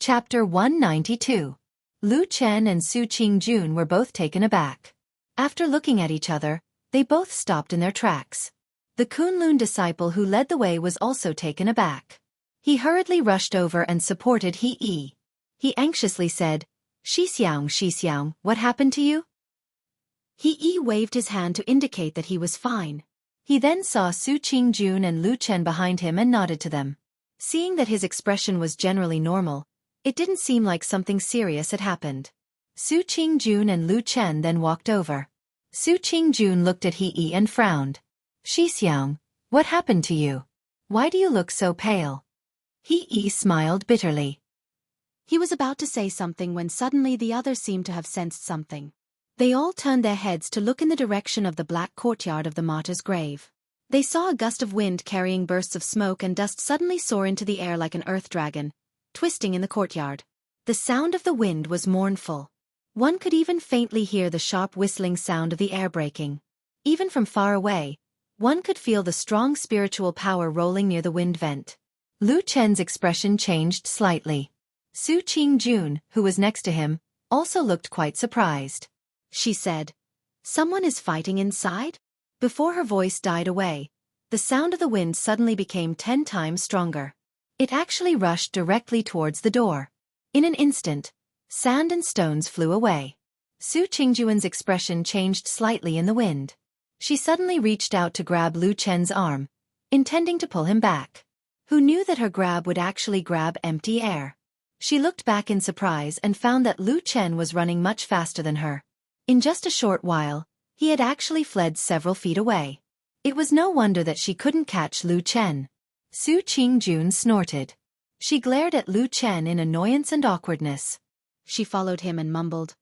Chapter 192. Lu Chen and Su Qingjun were both taken aback. After looking at each other, they both stopped in their tracks. The Kunlun disciple who led the way was also taken aback. He hurriedly rushed over and supported He. He anxiously said, Xianxiang, what happened to you? He waved his hand to indicate that he was fine. He then saw Su Qingjun and Lu Chen behind him and nodded to them. Seeing that his expression was generally normal, it didn't seem like something serious had happened. Su Qingjun and Lu Chen then walked over. Su Qingjun looked at He and frowned. Xianxia, what happened to you? Why do you look so pale? He smiled bitterly. He was about to say something when suddenly the others seemed to have sensed something. They all turned their heads to look in the direction of the black courtyard of the martyr's grave. They saw a gust of wind carrying bursts of smoke and dust suddenly soar into the air like an earth dragon, twisting in the courtyard. The sound of the wind was mournful. One could even faintly hear the sharp whistling sound of the air breaking. Even from far away, one could feel the strong spiritual power rolling near the wind vent. Lu Chen's expression changed slightly. Su Qingjun, who was next to him, also looked quite surprised. She said, "Someone is fighting inside?" Before her voice died away, the sound of the wind suddenly became 10 times stronger. It actually rushed directly towards the door. In an instant, sand and stones flew away. Su Qingjuan's expression changed slightly in the wind. She suddenly reached out to grab Lu Chen's arm, intending to pull him back. Who knew that her grab would actually grab empty air? She looked back in surprise and found that Lu Chen was running much faster than her. In just a short while, he had actually fled several feet away. It was no wonder that she couldn't catch Lu Chen. Su Qingjun snorted. She glared at Lu Chen in annoyance and awkwardness. She followed him and mumbled,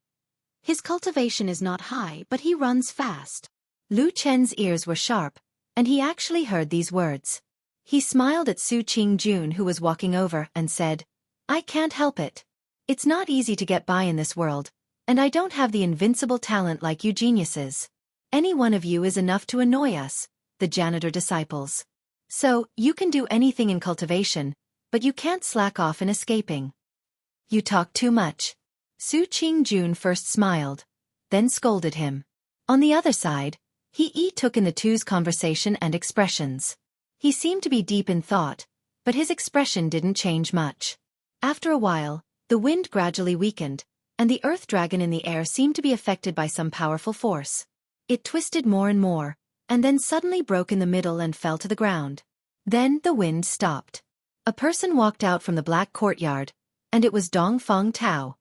"His cultivation is not high, but he runs fast." Lu Chen's ears were sharp, and he actually heard these words. He smiled at Su Qingjun, who was walking over, and said, "I can't help it. It's not easy to get by in this world, and I don't have the invincible talent like you geniuses. Any one of you is enough to annoy us, the janitor disciples. So, you can do anything in cultivation, but you can't slack off in escaping. You talk too much." Su Qingjun first smiled, then scolded him. On the other side, He took in the two's conversation and expressions. He seemed to be deep in thought, but his expression didn't change much. After a while, the wind gradually weakened, and the earth dragon in the air seemed to be affected by some powerful force. It twisted more and more, and then suddenly broke in the middle and fell to the ground. Then the wind stopped. A person walked out from the black courtyard, and it was Dongfang Tao.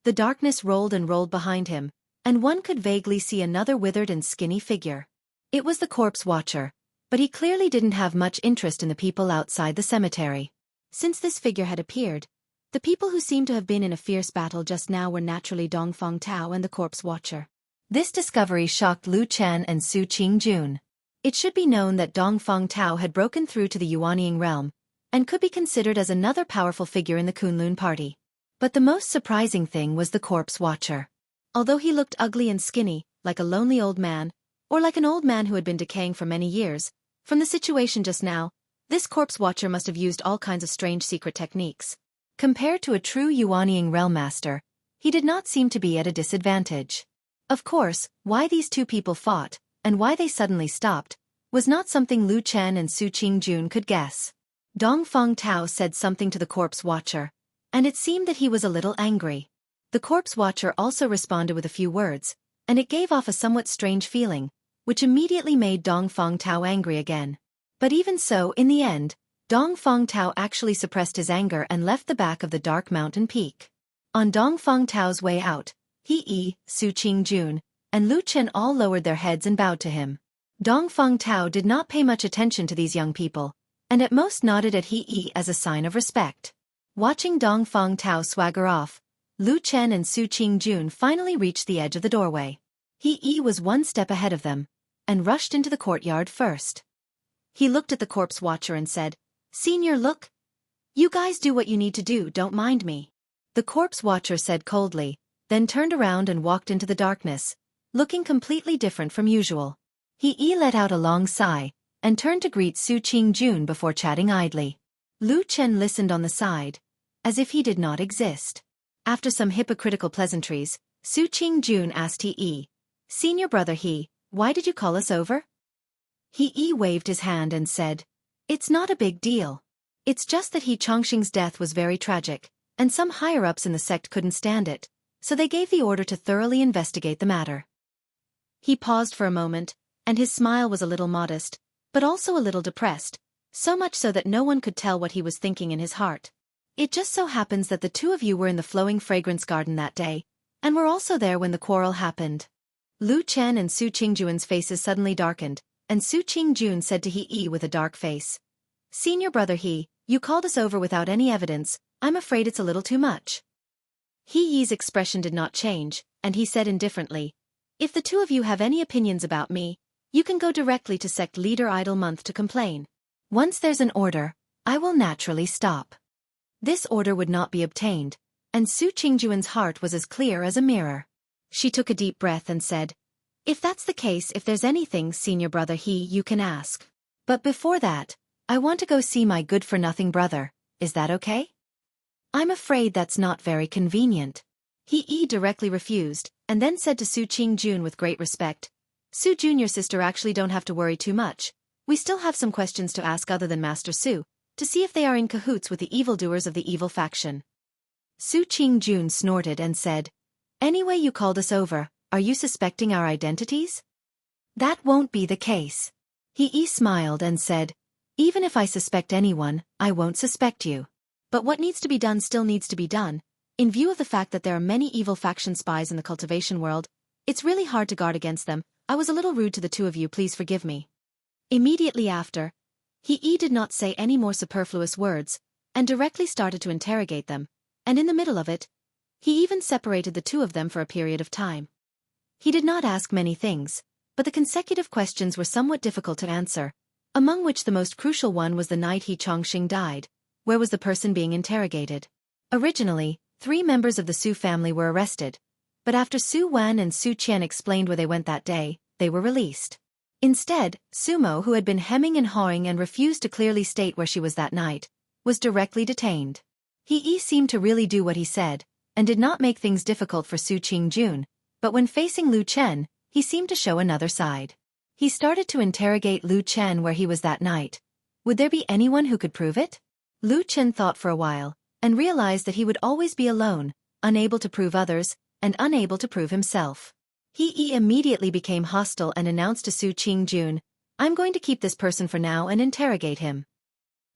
The darkness rolled and rolled behind him, and one could vaguely see another withered and skinny figure. It was the corpse watcher, but he clearly didn't have much interest in the people outside the cemetery. Since this figure had appeared, the people who seemed to have been in a fierce battle just now were naturally Dongfang Tao and the corpse watcher. This discovery shocked Lu Chen and Su Qingjun. It should be known that Dongfang Tao had broken through to the Yuanying realm, and could be considered as another powerful figure in the Kunlun party. But the most surprising thing was the corpse watcher. Although he looked ugly and skinny, like a lonely old man, or like an old man who had been decaying for many years, from the situation just now, this corpse watcher must have used all kinds of strange secret techniques. Compared to a true Yuanying realm master, he did not seem to be at a disadvantage. Of course, why these two people fought, and why they suddenly stopped, was not something Lu Chen and Su Qingjun could guess. Dongfang Tao said something to the corpse watcher, and it seemed that he was a little angry. The corpse watcher also responded with a few words, and it gave off a somewhat strange feeling, which immediately made Dongfang Tao angry again. But even so, in the end, Dongfang Tao actually suppressed his anger and left the back of the dark mountain peak. On Dongfang Tao's way out, He, Su Qingjun, and Lu Chen all lowered their heads and bowed to him. Dongfang Tao did not pay much attention to these young people, and at most nodded at He as a sign of respect. Watching Dongfang Tao swagger off, Lu Chen and Su Qingjun finally reached the edge of the doorway. He was one step ahead of them, and rushed into the courtyard first. He looked at the corpse watcher and said, "Senior, look. You guys do what you need to do, don't mind me." The corpse watcher said coldly, then turned around and walked into the darkness, looking completely different from usual. He let out a long sigh, and turned to greet Su Qingjun before chatting idly. Lu Chen listened on the side, as if he did not exist. After some hypocritical pleasantries, Su Qingjun asked He, "Senior brother He, why did you call us over?" He waved his hand and said, "It's not a big deal. It's just that He Chongqing's death was very tragic, and some higher-ups in the sect couldn't stand it, so they gave the order to thoroughly investigate the matter." He paused for a moment, and his smile was a little modest, but also a little depressed, so much so that no one could tell what he was thinking in his heart. "It just so happens that the two of you were in the flowing fragrance garden that day, and were also there when the quarrel happened." Lu Chen and Su Qingjuan's faces suddenly darkened, and Su Qingjun said to He with a dark face, "Senior brother He, you called us over without any evidence. I'm afraid it's a little too much." He's expression did not change, and he said indifferently, "If the two of you have any opinions about me, you can go directly to sect leader Idle Month to complain. Once there's an order, I will naturally stop." This order would not be obtained, and Su Qingjuan's heart was as clear as a mirror. She took a deep breath and said, "If that's the case, if there's anything, senior brother He, you can ask. But before that, I want to go see my good-for-nothing brother. Is that okay?" "I'm afraid that's not very convenient." He directly refused, and then said to Su Qingjun with great respect, "Su Jun, your sister, actually don't have to worry too much. We still have some questions to ask other than Master Su, to see if they are in cahoots with the evildoers of the evil faction." Su Qingjun snorted and said, "Anyway, you called us over. Are you suspecting our identities?" "That won't be the case." He smiled and said, "Even if I suspect anyone, I won't suspect you. But what needs to be done still needs to be done. In view of the fact that there are many evil faction spies in the cultivation world, it's really hard to guard against them. I was a little rude to the two of you, please forgive me." Immediately after, He did not say any more superfluous words, and directly started to interrogate them, and in the middle of it, he even separated the two of them for a period of time. He did not ask many things, but the consecutive questions were somewhat difficult to answer, among which the most crucial one was the night He Chongqing died. Where was the person being interrogated? Originally, 3 members of the Su family were arrested, but after Su Wan and Su Qian explained where they went that day, they were released. Instead, Sumo, who had been hemming and hawing and refused to clearly state where she was that night, was directly detained. He seemed to really do what he said, and did not make things difficult for Su Qingjun, but when facing Lu Chen, he seemed to show another side. He started to interrogate Lu Chen where he was that night. Would there be anyone who could prove it? Lu Chen thought for a while, and realized that he would always be alone, unable to prove others, and unable to prove himself. He immediately became hostile and announced to Su Qingjun, "I'm going to keep this person for now and interrogate him."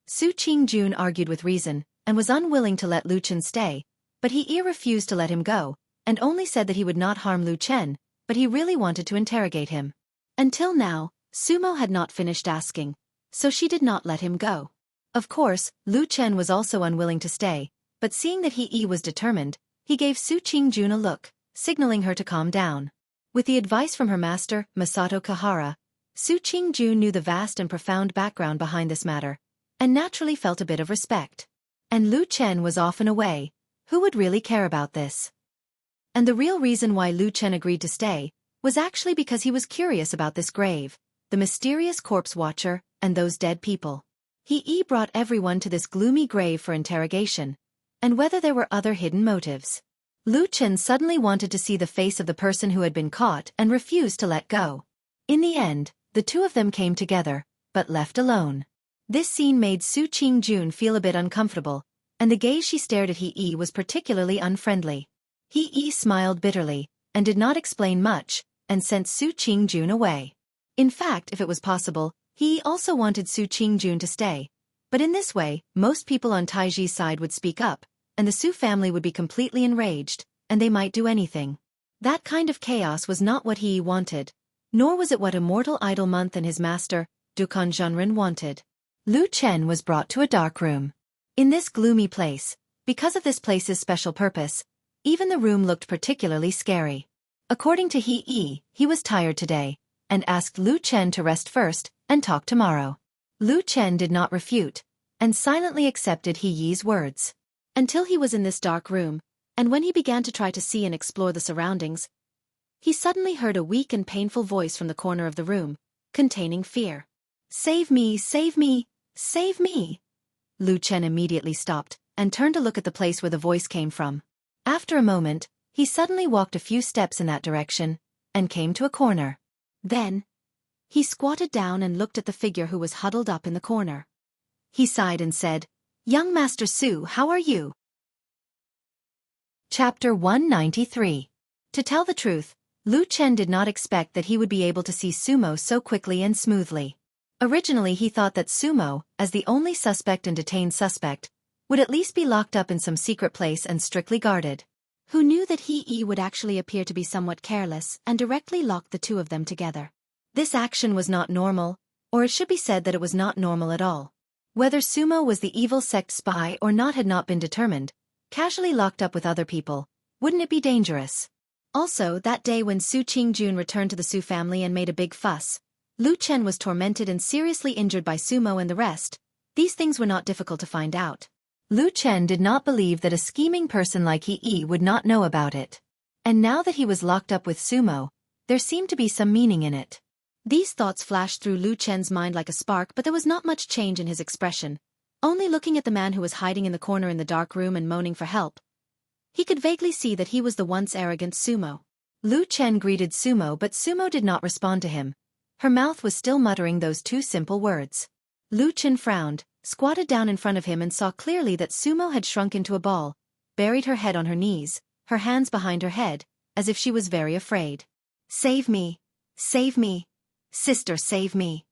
Su Qingjun argued with reason, and was unwilling to let Lu Chen stay, but He refused to let him go, and only said that he would not harm Lu Chen, but he really wanted to interrogate him. Until now, Sumo had not finished asking, so she did not let him go. Of course, Lu Chen was also unwilling to stay, but seeing that He was determined, he gave Su Qingjun a look, signaling her to calm down. With the advice from her master, Masato Kahara, Su Qingjun knew the vast and profound background behind this matter, and naturally felt a bit of respect. And Lu Chen was often away. Who would really care about this? And the real reason why Lu Chen agreed to stay was actually because he was curious about this grave, the mysterious corpse watcher, and those dead people. He brought everyone to this gloomy grave for interrogation, and whether there were other hidden motives. Lu Chen suddenly wanted to see the face of the person who had been caught and refused to let go. In the end, the two of them came together, but left alone. This scene made Su Qingjun feel a bit uncomfortable, and the gaze she stared at He was particularly unfriendly. He smiled bitterly, and did not explain much, and sent Su Qingjun away. In fact, if it was possible, he also wanted Su Qingjun to stay, but in this way, most people on Taiji's side would speak up, and the Su family would be completely enraged, and they might do anything. That kind of chaos was not what He wanted, nor was it what Immortal Idle Month and his master, Dukan Zhenren, wanted. Lu Chen was brought to a dark room. In this gloomy place, because of this place's special purpose, even the room looked particularly scary. According to He was tired today, and asked Lu Chen to rest first and talk tomorrow. Lu Chen did not refute, and silently accepted He's words. Until he was in this dark room, and when he began to try to see and explore the surroundings, he suddenly heard a weak and painful voice from the corner of the room, containing fear. "Save me, save me, save me!" Lu Chen immediately stopped, and turned to look at the place where the voice came from. After a moment, he suddenly walked a few steps in that direction, and came to a corner. Then, he squatted down and looked at the figure who was huddled up in the corner. He sighed and said, "Young Master Su, how are you?" Chapter 193. To tell the truth, Lu Chen did not expect that he would be able to see Sumo so quickly and smoothly. Originally he thought that Sumo, as the only suspect and detained suspect, would at least be locked up in some secret place and strictly guarded. Who knew that he would actually appear to be somewhat careless and directly lock the two of them together. This action was not normal, or it should be said that it was not normal at all. Whether Sumo was the evil sect spy or not had not been determined. Casually locked up with other people, wouldn't it be dangerous? Also, that day when Su Qingjun returned to the Su family and made a big fuss, Lu Chen was tormented and seriously injured by Sumo and the rest. These things were not difficult to find out. Lu Chen did not believe that a scheming person like He would not know about it. And now that he was locked up with Sumo, there seemed to be some meaning in it. These thoughts flashed through Lu Chen's mind like a spark, but there was not much change in his expression. Only looking at the man who was hiding in the corner in the dark room and moaning for help, he could vaguely see that he was the once arrogant Sumo. Lu Chen greeted Sumo, but Sumo did not respond to him. Her mouth was still muttering those two simple words. Lu Chen frowned, squatted down in front of him and saw clearly that Sumo had shrunk into a ball, buried her head on her knees, her hands behind her head, as if she was very afraid. "Save me! Save me! Sister, save me!"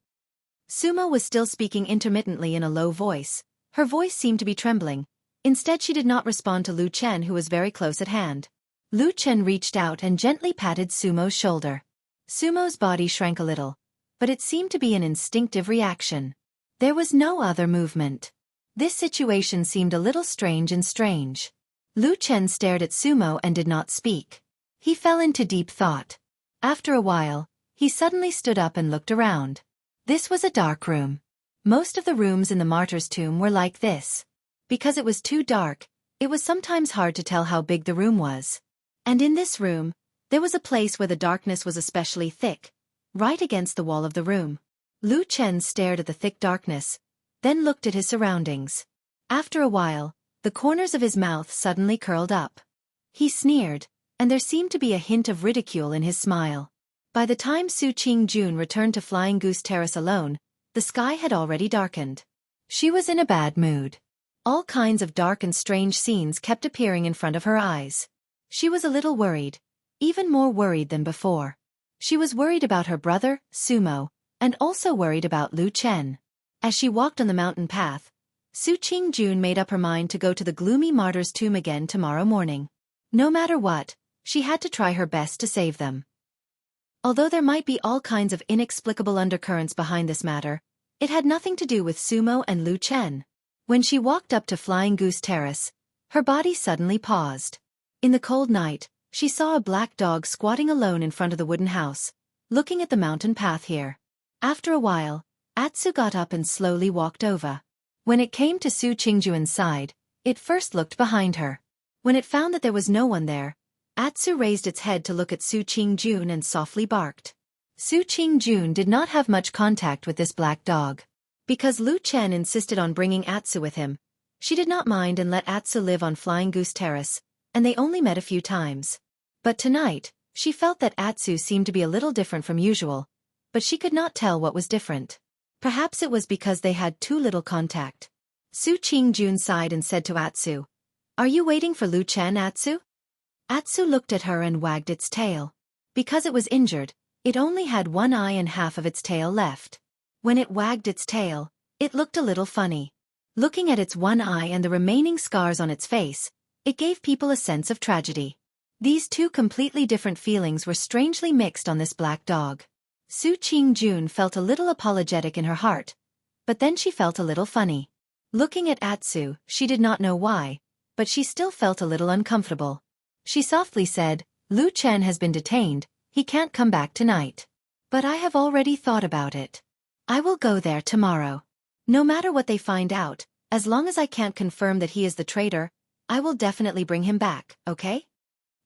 Sumo was still speaking intermittently in a low voice. Her voice seemed to be trembling. Instead she did not respond to Lu Chen, who was very close at hand. Lu Chen reached out and gently patted Sumo's shoulder. Sumo's body shrank a little, but it seemed to be an instinctive reaction. There was no other movement. This situation seemed a little strange. Lu Chen stared at Sumo and did not speak. He fell into deep thought. After a while, he suddenly stood up and looked around. This was a dark room. Most of the rooms in the martyr's tomb were like this. Because it was too dark, it was sometimes hard to tell how big the room was. And in this room, there was a place where the darkness was especially thick, right against the wall of the room. Lu Chen stared at the thick darkness, then looked at his surroundings. After a while, the corners of his mouth suddenly curled up. He sneered, and there seemed to be a hint of ridicule in his smile. By the time Su Qingjun returned to Flying Goose Terrace alone, the sky had already darkened. She was in a bad mood. All kinds of dark and strange scenes kept appearing in front of her eyes. She was a little worried, even more worried than before. She was worried about her brother, Sumo, and also worried about Lu Chen. As she walked on the mountain path, Su Qingjun made up her mind to go to the gloomy martyr's tomb again tomorrow morning. No matter what, she had to try her best to save them. Although there might be all kinds of inexplicable undercurrents behind this matter, it had nothing to do with Sumo and Lu Chen. When she walked up to Flying Goose Terrace, her body suddenly paused. In the cold night, she saw a black dog squatting alone in front of the wooden house, looking at the mountain path here. After a while, Atsu got up and slowly walked over. When it came to Su Qingjun's side, it first looked behind her. When it found that there was no one there, Atsu raised its head to look at Su Qingjun and softly barked. Su Qingjun did not have much contact with this black dog. Because Lu Chen insisted on bringing Atsu with him, she did not mind and let Atsu live on Flying Goose Terrace, and they only met a few times. But tonight, she felt that Atsu seemed to be a little different from usual, but she could not tell what was different. Perhaps it was because they had too little contact. Su Qingjun sighed and said to Atsu, "Are you waiting for Lu Chen, Atsu?" Atsu looked at her and wagged its tail. Because it was injured, it only had one eye and half of its tail left. When it wagged its tail, it looked a little funny. Looking at its one eye and the remaining scars on its face, it gave people a sense of tragedy. These two completely different feelings were strangely mixed on this black dog. Su Qingjun felt a little apologetic in her heart, but then she felt a little funny. Looking at Atsu, she did not know why, but she still felt a little uncomfortable. She softly said, "Lu Chen has been detained, he can't come back tonight. But I have already thought about it. I will go there tomorrow. No matter what they find out, as long as I can't confirm that he is the traitor, I will definitely bring him back, okay?"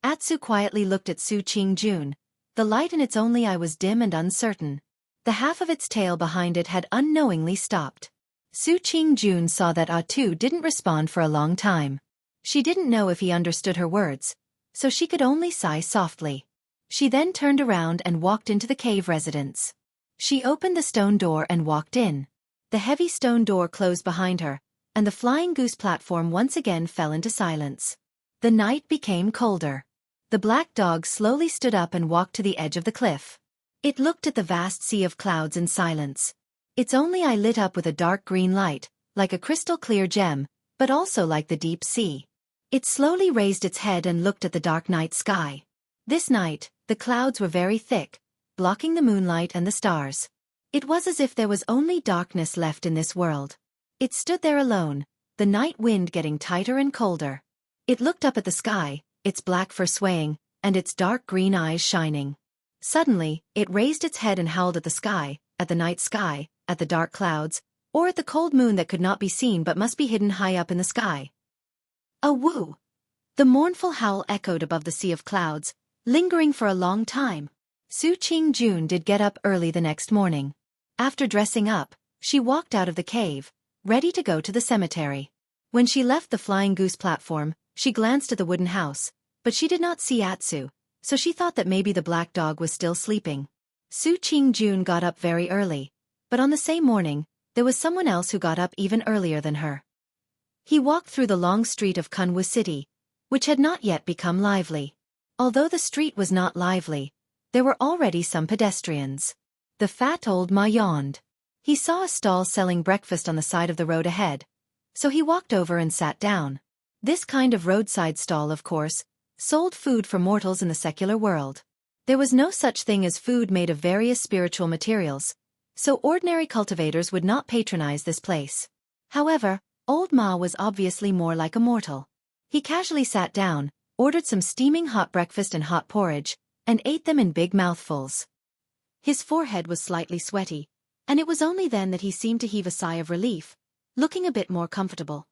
Atsu quietly looked at Su Qingjun. The light in its only eye was dim and uncertain. The half of its tail behind it had unknowingly stopped. Su Qingjun saw that Atu didn't respond for a long time. She didn't know if he understood her words, so she could only sigh softly. She then turned around and walked into the cave residence. She opened the stone door and walked in. The heavy stone door closed behind her, and the flying goose platform once again fell into silence. The night became colder. The black dog slowly stood up and walked to the edge of the cliff. It looked at the vast sea of clouds in silence. Its only eye lit up with a dark green light, like a crystal-clear gem, but also like the deep sea. It slowly raised its head and looked at the dark night sky. This night, the clouds were very thick, blocking the moonlight and the stars. It was as if there was only darkness left in this world. It stood there alone, the night wind getting tighter and colder. It looked up at the sky, its black fur swaying, and its dark green eyes shining. Suddenly, it raised its head and howled at the sky, at the night sky, at the dark clouds, or at the cold moon that could not be seen but must be hidden high up in the sky. A woo! The mournful howl echoed above the sea of clouds, lingering for a long time. Su Qingjun did get up early the next morning. After dressing up, she walked out of the cave, ready to go to the cemetery. When she left the flying goose platform, she glanced at the wooden house, but she did not see Atsu, so she thought that maybe the black dog was still sleeping. Su Qingjun got up very early, but on the same morning, there was someone else who got up even earlier than her. He walked through the long street of Kunwu City, which had not yet become lively. Although the street was not lively, there were already some pedestrians. The fat old ma yawned. He saw a stall selling breakfast on the side of the road ahead, so he walked over and sat down. This kind of roadside stall, of course, sold food for mortals in the secular world. There was no such thing as food made of various spiritual materials, so ordinary cultivators would not patronize this place. However, old Ma was obviously more like a mortal. He casually sat down, ordered some steaming hot breakfast and hot porridge, and ate them in big mouthfuls. His forehead was slightly sweaty, and it was only then that he seemed to heave a sigh of relief, looking a bit more comfortable.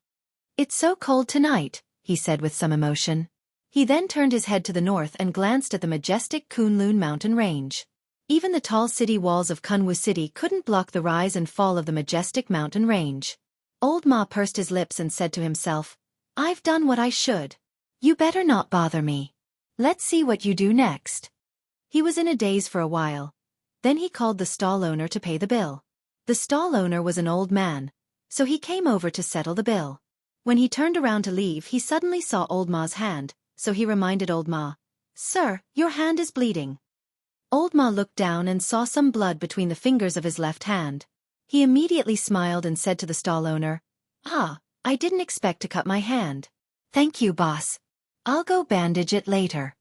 "It's so cold tonight," he said with some emotion. He then turned his head to the north and glanced at the majestic Kunlun mountain range. Even the tall city walls of Kunwu City couldn't block the rise and fall of the majestic mountain range. Old Ma pursed his lips and said to himself, "I've done what I should. You better not bother me. Let's see what you do next." He was in a daze for a while. Then he called the stall owner to pay the bill. The stall owner was an old man, so he came over to settle the bill. When he turned around to leave, he suddenly saw Old Ma's hand, so he reminded Old Ma, "Sir, your hand is bleeding." Old Ma looked down and saw some blood between the fingers of his left hand. He immediately smiled and said to the stall owner, "Ah, I didn't expect to cut my hand. Thank you, boss. I'll go bandage it later."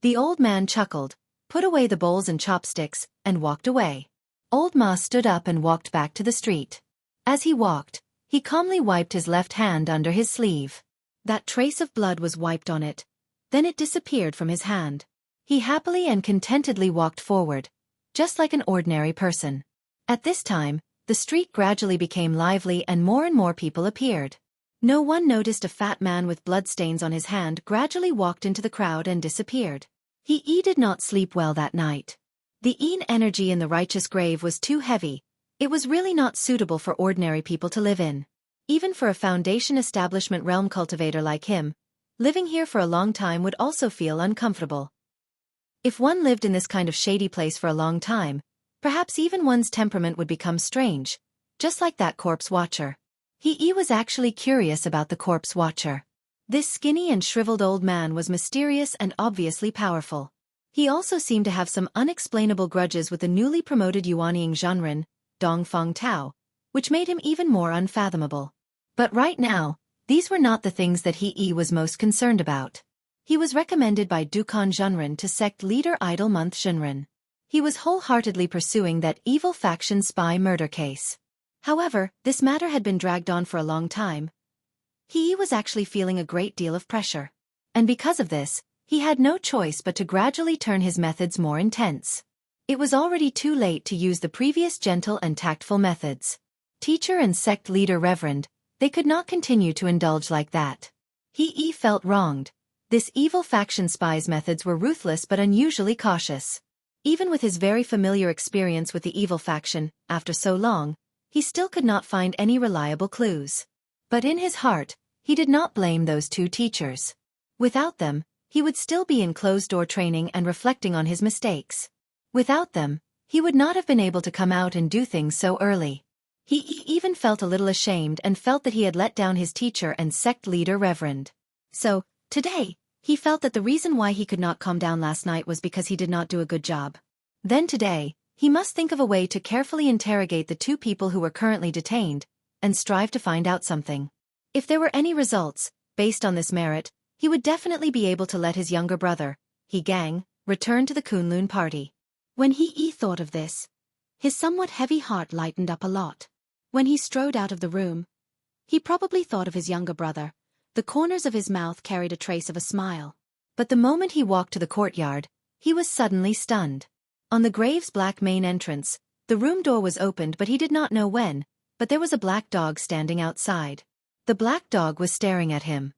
The old man chuckled, put away the bowls and chopsticks, and walked away. Old Ma stood up and walked back to the street. As he walked, he calmly wiped his left hand under his sleeve. That trace of blood was wiped on it. Then it disappeared from his hand. He happily and contentedly walked forward, just like an ordinary person. At this time, the street gradually became lively and more people appeared. No one noticed a fat man with bloodstains on his hand gradually walked into the crowd and disappeared. He did not sleep well that night. The energy in the righteous grave was too heavy. It was really not suitable for ordinary people to live in. Even for a foundation establishment realm cultivator like him, living here for a long time would also feel uncomfortable. If one lived in this kind of shady place for a long time, perhaps even one's temperament would become strange, just like that corpse watcher. He was actually curious about the corpse watcher. This skinny and shriveled old man was mysterious and obviously powerful. He also seemed to have some unexplainable grudges with the newly promoted Yuanying Zhenren, Dongfeng Tao, which made him even more unfathomable. But right now, these were not the things that he was most concerned about. He was recommended by Dukan Zhenren to sect leader Idle Month Zhenren. He was wholeheartedly pursuing that evil faction spy murder case. However, this matter had been dragged on for a long time. He was actually feeling a great deal of pressure. And because of this, he had no choice but to gradually turn his methods more intense. It was already too late to use the previous gentle and tactful methods. Teacher and sect leader Reverend, they could not continue to indulge like that. He felt wronged. This evil faction spy's methods were ruthless but unusually cautious. Even with his very familiar experience with the evil faction, after so long, he still could not find any reliable clues. But in his heart, he did not blame those two teachers. Without them, he would still be in closed-door training and reflecting on his mistakes. Without them, he would not have been able to come out and do things so early. He even felt a little ashamed and felt that he had let down his teacher and sect leader Reverend. So, today, he felt that the reason why he could not calm down last night was because he did not do a good job. Then today, he must think of a way to carefully interrogate the two people who were currently detained, and strive to find out something. If there were any results, based on this merit, he would definitely be able to let his younger brother, Gang, return to the Kunlun party. When he thought of this, his somewhat heavy heart lightened up a lot. When he strode out of the room, he probably thought of his younger brother. The corners of his mouth carried a trace of a smile. But the moment he walked to the courtyard, he was suddenly stunned. On the grave's black main entrance, the room door was opened, but he did not know when, but there was a black dog standing outside. The black dog was staring at him.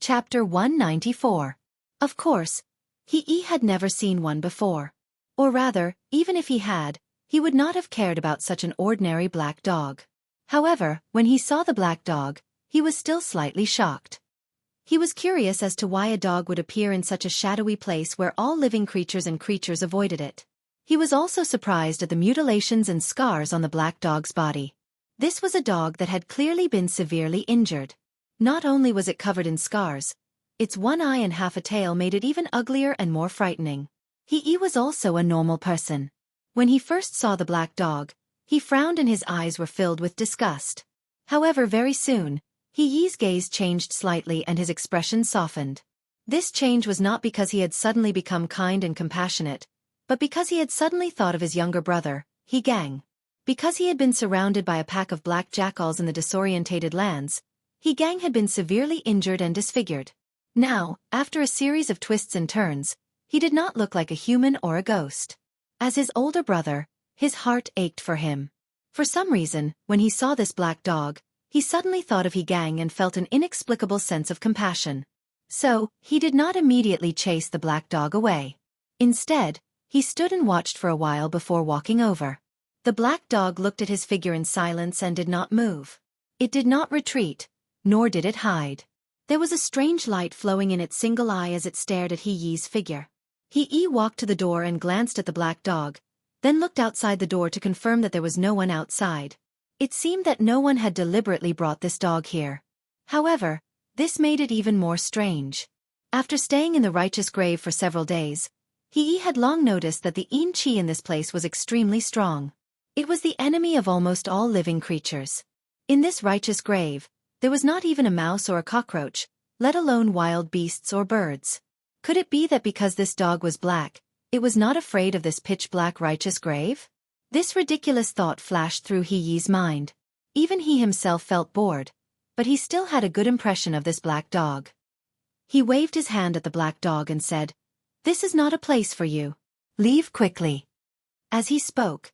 Chapter 194. Of course, he had never seen one before. Or rather, even if he had, he would not have cared about such an ordinary black dog. However, when he saw the black dog, he was still slightly shocked. He was curious as to why a dog would appear in such a shadowy place where all living creatures and creatures avoided it. He was also surprised at the mutilations and scars on the black dog's body. This was a dog that had clearly been severely injured. Not only was it covered in scars, its one eye and half a tail made it even uglier and more frightening. He was also a normal person. When he first saw the black dog, he frowned and his eyes were filled with disgust. However, very soon, He's gaze changed slightly and his expression softened. This change was not because he had suddenly become kind and compassionate, but because he had suddenly thought of his younger brother, Gang. Because he had been surrounded by a pack of black jackals in the disorientated lands, Gang had been severely injured and disfigured. Now, after a series of twists and turns, he did not look like a human or a ghost. As his older brother, his heart ached for him. For some reason, when he saw this black dog, he suddenly thought of Gang and felt an inexplicable sense of compassion. So, he did not immediately chase the black dog away. Instead, he stood and watched for a while before walking over. The black dog looked at his figure in silence and did not move. It did not retreat, nor did it hide. There was a strange light flowing in its single eye as it stared at He's figure. He walked to the door and glanced at the black dog, then looked outside the door to confirm that there was no one outside. It seemed that no one had deliberately brought this dog here. However, this made it even more strange. After staying in the righteous grave for several days, He had long noticed that the Qi in this place was extremely strong. It was the enemy of almost all living creatures. In this righteous grave, there was not even a mouse or a cockroach, let alone wild beasts or birds. Could it be that because this dog was black, it was not afraid of this pitch-black righteous grave? This ridiculous thought flashed through He's mind. Even he himself felt bored, but he still had a good impression of this black dog. He waved his hand at the black dog and said, "This is not a place for you. Leave quickly." As he spoke,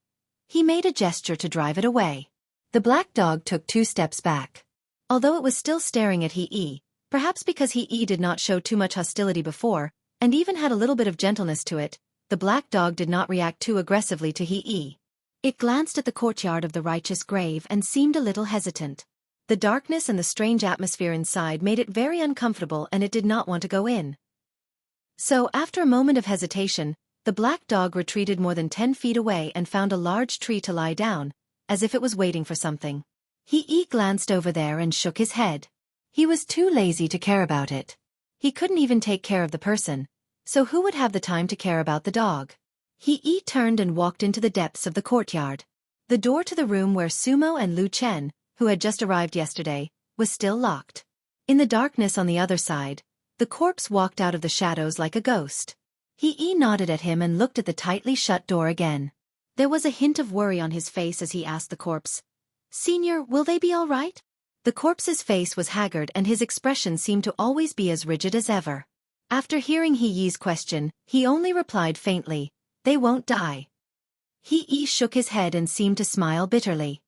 he made a gesture to drive it away. The black dog took 2 steps back. Although it was still staring at He, perhaps because He did not show too much hostility before, and even had a little bit of gentleness to it, the black dog did not react too aggressively to He. It glanced at the courtyard of the righteous grave and seemed a little hesitant. The darkness and the strange atmosphere inside made it very uncomfortable and it did not want to go in. So, after a moment of hesitation, the black dog retreated more than 10 feet away and found a large tree to lie down, as if it was waiting for something. He glanced over there and shook his head. He was too lazy to care about it. He couldn't even take care of the person, so who would have the time to care about the dog? He turned and walked into the depths of the courtyard. The door to the room where Sumo and Lu Chen, who had just arrived yesterday, was still locked. In the darkness on the other side, the corpse walked out of the shadows like a ghost. He nodded at him and looked at the tightly shut door again. There was a hint of worry on his face as he asked the corpse, "Senior, will they be all right?" The corpse's face was haggard and his expression seemed to always be as rigid as ever. After hearing He's question, he only replied faintly, "They won't die." He shook his head and seemed to smile bitterly.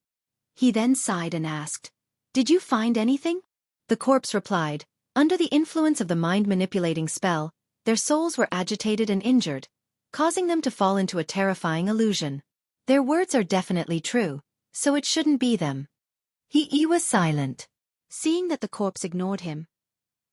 He then sighed and asked, "Did you find anything?" The corpse replied, "Under the influence of the mind-manipulating spell, their souls were agitated and injured, causing them to fall into a terrifying illusion. Their words are definitely true, so it shouldn't be them. He was silent. Seeing that the corpse ignored him,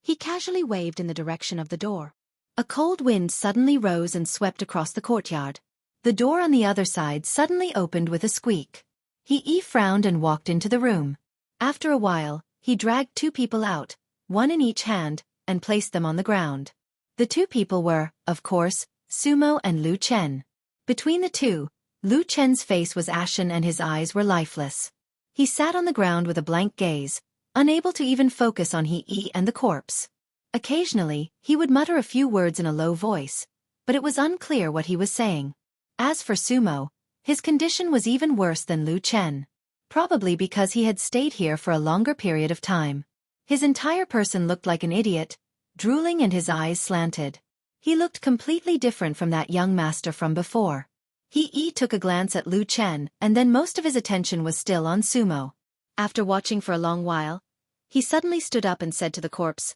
he casually waved in the direction of the door. A cold wind suddenly rose and swept across the courtyard. The door on the other side suddenly opened with a squeak. He frowned and walked into the room. After a while, he dragged 2 people out, 1 in each hand, and placed them on the ground. The 2 people were, of course, Sumo and Lu Chen. Between the two, Lu Chen's face was ashen and his eyes were lifeless. He sat on the ground with a blank gaze, unable to even focus on He and the corpse. Occasionally, he would mutter a few words in a low voice, but it was unclear what he was saying. As for Sumo, his condition was even worse than Lu Chen. Probably because he had stayed here for a longer period of time. His entire person looked like an idiot, drooling and his eyes slanted. He looked completely different from that young master from before. He took a glance at Lu Chen and then most of his attention was still on Sumo. After watching for a long while, he suddenly stood up and said to the corpse,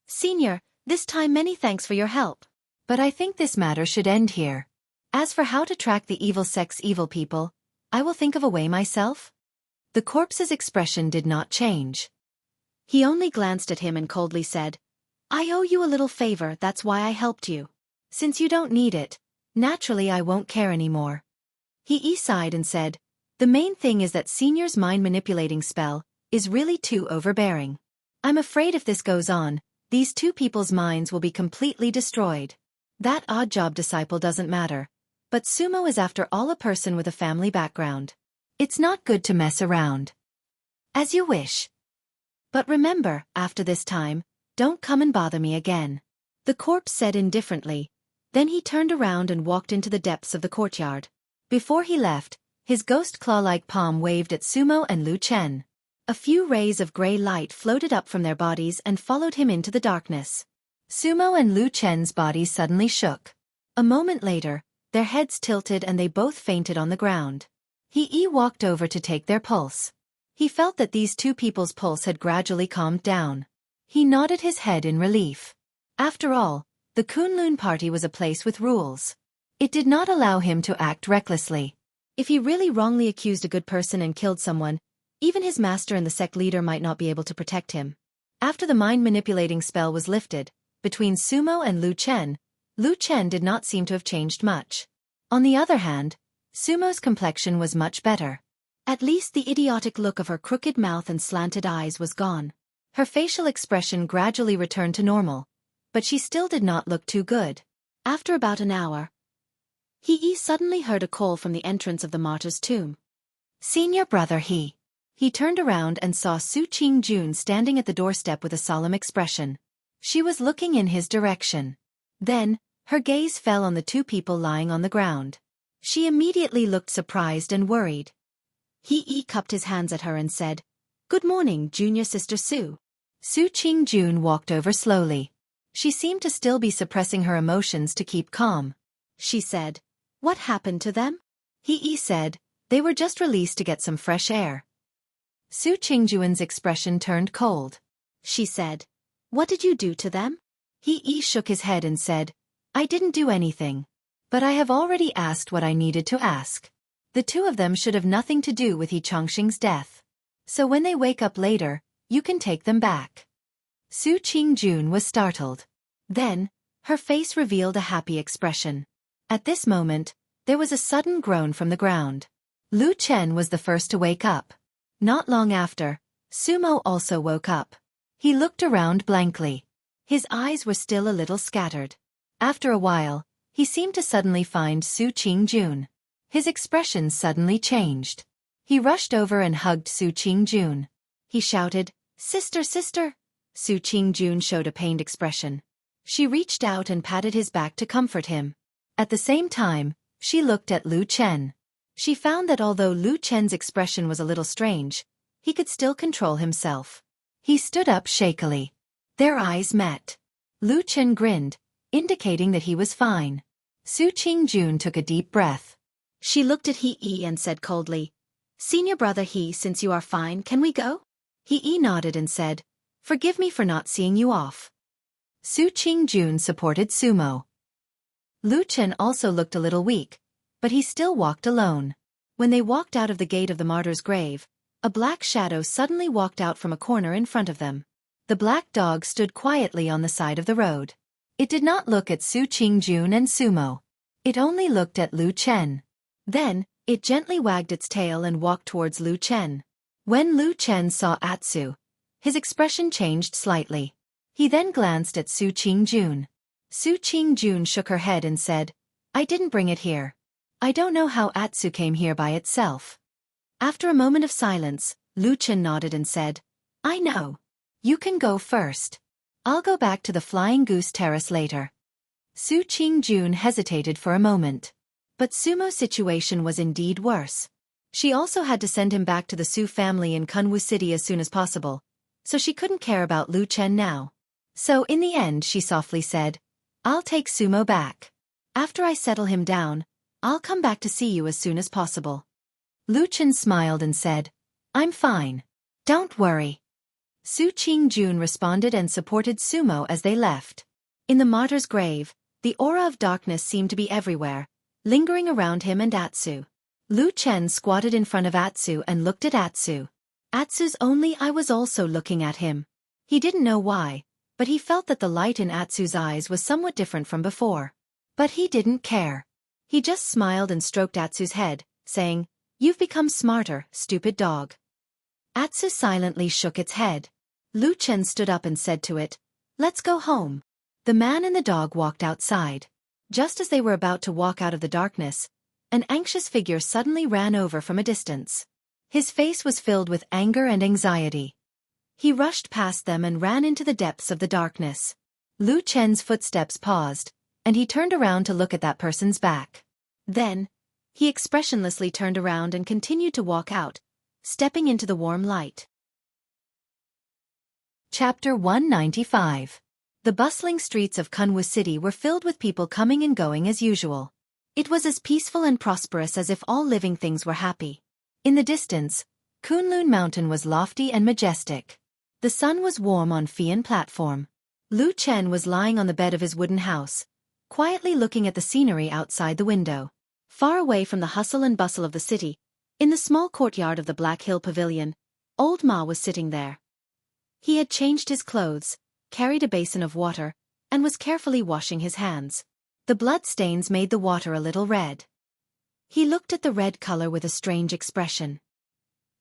"Senior, this time many thanks for your help. But I think this matter should end here. As for how to track the evil sect's evil people, I will think of a way myself." The corpse's expression did not change. He only glanced at him and coldly said, "I owe you a little favor, that's why I helped you. Since you don't need it, naturally I won't care anymore." He sighed and said, "The main thing is that Senior's mind-manipulating spell is really too overbearing. I'm afraid if this goes on, these 2 people's minds will be completely destroyed. That odd job disciple doesn't matter, but Sumo is after all a person with a family background. It's not good to mess around." "As you wish. But remember, after this time, don't come and bother me again," the corpse said indifferently. Then he turned around and walked into the depths of the courtyard. Before he left, his ghost claw-like palm waved at Sumo and Lu Chen. A few rays of gray light floated up from their bodies and followed him into the darkness. Sumo and Lu Chen's bodies suddenly shook. A moment later, their heads tilted and they both fainted on the ground. He walked over to take their pulse. He felt that these 2 people's pulse had gradually calmed down. He nodded his head in relief. After all, the Kunlun party was a place with rules. It did not allow him to act recklessly. If he really wrongly accused a good person and killed someone, even his master and the sect leader might not be able to protect him. After the mind-manipulating spell was lifted, between Sumo and Lu Chen did not seem to have changed much. On the other hand, Sumo's complexion was much better. At least the idiotic look of her crooked mouth and slanted eyes was gone. Her facial expression gradually returned to normal, but she still did not look too good. After about an hour, He suddenly heard a call from the entrance of the martyr's tomb. "Senior brother He." He turned around and saw Su Qingjun standing at the doorstep with a solemn expression. She was looking in his direction. Then, her gaze fell on the 2 people lying on the ground. She immediately looked surprised and worried. He cupped his hands at her and said, "Good morning, junior sister Su." Su Qingjun walked over slowly. She seemed to still be suppressing her emotions to keep calm. She said, "What happened to them?" He said, "They were just released to get some fresh air." Su Qingjun's expression turned cold. She said, "What did you do to them?" He shook his head and said, "I didn't do anything. But I have already asked what I needed to ask. The 2 of them should have nothing to do with Xianxia's death. So when they wake up later, you can take them back." Su Qingjun was startled. Then, her face revealed a happy expression. At this moment, there was a sudden groan from the ground. Lu Chen was the first to wake up. Not long after, Sumo also woke up. He looked around blankly. His eyes were still a little scattered. After a while, he seemed to suddenly find Su Qingjun. His expression suddenly changed. He rushed over and hugged Su Qingjun. He shouted, "Sister, sister!" Su Qingjun showed a pained expression. She reached out and patted his back to comfort him. At the same time, she looked at Lu Chen. She found that although Lu Chen's expression was a little strange, he could still control himself. He stood up shakily. Their eyes met. Lu Chen grinned, indicating that he was fine. Su Qingjun took a deep breath. She looked at He and said coldly, "Senior brother He, since you are fine, can we go?" He nodded and said, "Forgive me for not seeing you off." Su Qingjun supported Sumo. Lu Chen also looked a little weak, but he still walked alone. When they walked out of the gate of the martyr's grave, a black shadow suddenly walked out from a corner in front of them. The black dog stood quietly on the side of the road. It did not look at Su Qingjun and Sumo. It only looked at Lu Chen. Then, it gently wagged its tail and walked towards Lu Chen. When Lu Chen saw Atsu, his expression changed slightly. He then glanced at Su Qingjun. Su Qingjun shook her head and said, "I didn't bring it here. I don't know how Atsu came here by itself." After a moment of silence, Lu Chen nodded and said, "I know. You can go first. I'll go back to the Flying Goose Terrace later." Su Qingjun hesitated for a moment. But Sumo's situation was indeed worse. She also had to send him back to the Su family in Kunwu City as soon as possible, so she couldn't care about Lu Chen now. So in the end she softly said, "I'll take Sumo back. After I settle him down, I'll come back to see you as soon as possible." Lu Chen smiled and said, "I'm fine. Don't worry." Su Qingjun responded and supported Sumo as they left. In the martyr's grave, the aura of darkness seemed to be everywhere, lingering around him and Atsu. Lu Chen squatted in front of Atsu and looked at Atsu. Atsu's only eye was also looking at him. He didn't know why, but he felt that the light in Atsu's eyes was somewhat different from before. But he didn't care. He just smiled and stroked Atsu's head, saying, "You've become smarter, stupid dog." Atsu silently shook its head. Lu Chen stood up and said to it, "Let's go home." The man and the dog walked outside. Just as they were about to walk out of the darkness, an anxious figure suddenly ran over from a distance. His face was filled with anger and anxiety. He rushed past them and ran into the depths of the darkness. Lu Chen's footsteps paused, and he turned around to look at that person's back. Then, he expressionlessly turned around and continued to walk out, stepping into the warm light. Chapter 195. The bustling streets of Kunwu City were filled with people coming and going as usual. It was as peaceful and prosperous as if all living things were happy. In the distance, Kunlun Mountain was lofty and majestic. The sun was warm on Fian platform. Lu Chen was lying on the bed of his wooden house, quietly looking at the scenery outside the window. Far away from the hustle and bustle of the city, in the small courtyard of the Black Hill Pavilion, old Ma was sitting there. He had changed his clothes, carried a basin of water, and was carefully washing his hands. The blood stains made the water a little red. He looked at the red color with a strange expression.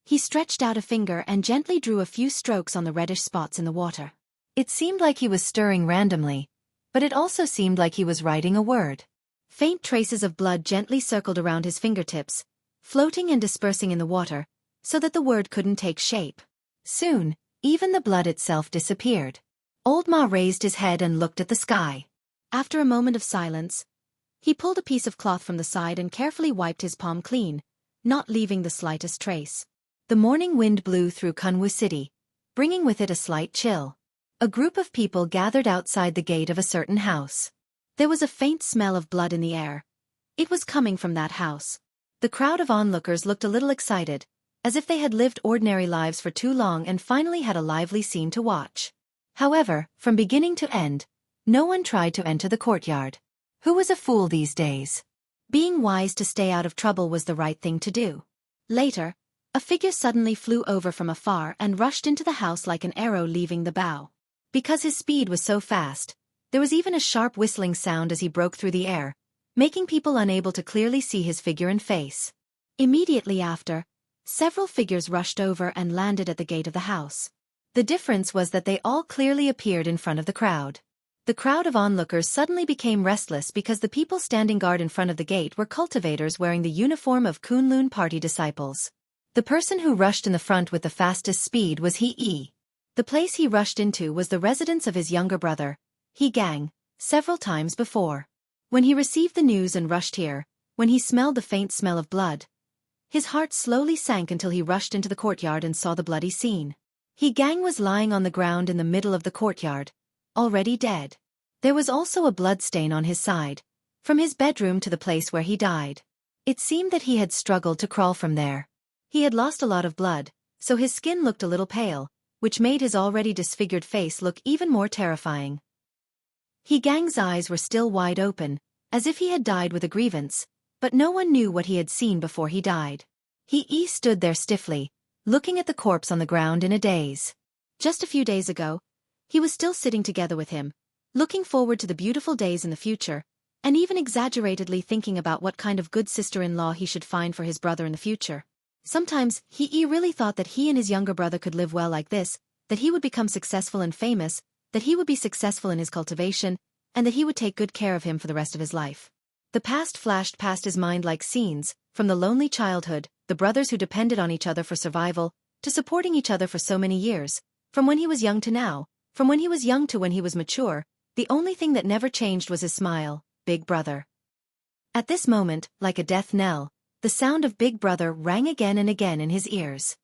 He stretched out a finger and gently drew a few strokes on the reddish spots in the water. It seemed like he was stirring randomly, but it also seemed like he was writing a word. Faint traces of blood gently circled around his fingertips, floating and dispersing in the water, so that the word couldn't take shape. Soon, even the blood itself disappeared. Old Ma raised his head and looked at the sky. After a moment of silence, he pulled a piece of cloth from the side and carefully wiped his palm clean, not leaving the slightest trace. The morning wind blew through Kunwu City, bringing with it a slight chill. A group of people gathered outside the gate of a certain house. There was a faint smell of blood in the air. It was coming from that house. The crowd of onlookers looked a little excited, as if they had lived ordinary lives for too long and finally had a lively scene to watch. However, from beginning to end, no one tried to enter the courtyard. Who was a fool these days? Being wise to stay out of trouble was the right thing to do. Later, a figure suddenly flew over from afar and rushed into the house like an arrow leaving the bow. Because his speed was so fast, there was even a sharp whistling sound as he broke through the air, making people unable to clearly see his figure and face. Immediately after, several figures rushed over and landed at the gate of the house. The difference was that they all clearly appeared in front of the crowd. The crowd of onlookers suddenly became restless because the people standing guard in front of the gate were cultivators wearing the uniform of Kunlun party disciples. The person who rushed in the front with the fastest speed was He. The place he rushed into was the residence of his younger brother, He Gang, several times before. When he received the news and rushed here, when he smelled the faint smell of blood, his heart slowly sank until he rushed into the courtyard and saw the bloody scene. He Gang was lying on the ground in the middle of the courtyard, already dead. There was also a blood stain on his side, from his bedroom to the place where he died. It seemed that he had struggled to crawl from there. He had lost a lot of blood, so his skin looked a little pale, which made his already disfigured face look even more terrifying. He Gang's eyes were still wide open, as if he had died with a grievance, but no one knew what he had seen before he died. He stood there stiffly, looking at the corpse on the ground in a daze. Just a few days ago, he was still sitting together with him, looking forward to the beautiful days in the future, and even exaggeratedly thinking about what kind of good sister-in-law he should find for his brother in the future. Sometimes, he really thought that he and his younger brother could live well like this, that he would become successful and famous, that he would be successful in his cultivation, and that he would take good care of him for the rest of his life. The past flashed past his mind like scenes, from the lonely childhood, the brothers who depended on each other for survival, to supporting each other for so many years, from when he was young to now, from when he was young to when he was mature. The only thing that never changed was his smile, Big Brother. At this moment, like a death knell, the sound of Big Brother rang again and again in his ears.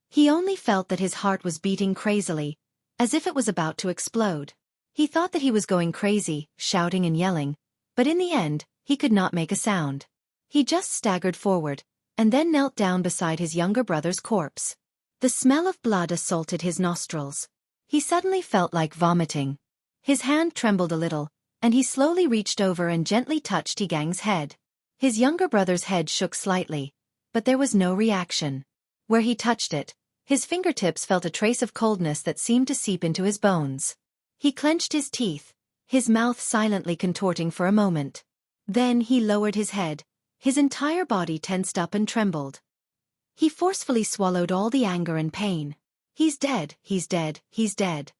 He only felt that his heart was beating crazily, as if it was about to explode. He thought that he was going crazy, shouting and yelling, but in the end, he could not make a sound. He just staggered forward, and then knelt down beside his younger brother's corpse. The smell of blood assaulted his nostrils. He suddenly felt like vomiting. His hand trembled a little, and he slowly reached over and gently touched Gang's head. His younger brother's head shook slightly, but there was no reaction. Where he touched it, his fingertips felt a trace of coldness that seemed to seep into his bones. He clenched his teeth, his mouth silently contorting for a moment. Then he lowered his head, his entire body tensed up and trembled. He forcefully swallowed all the anger and pain. He's dead, he's dead, he's dead.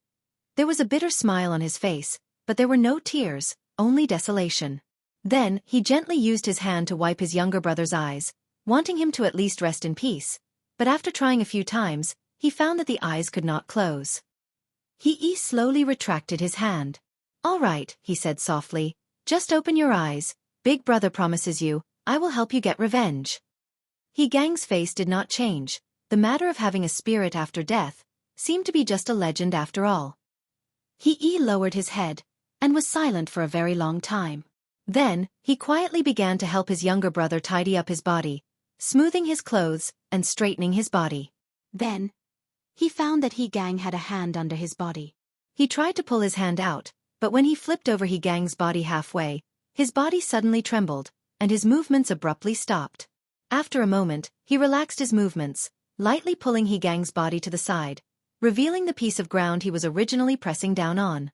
There was a bitter smile on his face, but there were no tears, only desolation. Then, he gently used his hand to wipe his younger brother's eyes, wanting him to at least rest in peace, but after trying a few times, he found that the eyes could not close. He slowly retracted his hand. "All right," he said softly, "just open your eyes. Big Brother promises you, I will help you get revenge." Gang's face did not change. The matter of having a spirit after death seemed to be just a legend after all. He lowered his head, and was silent for a very long time. Then, he quietly began to help his younger brother tidy up his body, smoothing his clothes, and straightening his body. Then, he found that Gang had a hand under his body. He tried to pull his hand out, but when he flipped over Gang's body halfway, his body suddenly trembled, and his movements abruptly stopped. After a moment, he relaxed his movements, lightly pulling Gang's body to the side, revealing the piece of ground he was originally pressing down on.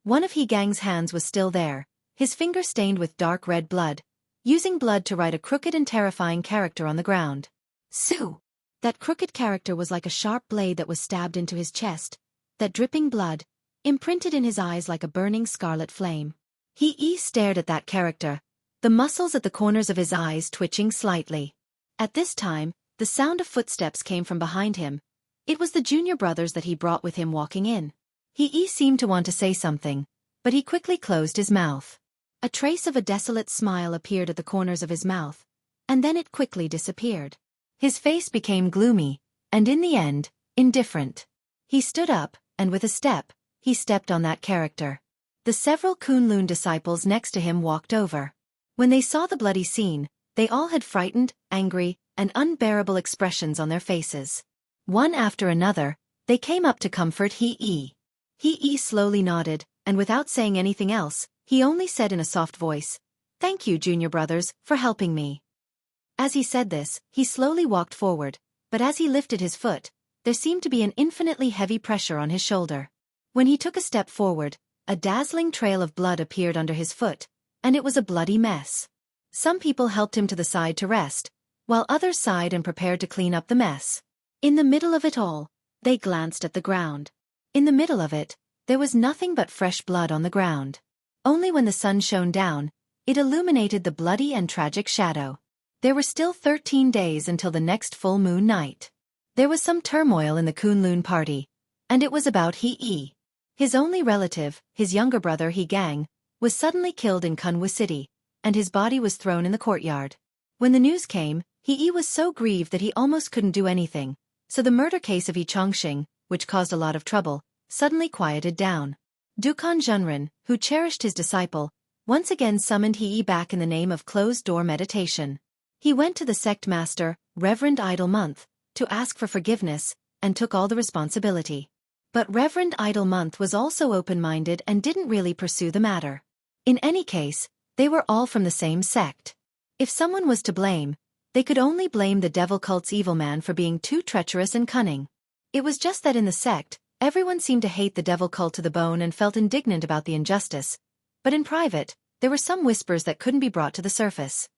One of Gang's hands was still there, his finger stained with dark red blood, using blood to write a crooked and terrifying character on the ground. Su! That crooked character was like a sharp blade that was stabbed into his chest, that dripping blood, imprinted in his eyes like a burning scarlet flame. He stared at that character, the muscles at the corners of his eyes twitching slightly. At this time, the sound of footsteps came from behind him. It was the junior brothers that he brought with him walking in. He seemed to want to say something, but he quickly closed his mouth. A trace of a desolate smile appeared at the corners of his mouth, and then it quickly disappeared. His face became gloomy, and in the end, indifferent. He stood up, and with a step, he stepped on that character. The several Kunlun disciples next to him walked over. When they saw the bloody scene, they all had frightened, angry, and unbearable expressions on their faces. One after another, they came up to comfort He slowly nodded, and without saying anything else, he only said in a soft voice, "Thank you, junior brothers, for helping me." As he said this, he slowly walked forward, but as he lifted his foot, there seemed to be an infinitely heavy pressure on his shoulder. When he took a step forward, a dazzling trail of blood appeared under his foot, and it was a bloody mess. Some people helped him to the side to rest, while others sighed and prepared to clean up the mess. In the middle of it all, they glanced at the ground. In the middle of it, there was nothing but fresh blood on the ground. Only when the sun shone down, it illuminated the bloody and tragic shadow. There were still 13 days until the next full moon night. There was some turmoil in the Kunlun party, and it was about He. His only relative, his younger brother Gang, was suddenly killed in Kunwu City, and his body was thrown in the courtyard. When the news came, He was so grieved that he almost couldn't do anything, so the murder case of Xianxia, which caused a lot of trouble, suddenly quieted down. Dukan Junren, who cherished his disciple, once again summoned He back in the name of closed-door meditation. He went to the sect master, Reverend Idle Month, to ask for forgiveness, and took all the responsibility. But Reverend Idle Month was also open-minded and didn't really pursue the matter. In any case, they were all from the same sect. If someone was to blame, they could only blame the devil cult's evil man for being too treacherous and cunning. It was just that in the sect, everyone seemed to hate the devil cult to the bone and felt indignant about the injustice. But in private, there were some whispers that couldn't be brought to the surface.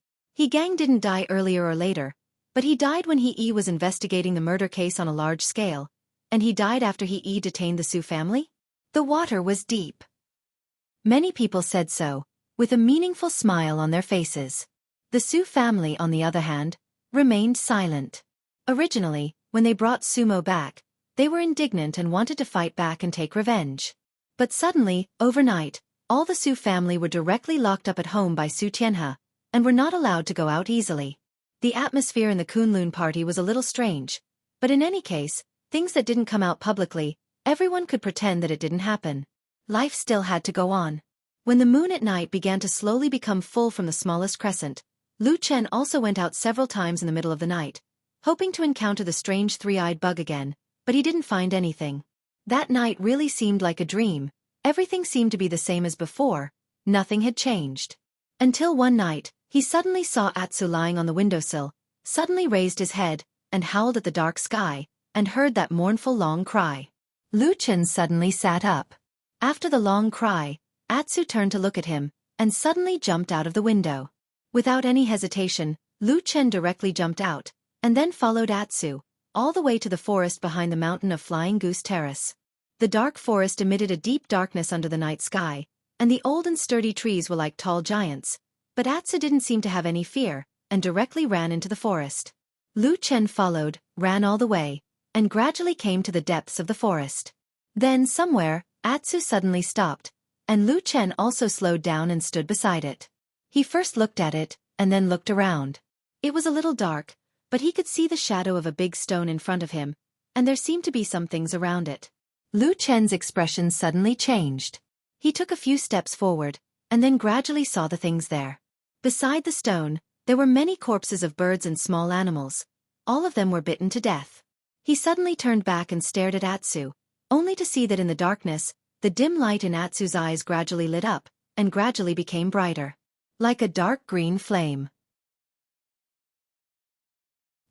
Gang didn't die earlier or later, but he died when he was investigating the murder case on a large scale, and he died after he detained the Su family? The water was deep. Many people said so, with a meaningful smile on their faces. The Su family, on the other hand, remained silent. Originally, when they brought Sumo back, they were indignant and wanted to fight back and take revenge. But suddenly, overnight, all the Su family were directly locked up at home by Su Tianhe, and were not allowed to go out easily. The atmosphere in the Kunlun party was a little strange, but in any case, things that didn't come out publicly, everyone could pretend that it didn't happen. Life still had to go on. When the moon at night began to slowly become full from the smallest crescent, Lu Chen also went out several times in the middle of the night, hoping to encounter the strange three-eyed bug again, but he didn't find anything. That night really seemed like a dream. Everything seemed to be the same as before, nothing had changed. Until one night, he suddenly saw Atsu lying on the windowsill, suddenly raised his head, and howled at the dark sky, and heard that mournful long cry. Lu Chen suddenly sat up. After the long cry, Atsu turned to look at him, and suddenly jumped out of the window. Without any hesitation, Lu Chen directly jumped out, and then followed Atsu, all the way to the forest behind the mountain of Flying Goose Terrace. The dark forest emitted a deep darkness under the night sky, and the old and sturdy trees were like tall giants, but Atsu didn't seem to have any fear, and directly ran into the forest. Lu Chen followed, ran all the way, and gradually came to the depths of the forest. Then somewhere, Atsu suddenly stopped, and Lu Chen also slowed down and stood beside it. He first looked at it, and then looked around. It was a little dark, but he could see the shadow of a big stone in front of him, and there seemed to be some things around it. Lu Chen's expression suddenly changed. He took a few steps forward, and then gradually saw the things there. Beside the stone, there were many corpses of birds and small animals. All of them were bitten to death. He suddenly turned back and stared at Atsu, only to see that in the darkness, the dim light in Atsu's eyes gradually lit up, and gradually became brighter. Like a dark green flame.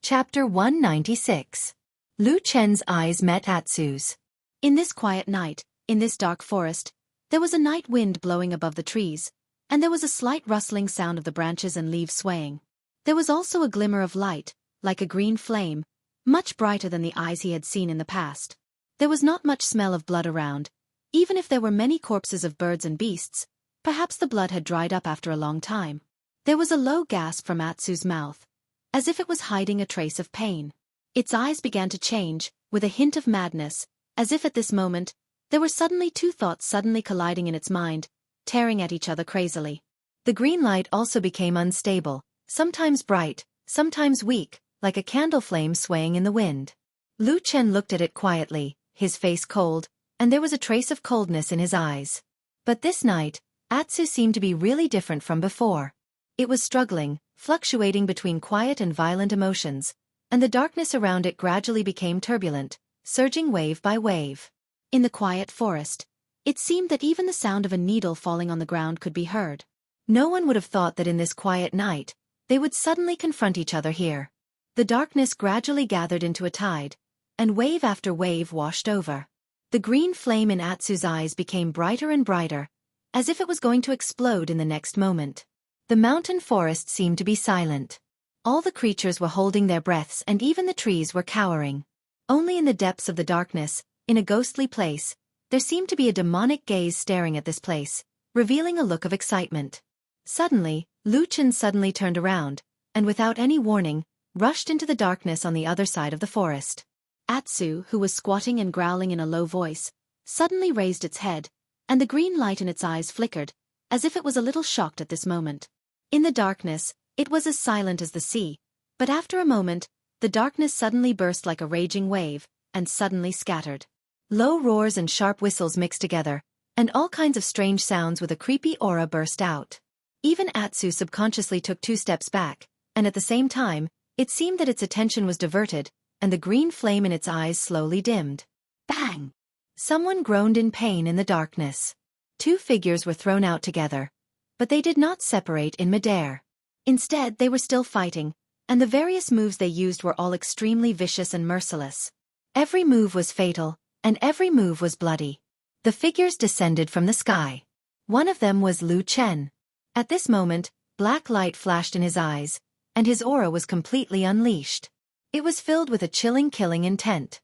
Chapter 196. Lu Chen's eyes met Atsu's. In this quiet night, in this dark forest, there was a night wind blowing above the trees, and there was a slight rustling sound of the branches and leaves swaying. There was also a glimmer of light, like a green flame, much brighter than the eyes he had seen in the past. There was not much smell of blood around. Even if there were many corpses of birds and beasts, perhaps the blood had dried up after a long time. There was a low gasp from Atsu's mouth, as if it was hiding a trace of pain. Its eyes began to change, with a hint of madness, as if at this moment, there were suddenly two thoughts suddenly colliding in its mind, tearing at each other crazily. The green light also became unstable, sometimes bright, sometimes weak, like a candle flame swaying in the wind. Lu Chen looked at it quietly, his face cold, and there was a trace of coldness in his eyes. But this night, Atsu seemed to be really different from before. It was struggling, fluctuating between quiet and violent emotions, and the darkness around it gradually became turbulent, surging wave by wave. In the quiet forest, it seemed that even the sound of a needle falling on the ground could be heard. No one would have thought that in this quiet night, they would suddenly confront each other here. The darkness gradually gathered into a tide, and wave after wave washed over. The green flame in Atsu's eyes became brighter and brighter, as if it was going to explode in the next moment. The mountain forest seemed to be silent. All the creatures were holding their breaths and even the trees were cowering. Only in the depths of the darkness, in a ghostly place, there seemed to be a demonic gaze staring at this place, revealing a look of excitement. Suddenly, Lu Chen suddenly turned around, and without any warning, rushed into the darkness on the other side of the forest. Atsu, who was squatting and growling in a low voice, suddenly raised its head, and the green light in its eyes flickered, as if it was a little shocked at this moment. In the darkness, it was as silent as the sea, but after a moment, the darkness suddenly burst like a raging wave, and suddenly scattered. Low roars and sharp whistles mixed together, and all kinds of strange sounds with a creepy aura burst out. Even Atsu subconsciously took 2 steps back, and at the same time, it seemed that its attention was diverted, and the green flame in its eyes slowly dimmed. Bang! Someone groaned in pain in the darkness. 2 figures were thrown out together, but they did not separate in midair. Instead, they were still fighting, and the various moves they used were all extremely vicious and merciless. Every move was fatal, and every move was bloody. The figures descended from the sky. One of them was Lu Chen. At this moment, black light flashed in his eyes, and his aura was completely unleashed. It was filled with a chilling killing intent.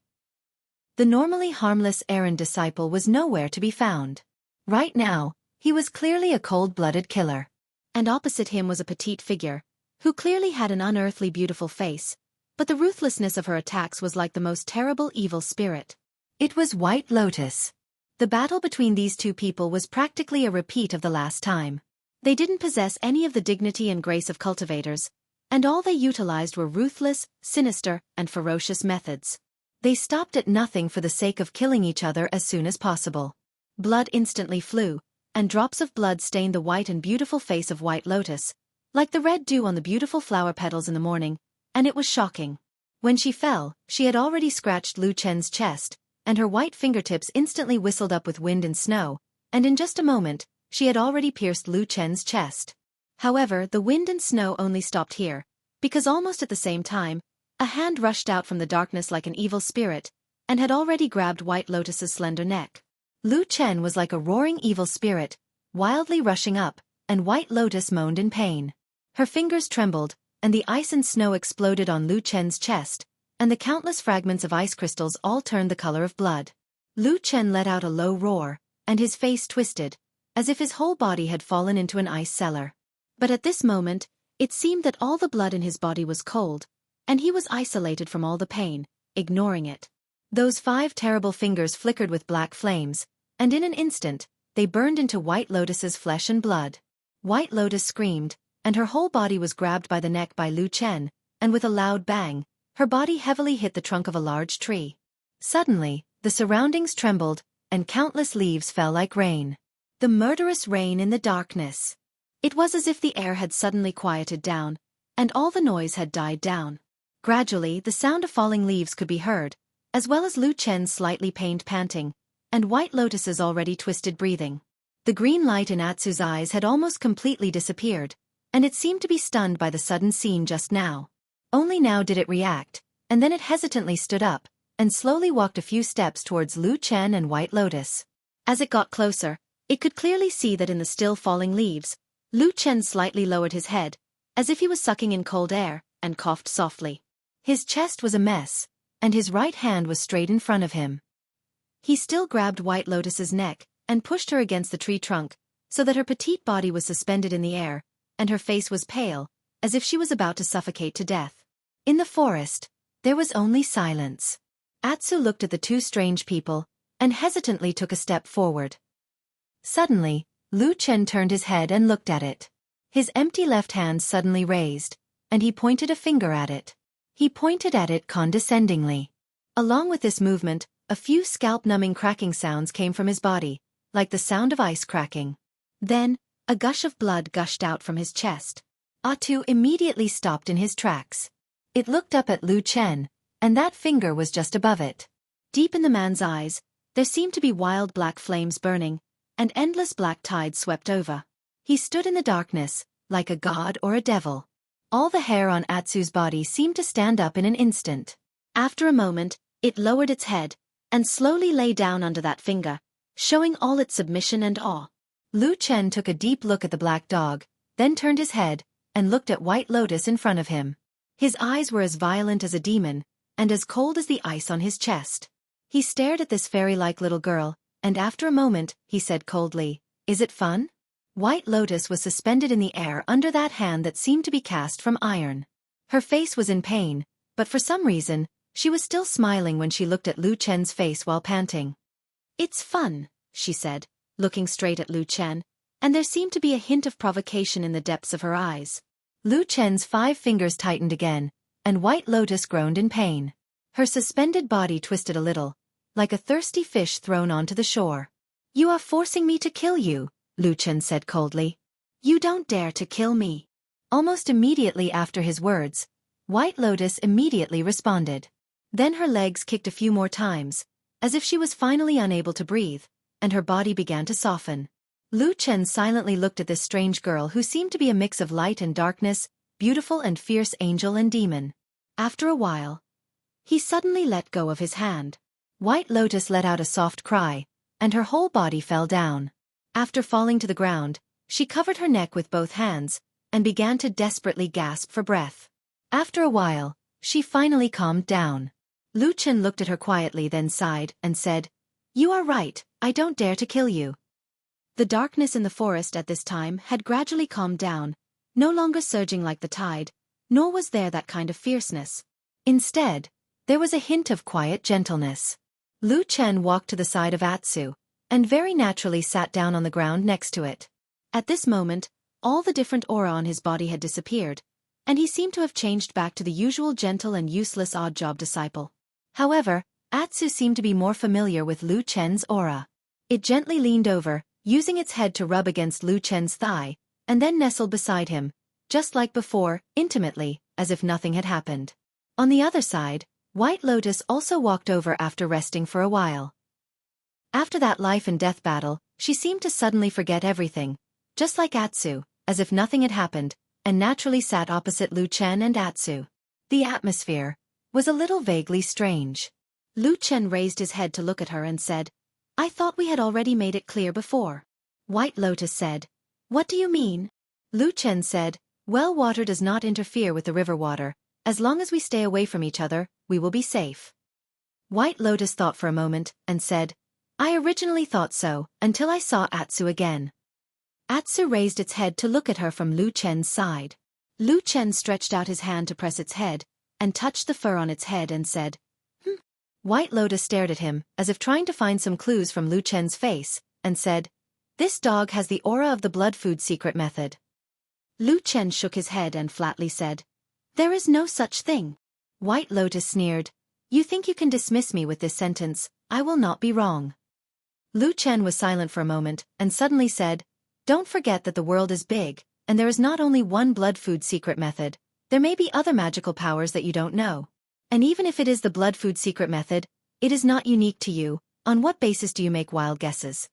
The normally harmless errand disciple was nowhere to be found. Right now, he was clearly a cold-blooded killer. And opposite him was a petite figure, who clearly had an unearthly beautiful face, but the ruthlessness of her attacks was like the most terrible evil spirit. It was White Lotus. The battle between these two people was practically a repeat of the last time. They didn't possess any of the dignity and grace of cultivators, and all they utilized were ruthless, sinister, and ferocious methods. They stopped at nothing for the sake of killing each other as soon as possible. Blood instantly flew, and drops of blood stained the white and beautiful face of White Lotus, like the red dew on the beautiful flower petals in the morning, and it was shocking. When she fell, she had already scratched Lu Chen's chest, and her white fingertips instantly whistled up with wind and snow, and in just a moment, she had already pierced Lu Chen's chest. However, the wind and snow only stopped here, because almost at the same time, a hand rushed out from the darkness like an evil spirit, and had already grabbed White Lotus's slender neck. Lu Chen was like a roaring evil spirit, wildly rushing up, and White Lotus moaned in pain. Her fingers trembled, and the ice and snow exploded on Lu Chen's chest, and the countless fragments of ice crystals all turned the color of blood. Lu Chen let out a low roar, and his face twisted, as if his whole body had fallen into an ice cellar. But at this moment, it seemed that all the blood in his body was cold, and he was isolated from all the pain, ignoring it. Those 5 terrible fingers flickered with black flames, and in an instant, they burned into White Lotus's flesh and blood. White Lotus screamed, and her whole body was grabbed by the neck by Lu Chen, and with a loud bang, her body heavily hit the trunk of a large tree. Suddenly, the surroundings trembled, and countless leaves fell like rain. The murderous rain in the darkness. It was as if the air had suddenly quieted down, and all the noise had died down. Gradually, the sound of falling leaves could be heard, as well as Lu Chen's slightly pained panting, and White Lotus's already twisted breathing. The green light in Atsu's eyes had almost completely disappeared, and it seemed to be stunned by the sudden scene just now. Only now did it react, and then it hesitantly stood up, and slowly walked a few steps towards Lu Chen and White Lotus. As it got closer, it could clearly see that in the still falling leaves, Lu Chen slightly lowered his head, as if he was sucking in cold air, and coughed softly. His chest was a mess, and his right hand was straight in front of him. He still grabbed White Lotus's neck, and pushed her against the tree trunk, so that her petite body was suspended in the air, and her face was pale, as if she was about to suffocate to death. In the forest, there was only silence. Atsu looked at the 2 strange people, and hesitantly took a step forward. Suddenly, Lu Chen turned his head and looked at it. His empty left hand suddenly raised, and he pointed a finger at it. He pointed at it condescendingly. Along with this movement, a few scalp-numbing cracking sounds came from his body, like the sound of ice cracking. Then, a gush of blood gushed out from his chest. Atsu immediately stopped in his tracks. It looked up at Lu Chen, and that finger was just above it. Deep in the man's eyes, there seemed to be wild black flames burning, and endless black tides swept over. He stood in the darkness, like a god or a devil. All the hair on Atsu's body seemed to stand up in an instant. After a moment, it lowered its head, and slowly lay down under that finger, showing all its submission and awe. Lu Chen took a deep look at the black dog, then turned his head, and looked at White Lotus in front of him. His eyes were as violent as a demon, and as cold as the ice on his chest. He stared at this fairy-like little girl, and after a moment, he said coldly, "Is it fun?" White Lotus was suspended in the air under that hand that seemed to be cast from iron. Her face was in pain, but for some reason, she was still smiling when she looked at Lu Chen's face while panting. "It's fun," she said, looking straight at Lu Chen, and there seemed to be a hint of provocation in the depths of her eyes. Lu Chen's 5 fingers tightened again, and White Lotus groaned in pain. Her suspended body twisted a little, like a thirsty fish thrown onto the shore. "You are forcing me to kill you," Lu Chen said coldly. "You don't dare to kill me." Almost immediately after his words, White Lotus immediately responded. Then her legs kicked a few more times, as if she was finally unable to breathe, and her body began to soften. Lu Chen silently looked at this strange girl who seemed to be a mix of light and darkness, beautiful and fierce angel and demon. After a while, he suddenly let go of his hand. White Lotus let out a soft cry, and her whole body fell down. After falling to the ground, she covered her neck with both hands, and began to desperately gasp for breath. After a while, she finally calmed down. Lu Chen looked at her quietly, then sighed, and said, "You are right, I don't dare to kill you." The darkness in the forest at this time had gradually calmed down, no longer surging like the tide, nor was there that kind of fierceness. Instead, there was a hint of quiet gentleness. Lu Chen walked to the side of Atsu, and very naturally sat down on the ground next to it. At this moment, all the different aura on his body had disappeared, and he seemed to have changed back to the usual gentle and useless odd-job disciple. However, Atsu seemed to be more familiar with Lu Chen's aura. It gently leaned over, using its head to rub against Lu Chen's thigh, and then nestled beside him, just like before, intimately, as if nothing had happened. On the other side, White Lotus also walked over after resting for a while. After that life-and-death battle, she seemed to suddenly forget everything, just like Atsu, as if nothing had happened, and naturally sat opposite Lu Chen and Atsu. The atmosphere was a little vaguely strange. Lu Chen raised his head to look at her and said, "I thought we had already made it clear before." White Lotus said, "What do you mean?" Lu Chen said, "Well, water does not interfere with the river water. As long as we stay away from each other, we will be safe." White Lotus thought for a moment, and said, "I originally thought so, until I saw Atsu again." Atsu raised its head to look at her from Lu Chen's side. Lu Chen stretched out his hand to press its head, and touched the fur on its head and said, "Hmm." White Lotus stared at him, as if trying to find some clues from Lu Chen's face, and said, "This dog has the aura of the blood food secret method." Lu Chen shook his head and flatly said, "There is no such thing." White Lotus sneered, "You think you can dismiss me with this sentence? I will not be wrong." Lu Chen was silent for a moment, and suddenly said, "Don't forget that the world is big, and there is not only one blood food secret method. There may be other magical powers that you don't know. And even if it is the blood food secret method, it is not unique to you. On what basis do you make wild guesses?"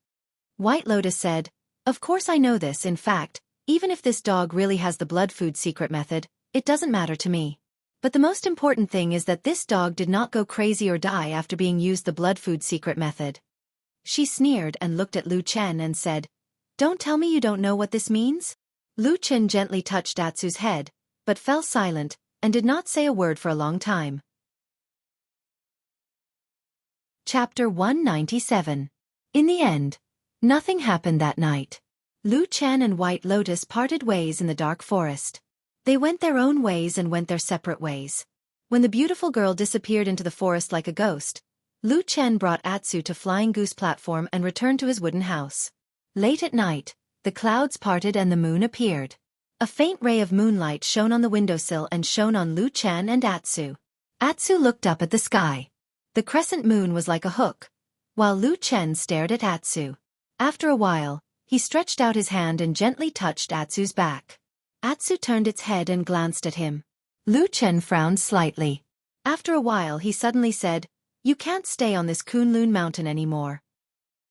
White Lotus said, "Of course I know this. In fact, even if this dog really has the blood food secret method, it doesn't matter to me. But the most important thing is that this dog did not go crazy or die after being used the blood food secret method." She sneered and looked at Lu Chen and said, "Don't tell me you don't know what this means?" Lu Chen gently touched Atsu's head, but fell silent, and did not say a word for a long time. Chapter 197. In the end, nothing happened that night. Lu Chen and White Lotus parted ways in the dark forest. They went their own ways and went their separate ways. When the beautiful girl disappeared into the forest like a ghost, Lu Chen brought Atsu to Flying Goose platform and returned to his wooden house. Late at night, the clouds parted and the moon appeared. A faint ray of moonlight shone on the windowsill and shone on Lu Chen and Atsu. Atsu looked up at the sky. The crescent moon was like a hook, while Lu Chen stared at Atsu. After a while, he stretched out his hand and gently touched Atsu's back. Atsu turned its head and glanced at him. Lu Chen frowned slightly. After a while he suddenly said, "You can't stay on this Kunlun mountain anymore."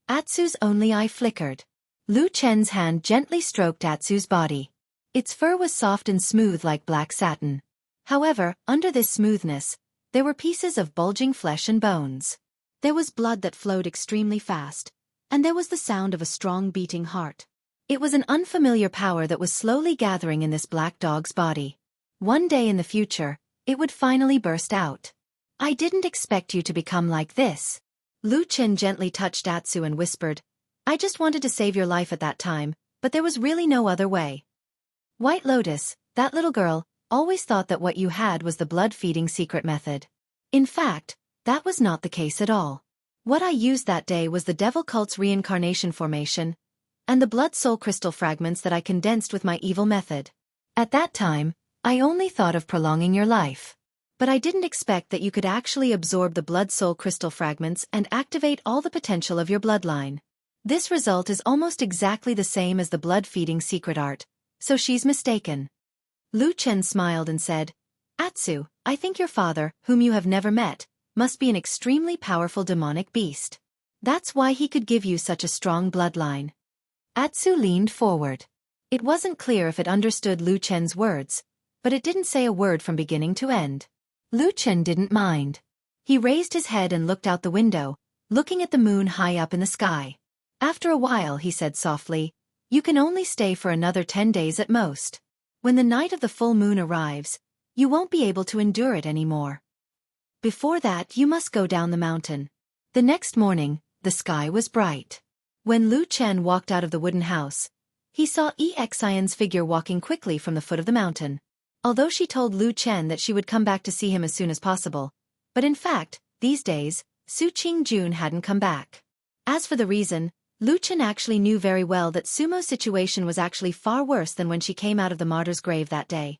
Atsu's only eye flickered. Lu Chen's hand gently stroked Atsu's body. Its fur was soft and smooth like black satin. However, under this smoothness, there were pieces of bulging flesh and bones. There was blood that flowed extremely fast, and there was the sound of a strong beating heart. It was an unfamiliar power that was slowly gathering in this black dog's body. One day in the future, it would finally burst out. "I didn't expect you to become like this." Lu Chen gently touched Atsu and whispered, "I just wanted to save your life at that time, but there was really no other way." White Lotus, that little girl, always thought that what you had was the blood-feeding secret method. In fact, that was not the case at all. What I used that day was the devil cult's reincarnation formation, and the blood soul crystal fragments that I condensed with my evil method. At that time, I only thought of prolonging your life. But I didn't expect that you could actually absorb the blood soul crystal fragments and activate all the potential of your bloodline. This result is almost exactly the same as the blood-feeding secret art, so she's mistaken. Lu Chen smiled and said, "Atsu, I think your father, whom you have never met, must be an extremely powerful demonic beast. That's why he could give you such a strong bloodline." Atsu leaned forward. It wasn't clear if it understood Lu Chen's words, but it didn't say a word from beginning to end. Lu Chen didn't mind. He raised his head and looked out the window, looking at the moon high up in the sky. After a while he said softly, "You can only stay for another 10 days at most. When the night of the full moon arrives, you won't be able to endure it anymore. Before that you must go down the mountain." The next morning, the sky was bright. When Lu Chen walked out of the wooden house, he saw Xian's figure walking quickly from the foot of the mountain. Although she told Lu Chen that she would come back to see him as soon as possible, but in fact, these days, Su Qingjun hadn't come back. As for the reason, Lu Chen actually knew very well that Sumo's situation was actually far worse than when she came out of the martyr's grave that day.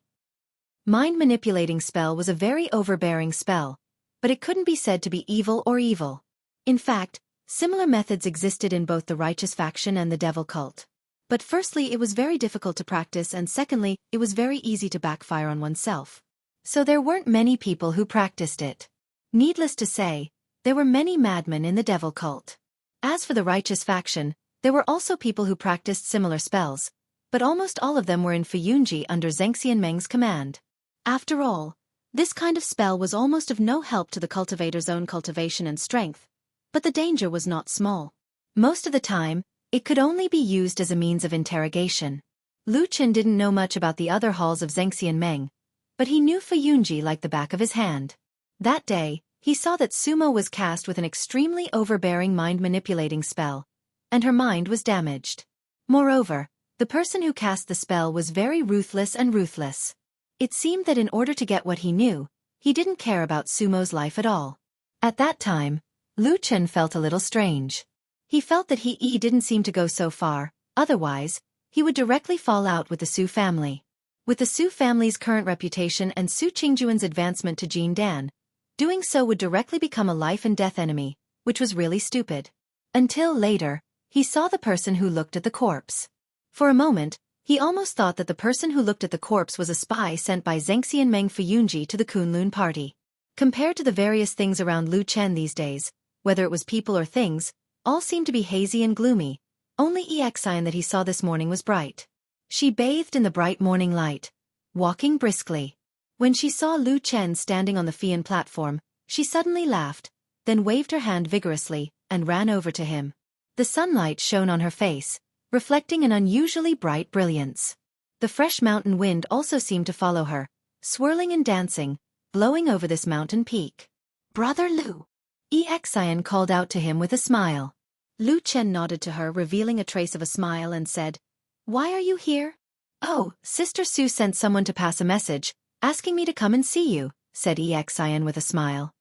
Mind-manipulating spell was a very overbearing spell, but it couldn't be said to be evil or evil. In fact, similar methods existed in both the righteous faction and the devil cult. But firstly, it was very difficult to practice, and secondly, it was very easy to backfire on oneself. So there weren't many people who practiced it. Needless to say, there were many madmen in the devil cult. As for the righteous faction, there were also people who practiced similar spells, but almost all of them were in Fuyunji under Zhengxian Meng's command. After all, this kind of spell was almost of no help to the cultivator's own cultivation and strength, but the danger was not small. Most of the time, it could only be used as a means of interrogation. Lu Chen didn't know much about the other halls of Zhengxian Meng, but he knew Fuyunji like the back of his hand. That day, he saw that Sumo was cast with an extremely overbearing mind-manipulating spell, and her mind was damaged. Moreover, the person who cast the spell was very ruthless and ruthless. It seemed that in order to get what he knew, he didn't care about Sumo's life at all. At that time, Lu Chen felt a little strange. He felt that he didn't seem to go so far, otherwise, he would directly fall out with the Su family. With the Su family's current reputation and Su Qingjuan's advancement to Jin Dan, doing so would directly become a life-and-death enemy, which was really stupid. Until later, he saw the person who looked at the corpse. For a moment, he almost thought that the person who looked at the corpse was a spy sent by Zhengxian Meng Fuyunji to the Kunlun party. Compared to the various things around Lu Chen these days, whether it was people or things, all seemed to be hazy and gloomy. Only Xian that he saw this morning was bright. She bathed in the bright morning light, walking briskly. When she saw Lu Chen standing on the Fian platform, she suddenly laughed, then waved her hand vigorously, and ran over to him. The sunlight shone on her face, reflecting an unusually bright brilliance. The fresh mountain wind also seemed to follow her, swirling and dancing, blowing over this mountain peak. "Brother Lu!" Xian called out to him with a smile. Lu Chen nodded to her, revealing a trace of a smile, and said, "Why are you here?" "Oh, Sister Su sent someone to pass a message, asking me to come and see you," said Xian with a smile.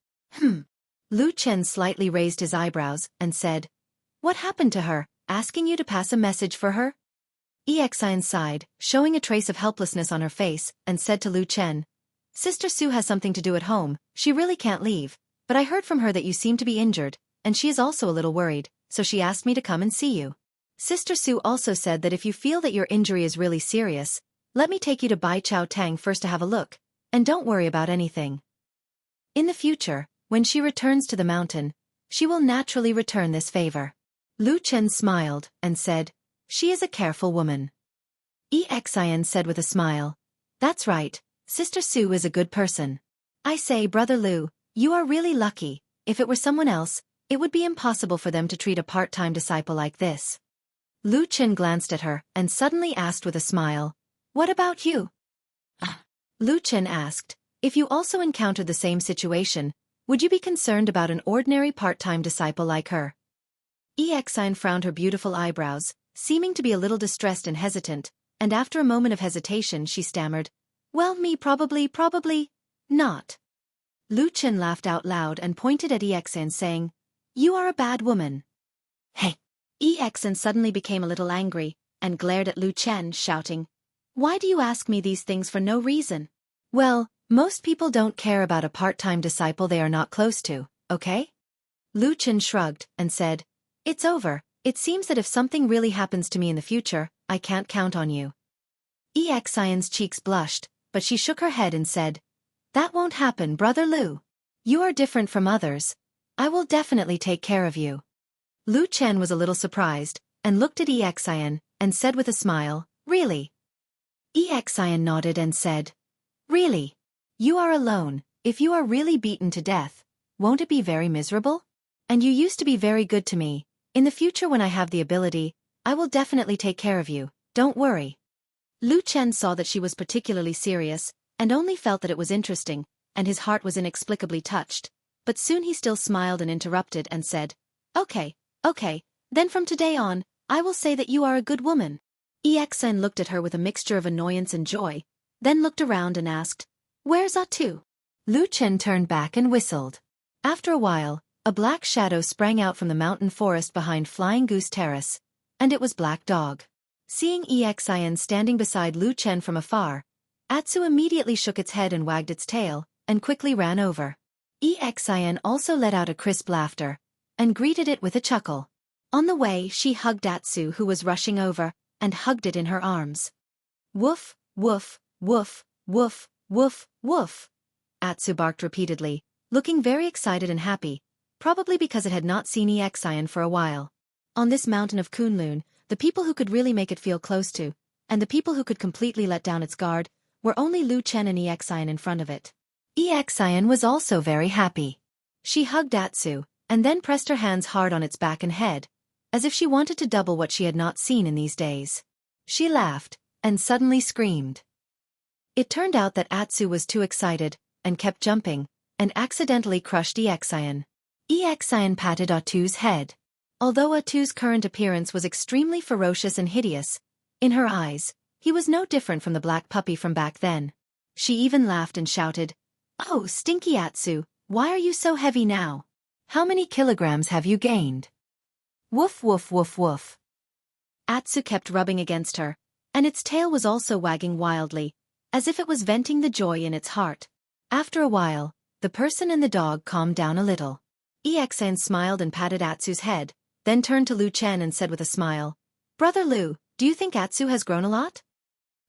Lu Chen slightly raised his eyebrows, and said, "What happened to her, asking you to pass a message for her?" Xian sighed, showing a trace of helplessness on her face, and said to Lu Chen, "Sister Su has something to do at home, she really can't leave, but I heard from her that you seem to be injured, and she is also a little worried, so she asked me to come and see you. Sister Su also said that if you feel that your injury is really serious, let me take you to Bai Chao Tang first to have a look, and don't worry about anything. In the future, when she returns to the mountain, she will naturally return this favor." Lu Chen smiled, and said, "She is a careful woman." Xian said with a smile, "That's right, Sister Su is a good person. I say, Brother Lu, you are really lucky. If it were someone else, it would be impossible for them to treat a part-time disciple like this." Lu Chen glanced at her, and suddenly asked with a smile, "What about you?" Lu Chen asked, "If you also encountered the same situation, would you be concerned about an ordinary part-time disciple like her?" Xian frowned her beautiful eyebrows, seeming to be a little distressed and hesitant, and after a moment of hesitation she stammered, "Well, me probably not." Lu Chen laughed out loud and pointed at Xian saying, "You are a bad woman." "Hey!" Xian suddenly became a little angry, and glared at Lu Chen, shouting, "Why do you ask me these things for no reason?" "Well, most people don't care about a part-time disciple they are not close to, okay?" Lu Chen shrugged, and said, "It's over. It seems that if something really happens to me in the future, I can't count on you." Xian's cheeks blushed, but she shook her head and said, "That won't happen, Brother Lu. You are different from others. I will definitely take care of you." Lu Chen was a little surprised, and looked at Xian, and said with a smile, "Really?" Xian nodded and said, "Really? You are alone. If you are really beaten to death, won't it be very miserable? And you used to be very good to me. In the future when I have the ability, I will definitely take care of you, don't worry." Lu Chen saw that she was particularly serious, and only felt that it was interesting, and his heart was inexplicably touched. But soon he still smiled and interrupted and said, Okay, then from today on, I will say that you are a good woman." Xian looked at her with a mixture of annoyance and joy, then looked around and asked, "Where's Atu?" Lu Chen turned back and whistled. After a while, a black shadow sprang out from the mountain forest behind Flying Goose Terrace, and it was Black Dog. Seeing Xian standing beside Lu Chen from afar, Atsu immediately shook its head and wagged its tail, and quickly ran over. Xian also let out a crisp laughter, and greeted it with a chuckle. On the way she hugged Atsu who was rushing over, and hugged it in her arms. "Woof, woof, woof, woof, woof, woof," Atsu barked repeatedly, looking very excited and happy, probably because it had not seen Xian for a while. On this mountain of Kunlun, the people who could really make it feel close to, and the people who could completely let down its guard, were only Lu Chen and Xian in front of it. Xian was also very happy. She hugged Atsu, and then pressed her hands hard on its back and head, as if she wanted to double what she had not seen in these days. She laughed, and suddenly screamed. It turned out that Atsu was too excited, and kept jumping, and accidentally crushed Xian. Xian patted Atu's head. Although Atu's current appearance was extremely ferocious and hideous, in her eyes, he was no different from the black puppy from back then. She even laughed and shouted, "Oh, stinky Atsu, why are you so heavy now? How many kilograms have you gained?" "Woof woof woof woof." Atsu kept rubbing against her, and its tail was also wagging wildly, as if it was venting the joy in its heart. After a while, the person and the dog calmed down a little. Xian smiled and patted Atsu's head, then turned to Lu Chen and said with a smile, "Brother Lu, do you think Atsu has grown a lot?"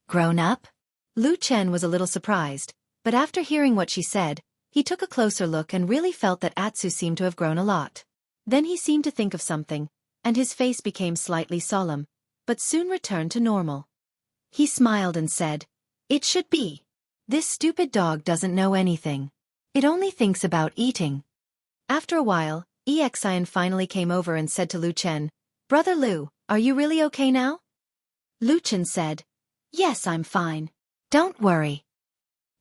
"Grown up?" Lu Chen was a little surprised, but after hearing what she said, he took a closer look and really felt that Atsu seemed to have grown a lot. Then he seemed to think of something, and his face became slightly solemn, but soon returned to normal. He smiled and said, "It should be. This stupid dog doesn't know anything. It only thinks about eating." After a while, Xian finally came over and said to Lu Chen, "Brother Lu, are you really okay now?" Lu Chen said, "Yes, I'm fine. Don't worry."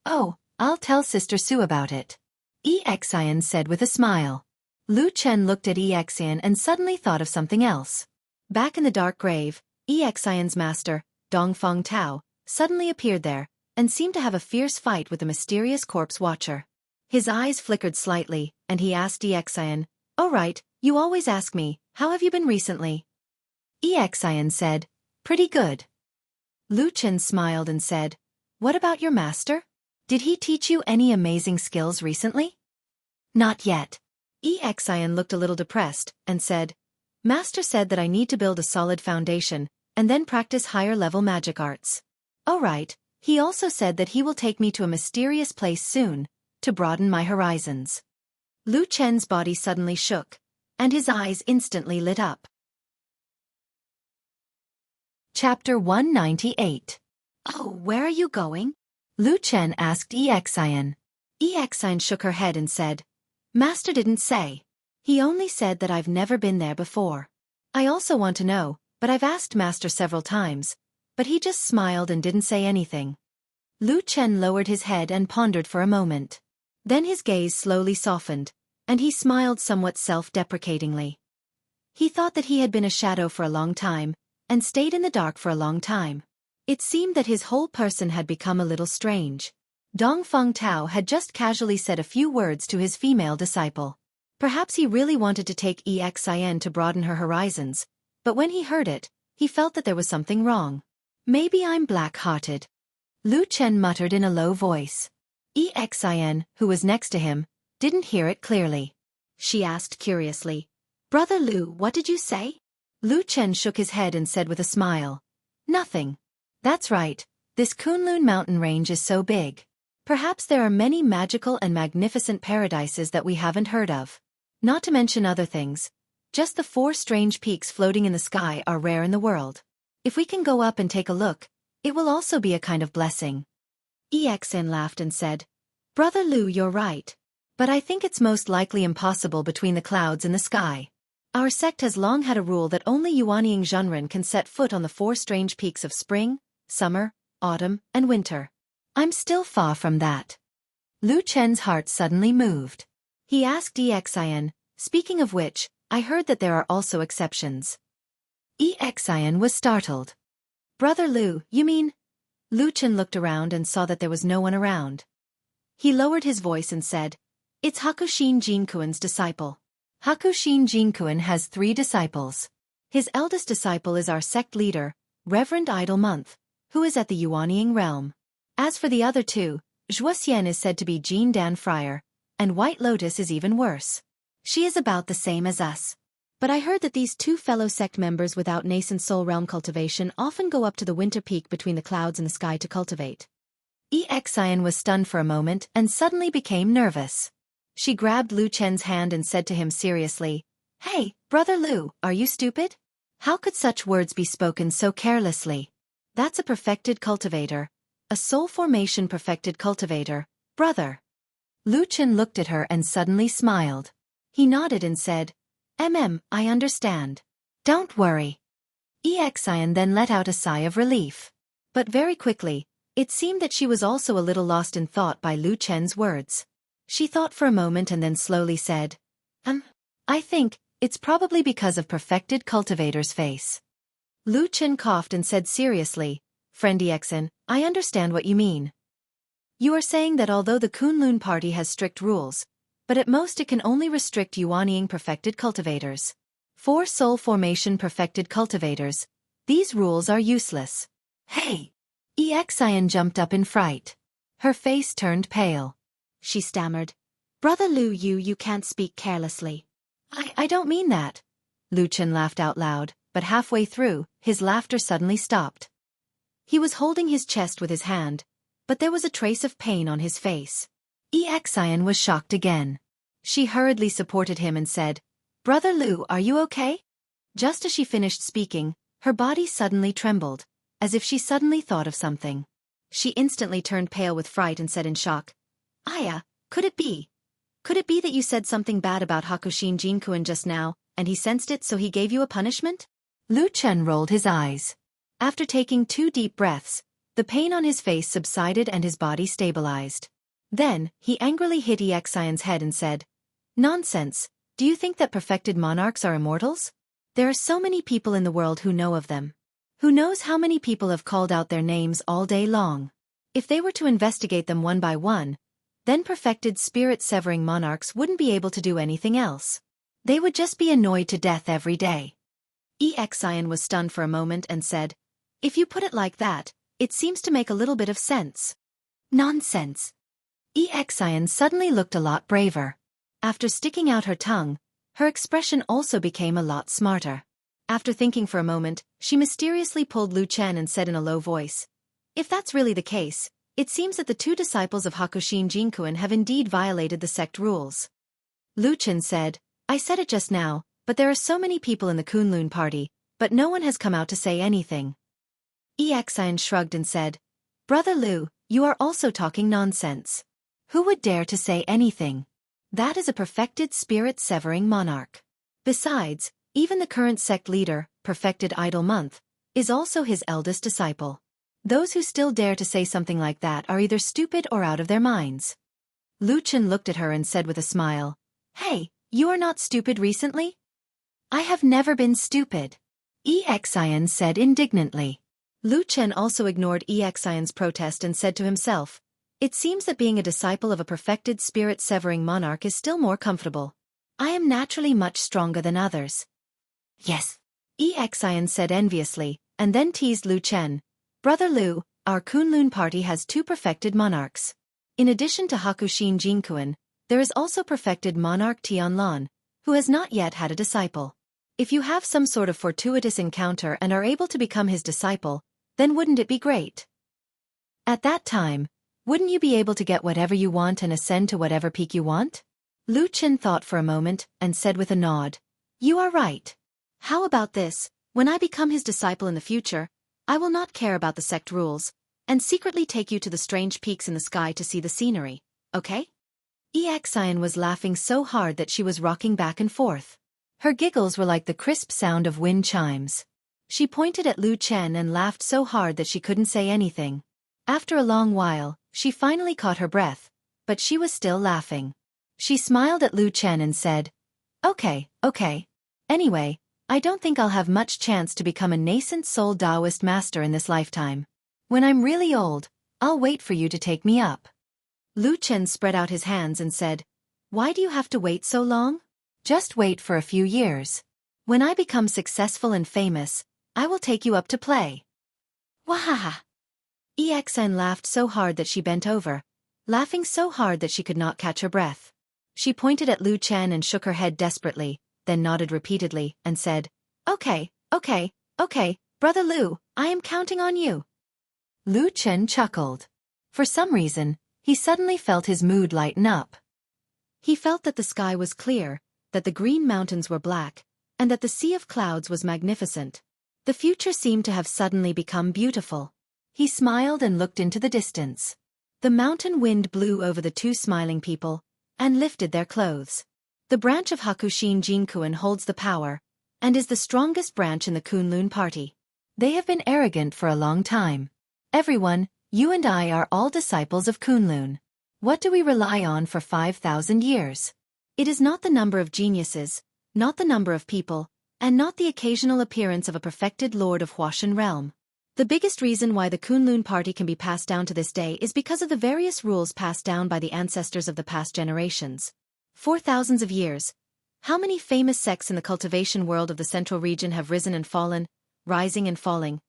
"Oh, I'll tell Sister Sue about it," Xian said with a smile. Lu Chen looked at Xian and suddenly thought of something else. Back in the dark grave, Xian's master, Dongfeng Tao, suddenly appeared there, and seemed to have a fierce fight with the mysterious corpse watcher. His eyes flickered slightly, and he asked Xian, "Oh right, you always ask me, how have you been recently?" Xian said, "Pretty good." Lu Chen smiled and said, "What about your master? Did he teach you any amazing skills recently?" "Not yet." Xian looked a little depressed, and said, "Master said that I need to build a solid foundation, and then practice higher-level magic arts. Oh right, he also said that he will take me to a mysterious place soon, to broaden my horizons." Lu Chen's body suddenly shook, and his eyes instantly lit up. Chapter 198. "Oh, where are you going?" Lu Chen asked Xian. Xian shook her head and said, "Master didn't say. He only said that I've never been there before. I also want to know, but I've asked Master several times, but he just smiled and didn't say anything." Lu Chen lowered his head and pondered for a moment. Then his gaze slowly softened, and he smiled somewhat self-deprecatingly. He thought that he had been a shadow for a long time, and stayed in the dark for a long time. It seemed that his whole person had become a little strange. Dongfeng Tao had just casually said a few words to his female disciple. Perhaps he really wanted to take Xian to broaden her horizons, but when he heard it, he felt that there was something wrong. "Maybe I'm black-hearted," Lu Chen muttered in a low voice. Xian, who was next to him, didn't hear it clearly. She asked curiously, "Brother Lu, what did you say?" Lu Chen shook his head and said with a smile, "Nothing. That's right, this Kunlun mountain range is so big. Perhaps there are many magical and magnificent paradises that we haven't heard of. Not to mention other things. Just the 4 strange peaks floating in the sky are rare in the world. If we can go up and take a look, it will also be a kind of blessing. EXN laughed and said, Brother Lu, you're right. But I think it's most likely impossible between the clouds and the sky. Our sect has long had a rule that only Yuanying Zhenren can set foot on the 4 strange peaks of spring, summer, autumn, and winter. I'm still far from that. Lu Chen's heart suddenly moved. He asked EXIN, speaking of which, I heard that there are also exceptions. EXIN was startled. Brother Lu, you mean? Lu Chen looked around and saw that there was no one around. He lowered his voice and said, It's Hakushin Jinkuan's disciple. Hakushin Jinkuan has 3 disciples. His eldest disciple is our sect leader, Reverend Idle Month, who is at the Yuanying realm. As for the other 2, Zhuoxian is said to be Jin Dan Friar, and White Lotus is even worse. She is about the same as us. But I heard that these 2 fellow sect members without nascent soul realm cultivation often go up to the winter peak between the clouds and the sky to cultivate. EXIN was stunned for a moment and suddenly became nervous. She grabbed Lu Chen's hand and said to him seriously, Hey, Brother Lu, are you stupid? How could such words be spoken so carelessly? That's a perfected cultivator. A soul formation perfected cultivator, brother. Lu Chen looked at her and suddenly smiled. He nodded and said, I understand. Don't worry. EXIN then let out a sigh of relief. But very quickly, it seemed that she was also a little lost in thought by Lu Chen's words. She thought for a moment and then slowly said, I think, it's probably because of perfected cultivator's face. Lu Chen coughed and said seriously, Friend EXIN, I understand what you mean. You are saying that although the Kunlun party has strict rules, but at most it can only restrict Yuanying perfected cultivators. 4 soul formation perfected cultivators, these rules are useless. Hey! EXIN jumped up in fright. Her face turned pale. She stammered, Brother Lu, you can't speak carelessly. I don't mean that. Lu Chen laughed out loud, but halfway through, his laughter suddenly stopped. He was holding his chest with his hand, but there was a trace of pain on his face. EXIN was shocked again. She hurriedly supported him and said, Brother Lu, are you okay? Just as she finished speaking, her body suddenly trembled, as if she suddenly thought of something. She instantly turned pale with fright and said in shock, Aya, could it be? Could it be that you said something bad about Hakushin Jinkuan just now, and he sensed it so he gave you a punishment? Lu Chen rolled his eyes. After taking 2 deep breaths, the pain on his face subsided and his body stabilized. Then, he angrily hit EXIN's head and said, Nonsense, do you think that perfected monarchs are immortals? There are so many people in the world who know of them. Who knows how many people have called out their names all day long? If they were to investigate them one by one, then perfected spirit-severing monarchs wouldn't be able to do anything else. They would just be annoyed to death every day. EXIN was stunned for a moment and said, If you put it like that, it seems to make a little bit of sense. Nonsense. EXIN suddenly looked a lot braver. After sticking out her tongue, her expression also became a lot smarter. After thinking for a moment, she mysteriously pulled Lu Chen and said in a low voice, If that's really the case, it seems that the 2 disciples of Hakushin Jinkuan have indeed violated the sect rules. Lu Chen said, I said it just now, but there are so many people in the Kunlun party, but no one has come out to say anything. EXIN shrugged and said, Brother Lu, you are also talking nonsense. Who would dare to say anything? That is a perfected spirit-severing monarch. Besides, even the current sect leader, perfected Idle Month, is also his eldest disciple. Those who still dare to say something like that are either stupid or out of their minds. Lu Chen looked at her and said with a smile, Hey, you are not stupid recently? I have never been stupid. EXIN said indignantly. Lu Chen also ignored EXIN's protest and said to himself, It seems that being a disciple of a perfected spirit-severing monarch is still more comfortable. I am naturally much stronger than others. Yes. EXIN said enviously, and then teased Lu Chen. Brother Lu, our Kunlun party has 2 perfected monarchs. In addition to Hakushin Jinkuan, there is also perfected monarch Tianlan, who has not yet had a disciple. If you have some sort of fortuitous encounter and are able to become his disciple, then wouldn't it be great? At that time, wouldn't you be able to get whatever you want and ascend to whatever peak you want? Lu Chen thought for a moment and said with a nod, You are right. How about this? When I become his disciple in the future, I will not care about the sect rules, and secretly take you to the strange peaks in the sky to see the scenery, okay? Xian was laughing so hard that she was rocking back and forth. Her giggles were like the crisp sound of wind chimes. She pointed at Lu Chen and laughed so hard that she couldn't say anything. After a long while, she finally caught her breath, but she was still laughing. She smiled at Lu Chen and said, Okay. Anyway, I don't think I'll have much chance to become a nascent soul Taoist master in this lifetime. When I'm really old, I'll wait for you to take me up. Lu Chen spread out his hands and said, Why do you have to wait so long? Just wait for a few years. When I become successful and famous, I will take you up to play. Wahaha! Xian laughed so hard that she bent over, laughing so hard that she could not catch her breath. She pointed at Lu Chen and shook her head desperately, then nodded repeatedly, and said, Okay, Brother Lu, I am counting on you. Lu Chen chuckled. For some reason, he suddenly felt his mood lighten up. He felt that the sky was clear, that the green mountains were black, and that the sea of clouds was magnificent. The future seemed to have suddenly become beautiful. He smiled and looked into the distance. The mountain wind blew over the two smiling people, and lifted their clothes. The branch of Hakushin Jinkuan holds the power, and is the strongest branch in the Kunlun party. They have been arrogant for a long time. Everyone, you and I are all disciples of Kunlun. What do we rely on for 5,000 years? It is not the number of geniuses, not the number of people, and not the occasional appearance of a perfected lord of Huashan realm. The biggest reason why the Kunlun party can be passed down to this day is because of the various rules passed down by the ancestors of the past generations. For thousands of years, how many famous sects in the cultivation world of the central region have risen and fallen, rising and falling?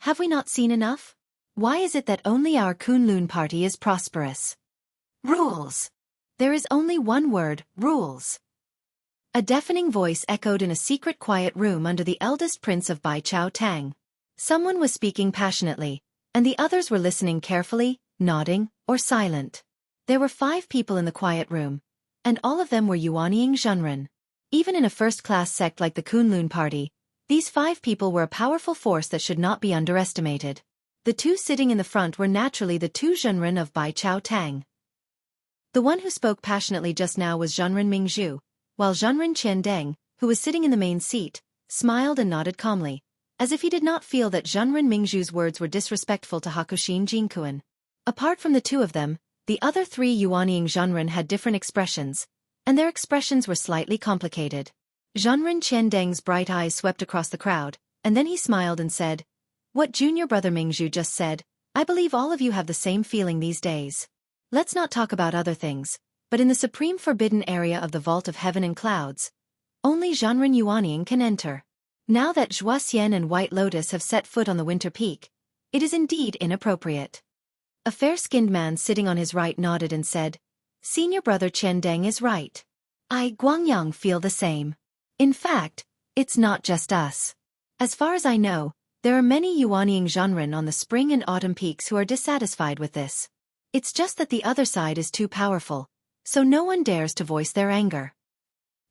Have we not seen enough? Why is it that only our Kunlun party is prosperous? Rules. There is only one word, rules. A deafening voice echoed in a secret quiet room under the eldest prince of Bai Chao Tang. Someone was speaking passionately, and the others were listening carefully, nodding, or silent. There were 5 people in the quiet room, and all of them were Yuanying Zhenren. Even in a first-class sect like the Kunlun party, these 5 people were a powerful force that should not be underestimated. The 2 sitting in the front were naturally the 2 Zhenren of Bai Chao Tang. The one who spoke passionately just now was Zhenren Mingzhu, while Zhenren Qiandeng, who was sitting in the main seat, smiled and nodded calmly, as if he did not feel that Zhenren Mingzhu's words were disrespectful to Hakushin Jinkuan. Apart from the 2 of them, the other 3 Yuanying Zhenren had different expressions, and their expressions were slightly complicated. Zhenren Qiandeng's bright eyes swept across the crowd, and then he smiled and said, What junior brother Mingzhu just said, I believe all of you have the same feeling these days. Let's not talk about other things, but in the supreme forbidden area of the vault of heaven and clouds, only Zhenren Yuanying can enter. Now that Zhuaxian and White Lotus have set foot on the winter peak, it is indeed inappropriate. A fair-skinned man sitting on his right nodded and said, Senior brother Qiandeng is right. I, Guangyang, feel the same. In fact, it's not just us. As far as I know, there are many Yuanying Zhenren on the spring and autumn peaks who are dissatisfied with this. It's just that the other side is too powerful, so no one dares to voice their anger.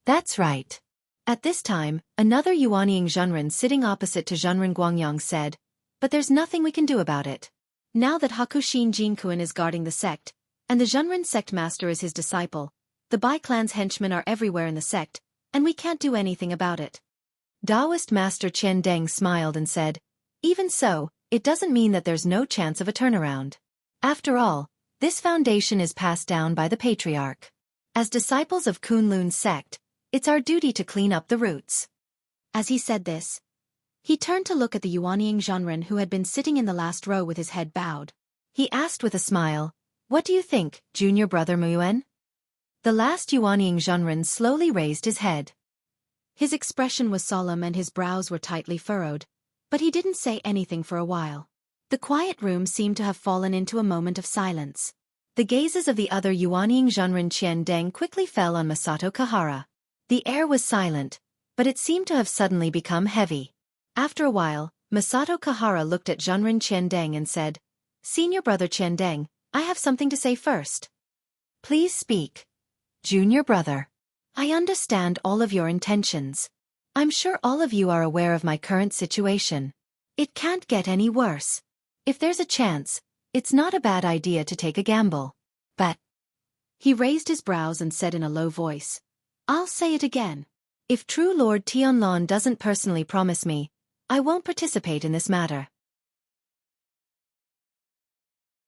That's right. At this time, another Yuanying Zhenren sitting opposite to Zhenren Guangyang said, But there's nothing we can do about it. Now that Hakushin Jinkuan is guarding the sect, and the Zhenren sect master is his disciple, the Bai clan's henchmen are everywhere in the sect, and we can't do anything about it. Taoist master Qiandeng smiled and said, Even so, it doesn't mean that there's no chance of a turnaround. After all, this foundation is passed down by the patriarch. As disciples of Kunlun's sect, it's our duty to clean up the roots. As he said this, he turned to look at the Yuanying Zhenren who had been sitting in the last row with his head bowed. He asked with a smile, What do you think, junior brother Muyuan? The last Yuanying Zhenren slowly raised his head. His expression was solemn and his brows were tightly furrowed, but he didn't say anything for a while. The quiet room seemed to have fallen into a moment of silence. The gazes of the other Yuanying Zhenren Qiandeng quickly fell on Masato Kahara. The air was silent, but it seemed to have suddenly become heavy. After a while, Masato Kahara looked at Zhenren Qiandeng and said, Senior brother Qiandeng, I have something to say first. Please speak. Junior brother. I understand all of your intentions. I'm sure all of you are aware of my current situation. It can't get any worse. If there's a chance, it's not a bad idea to take a gamble. But He raised his brows and said in a low voice, I'll say it again. if true Lord Tianlong doesn't personally promise me, I won't participate in this matter.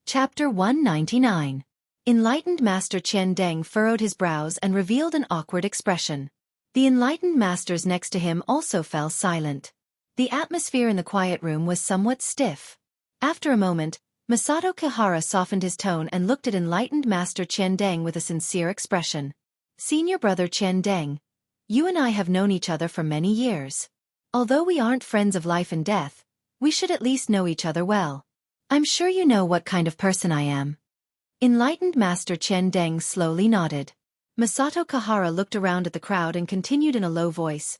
Chapter 199. Enlightened Master Qian Deng furrowed his brows and revealed an awkward expression. The enlightened masters next to him also fell silent. The atmosphere in the quiet room was somewhat stiff. After a moment, Masato Kihara softened his tone and looked at enlightened Master Qian Deng with a sincere expression. Senior brother Qian Deng, you and I have known each other for many years. Although we aren't friends of life and death, we should at least know each other well. I'm sure you know what kind of person I am. Enlightened Master Qian Deng slowly nodded. Masato Kihara looked around at the crowd and continued in a low voice.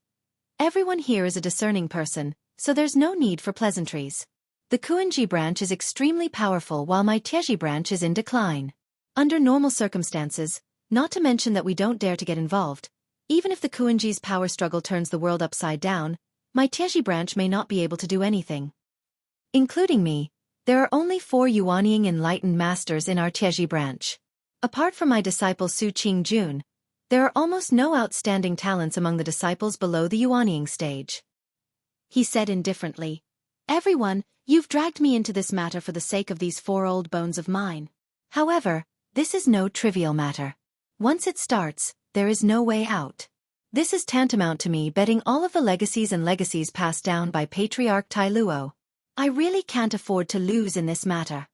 Everyone here is a discerning person, so there's no need for pleasantries. The Kuanji branch is extremely powerful while my Tieji branch is in decline. Under normal circumstances, not to mention that we don't dare to get involved, even if the Kuanji's power struggle turns the world upside down, my Tieji branch may not be able to do anything. Including me, there are only 4 Yuanying enlightened masters in our Tieji branch. Apart from my disciple Su Qingjun, there are almost no outstanding talents among the disciples below the Yuanying stage. He said indifferently, Everyone, you've dragged me into this matter for the sake of these 4 old bones of mine. However, this is no trivial matter. Once it starts, there is no way out. This is tantamount to me betting all of the legacies passed down by Patriarch Tai Luo. I really can't afford to lose in this matter.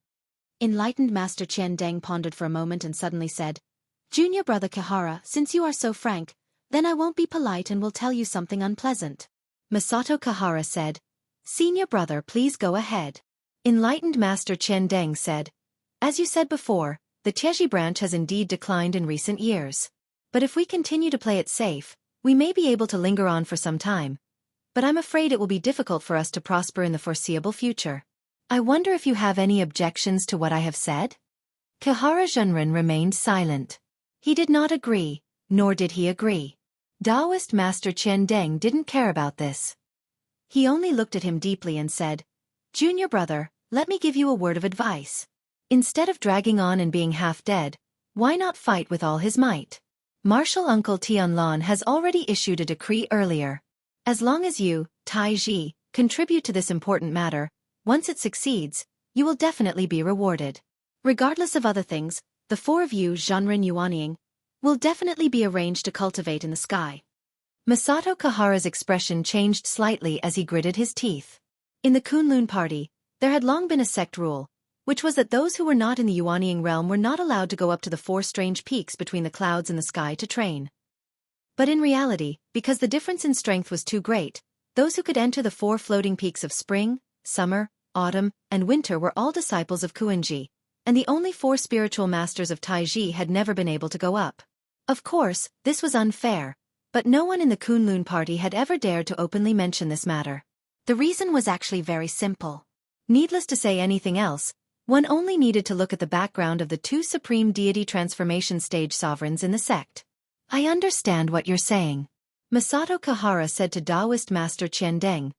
Enlightened Master Qian Deng pondered for a moment and suddenly said, Junior brother Kihara, since you are so frank, then I won't be polite and will tell you something unpleasant. Masato Kihara said, Senior brother, please go ahead. Enlightened Master Qian Deng said, As you said before, the Tieji branch has indeed declined in recent years. But if we continue to play it safe, we may be able to linger on for some time. But I'm afraid it will be difficult for us to prosper in the foreseeable future. I wonder if you have any objections to what I have said? Kihara Zhenren remained silent. He did not agree, nor did he agree. Taoist Master Qian Deng didn't care about this. He only looked at him deeply and said, Junior brother, let me give you a word of advice. Instead of dragging on and being half dead, why not fight with all his might? Martial Uncle Tianlong has already issued a decree earlier. As long as you, Tai Ji, contribute to this important matter, once it succeeds, you will definitely be rewarded. Regardless of other things, the 4 of you, Zhenren Yuanying, will definitely be arranged to cultivate in the sky. Masato Kihara's expression changed slightly as he gritted his teeth. In the Kunlun party, there had long been a sect rule, which was that those who were not in the Yuanying realm were not allowed to go up to the 4 strange peaks between the clouds and the sky to train. But in reality, because the difference in strength was too great, those who could enter the 4 floating peaks of spring, summer, autumn, and winter were all disciples of Kuanji, and the only 4 spiritual masters of Taiji had never been able to go up. Of course, this was unfair, but no one in the Kunlun party had ever dared to openly mention this matter. The reason was actually very simple. Needless to say anything else, one only needed to look at the background of the 2 supreme deity transformation stage sovereigns in the sect. I understand what you're saying. Masato Kihara said to Taoist Master Qian Deng,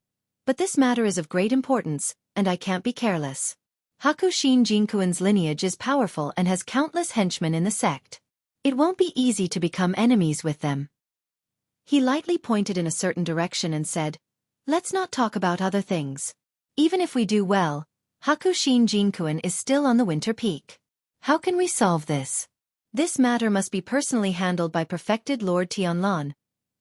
but this matter is of great importance, and I can't be careless. Hakushin Jinkuan's lineage is powerful and has countless henchmen in the sect. It won't be easy to become enemies with them. He lightly pointed in a certain direction and said, Let's not talk about other things. Even if we do well, Hakushin Jinkuan is still on the winter peak. How can we solve this? This matter must be personally handled by perfected Lord Tianlong.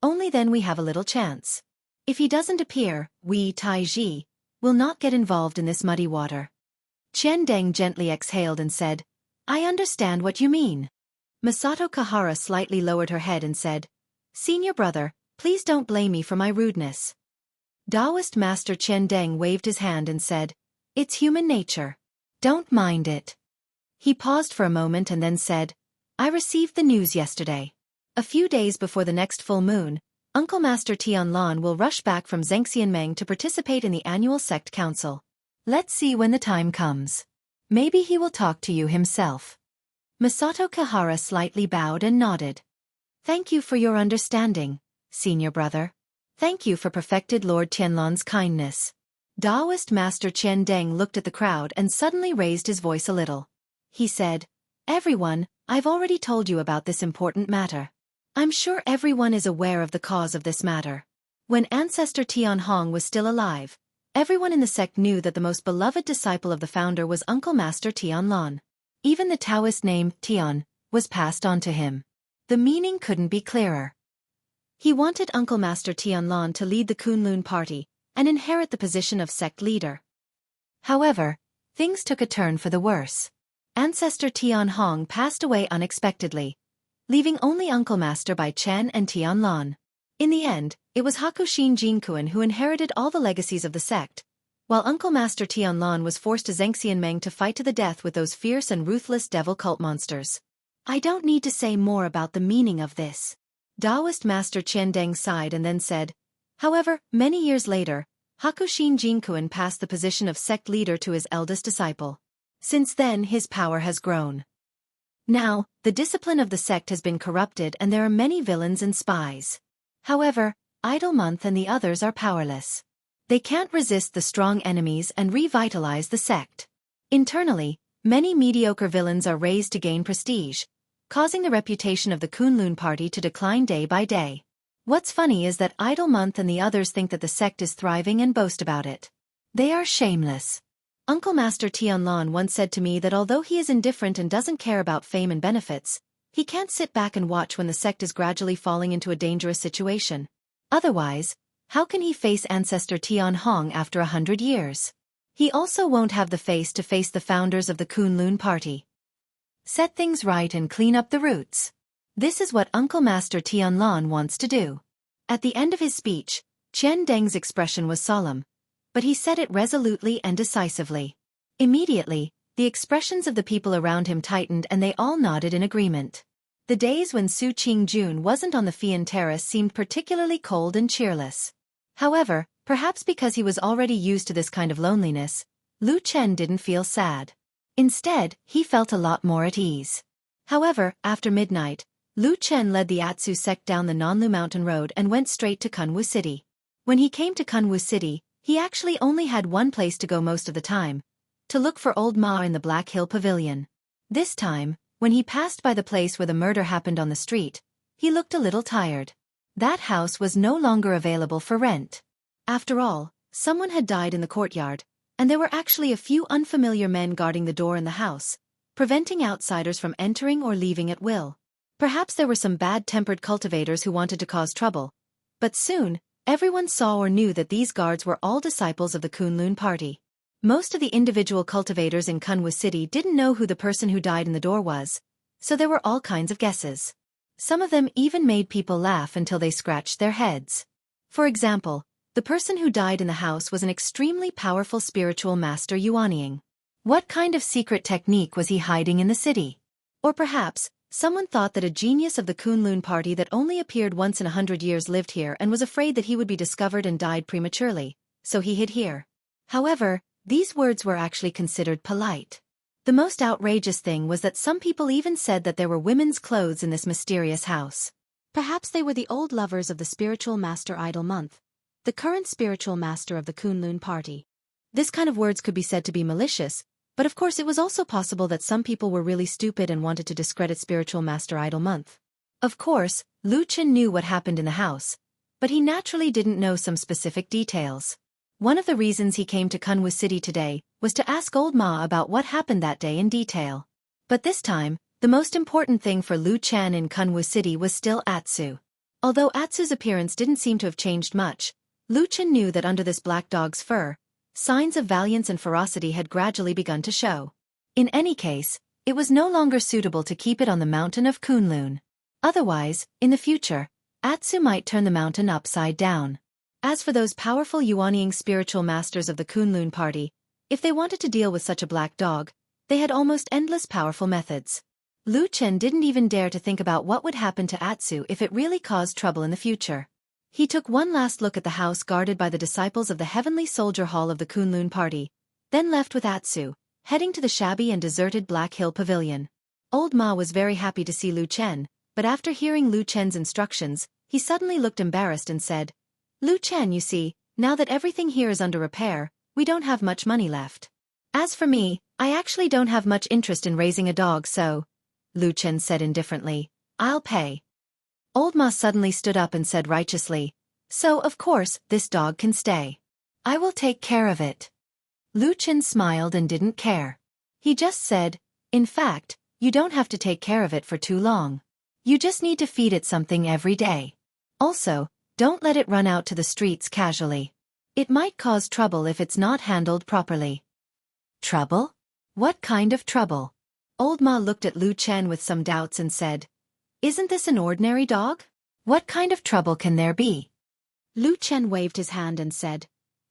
Only then we have a little chance. If he doesn't appear, we, Taiji, will not get involved in this muddy water. Qian Deng gently exhaled and said, I understand what you mean. Masato Kihara slightly lowered her head and said, Senior brother, please don't blame me for my rudeness. Taoist Master Qian Deng waved his hand and said, It's human nature. Don't mind it. He paused for a moment and then said, I received the news yesterday. A few days before the next full moon, Uncle Master Tianlong will rush back from Zhengxianmeng to participate in the annual sect council. Let's see when the time comes. Maybe he will talk to you himself. Masato Kihara slightly bowed and nodded. Thank you for your understanding, senior brother. Thank you for perfected Lord Tianlan's kindness. Taoist Master Qian Deng looked at the crowd and suddenly raised his voice a little. He said, "Everyone, I've already told you about this important matter. I'm sure everyone is aware of the cause of this matter. When ancestor Tian Hong was still alive, everyone in the sect knew that the most beloved disciple of the founder was Uncle Master Tianlan. Even the Taoist name, Tian, was passed on to him. The meaning couldn't be clearer. He wanted Uncle Master Tianlan to lead the Kunlun party and inherit the position of sect leader. However, things took a turn for the worse. Ancestor Tian Hong passed away unexpectedly, leaving only Uncle Master Bai Chen and Tianlan. In the end, it was Hakushin Jinkuan who inherited all the legacies of the sect, while Uncle Master Tianlan was forced to Xianxia Meng to fight to the death with those fierce and ruthless devil cult monsters. I don't need to say more about the meaning of this. Taoist Master Qian Deng sighed and then said, however, many years later, Hakushin Jinkuan passed the position of sect leader to his eldest disciple. Since then his power has grown. Now, the discipline of the sect has been corrupted and there are many villains and spies. However, Idle Month and the others are powerless. They can't resist the strong enemies and revitalize the sect. Internally, many mediocre villains are raised to gain prestige, causing the reputation of the Kunlun party to decline day by day. What's funny is that Idle Month and the others think that the sect is thriving and boast about it. They are shameless. Uncle Master Tianlan once said to me that although he is indifferent and doesn't care about fame and benefits, he can't sit back and watch when the sect is gradually falling into a dangerous situation. Otherwise, how can he face ancestor Tian Hong after 100 years? He also won't have the face to face the founders of the Kunlun party. Set things right and clean up the roots. This is what Uncle Master Tianlan wants to do. At the end of his speech, Qian Deng's expression was solemn, but he said it resolutely and decisively. Immediately, the expressions of the people around him tightened and they all nodded in agreement. The days when Su Qingjun wasn't on the Fian Terrace seemed particularly cold and cheerless. However, perhaps because he was already used to this kind of loneliness, Lu Chen didn't feel sad. Instead, he felt a lot more at ease. However, after midnight, Lu Chen led the Atsu sect down the Nanlu Mountain Road and went straight to Kunwu City. When he came to Kunwu City, he actually only had one place to go most of the time, to look for Old Ma in the Black Hill Pavilion. This time, when he passed by the place where the murder happened on the street, he looked a little tired. That house was no longer available for rent. After all, someone had died in the courtyard, and there were actually a few unfamiliar men guarding the door in the house, preventing outsiders from entering or leaving at will. Perhaps there were some bad-tempered cultivators who wanted to cause trouble, but soon, everyone saw or knew that these guards were all disciples of the Kunlun party. Most of the individual cultivators in Kunwu City didn't know who the person who died in the door was, so there were all kinds of guesses. Some of them even made people laugh until they scratched their heads. For example, the person who died in the house was an extremely powerful spiritual master Yuanying. What kind of secret technique was he hiding in the city? Or perhaps, someone thought that a genius of the Kunlun party that only appeared once in 100 years lived here and was afraid that he would be discovered and died prematurely, so he hid here. However, these words were actually considered polite. The most outrageous thing was that some people even said that there were women's clothes in this mysterious house. Perhaps they were the old lovers of the spiritual master Idle Month, the current spiritual master of the Kunlun party. This kind of words could be said to be malicious, but of course it was also possible that some people were really stupid and wanted to discredit spiritual master Idle Month. Of course, Lu Chen knew what happened in the house, but he naturally didn't know some specific details. One of the reasons he came to Kunwu City today was to ask Old Ma about what happened that day in detail. But this time, the most important thing for Lu Chen in Kunwu City was still Atsu. Although Atsu's appearance didn't seem to have changed much, Lu Chen knew that under this black dog's fur, signs of valiance and ferocity had gradually begun to show. In any case, it was no longer suitable to keep it on the mountain of Kunlun. Otherwise, in the future, Atsu might turn the mountain upside down. As for those powerful Yuanying spiritual masters of the Kunlun party, if they wanted to deal with such a black dog, they had almost endless powerful methods. Lu Chen didn't even dare to think about what would happen to Atsu if it really caused trouble in the future. He took one last look at the house guarded by the disciples of the Heavenly Soldier Hall of the Kunlun party, then left with Atsu, heading to the shabby and deserted Black Hill Pavilion. Old Ma was very happy to see Lu Chen, but after hearing Lu Chen's instructions, he suddenly looked embarrassed and said, Lu Chen, you see, now that everything here is under repair, we don't have much money left. As for me, I actually don't have much interest in raising a dog, so, Lu Chen said indifferently, I'll pay. Old Ma suddenly stood up and said righteously, so of course, this dog can stay. I will take care of it. Lu Chen smiled and didn't care. He just said, in fact, you don't have to take care of it for too long. You just need to feed it something every day. Also, don't let it run out to the streets casually. It might cause trouble if it's not handled properly. Trouble? What kind of trouble? Old Ma looked at Lu Chen with some doubts and said, isn't this an ordinary dog? What kind of trouble can there be? Lu Chen waved his hand and said,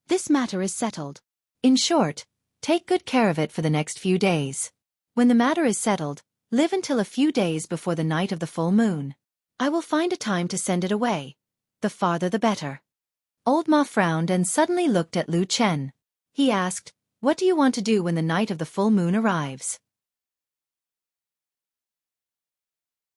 this matter is settled. In short, take good care of it for the next few days. When the matter is settled, live until a few days before the night of the full moon. I will find a time to send it away. The farther the better. Old Ma frowned and suddenly looked at Lu Chen. He asked, what do you want to do when the night of the full moon arrives?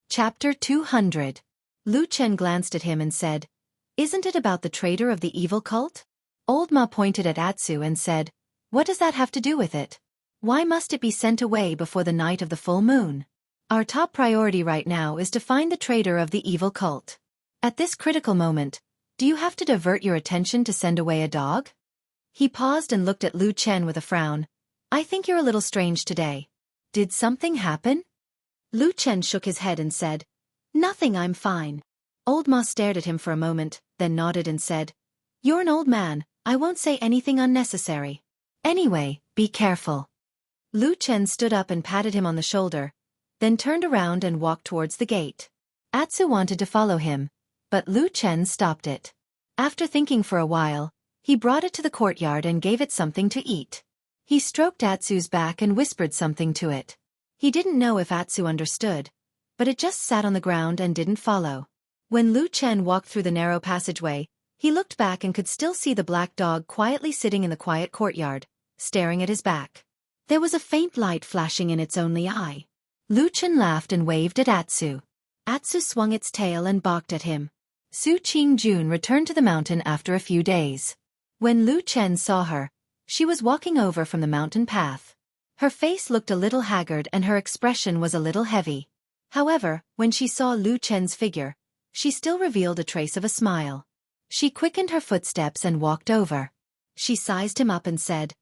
Chapter 200. Lu Chen glanced at him and said, isn't it about the traitor of the evil cult? Old Ma pointed at Atsu and said, what does that have to do with it? Why must it be sent away before the night of the full moon? Our top priority right now is to find the traitor of the evil cult. At this critical moment, do you have to divert your attention to send away a dog? He paused and looked at Lu Chen with a frown. I think you're a little strange today. Did something happen? Lu Chen shook his head and said, nothing, I'm fine. Old Ma stared at him for a moment, then nodded and said, you're an old man, I won't say anything unnecessary. Anyway, be careful. Lu Chen stood up and patted him on the shoulder, then turned around and walked towards the gate. Atsu wanted to follow him, but Lu Chen stopped it. After thinking for a while, he brought it to the courtyard and gave it something to eat. He stroked Atsu's back and whispered something to it. He didn't know if Atsu understood, but it just sat on the ground and didn't follow. When Lu Chen walked through the narrow passageway, he looked back and could still see the black dog quietly sitting in the quiet courtyard, staring at his back. There was a faint light flashing in its only eye. Lu Chen laughed and waved at Atsu. Atsu swung its tail and barked at him. Su Qingjun returned to the mountain after a few days. When Lu Chen saw her, she was walking over from the mountain path. Her face looked a little haggard and her expression was a little heavy. However, when she saw Lu Chen's figure, she still revealed a trace of a smile. She quickened her footsteps and walked over. She sized him up and said,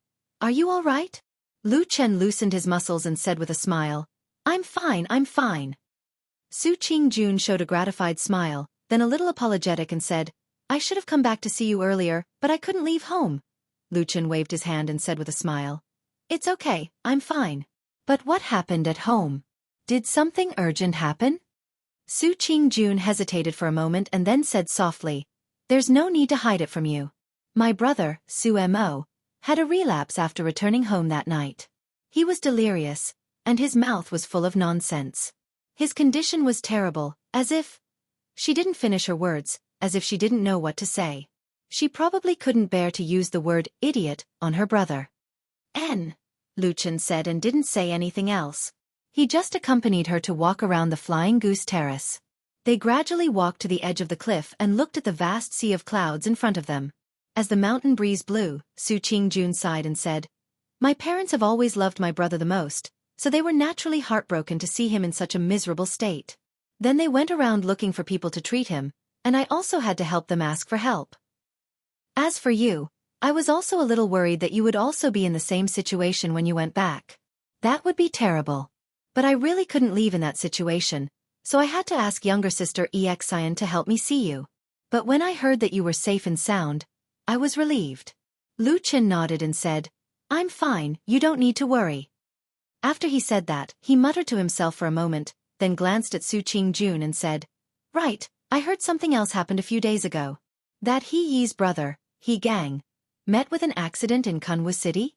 are you all right? Lu Chen loosened his muscles and said with a smile, I'm fine, I'm fine. Su Qingjun showed a gratified smile, then a little apologetic and said, I should have come back to see you earlier, but I couldn't leave home. Lu Chen waved his hand and said with a smile, it's okay, I'm fine. But what happened at home? Did something urgent happen? Su Qingjun hesitated for a moment and then said softly, there's no need to hide it from you. My brother, Su Mo, had a relapse after returning home that night. He was delirious, and his mouth was full of nonsense. His condition was terrible, as if... She didn't finish her words, as if she didn't know what to say. She probably couldn't bear to use the word idiot on her brother. Lu Chen said and didn't say anything else. He just accompanied her to walk around the Flying Goose Terrace. They gradually walked to the edge of the cliff and looked at the vast sea of clouds in front of them. As the mountain breeze blew, Su Qingjun sighed and said, my parents have always loved my brother the most, so they were naturally heartbroken to see him in such a miserable state. Then they went around looking for people to treat him, and I also had to help them ask for help. As for you, I was also a little worried that you would also be in the same situation when you went back. That would be terrible. But I really couldn't leave in that situation, so I had to ask younger sister Xian to help me see you. But when I heard that you were safe and sound, I was relieved. Lu Chen nodded and said, I'm fine, you don't need to worry. After he said that, he muttered to himself for a moment, then glanced at Su Qingjun and said, right, I heard something else happened a few days ago. That He Yi's brother, He Gang, met with an accident in Kunwu City?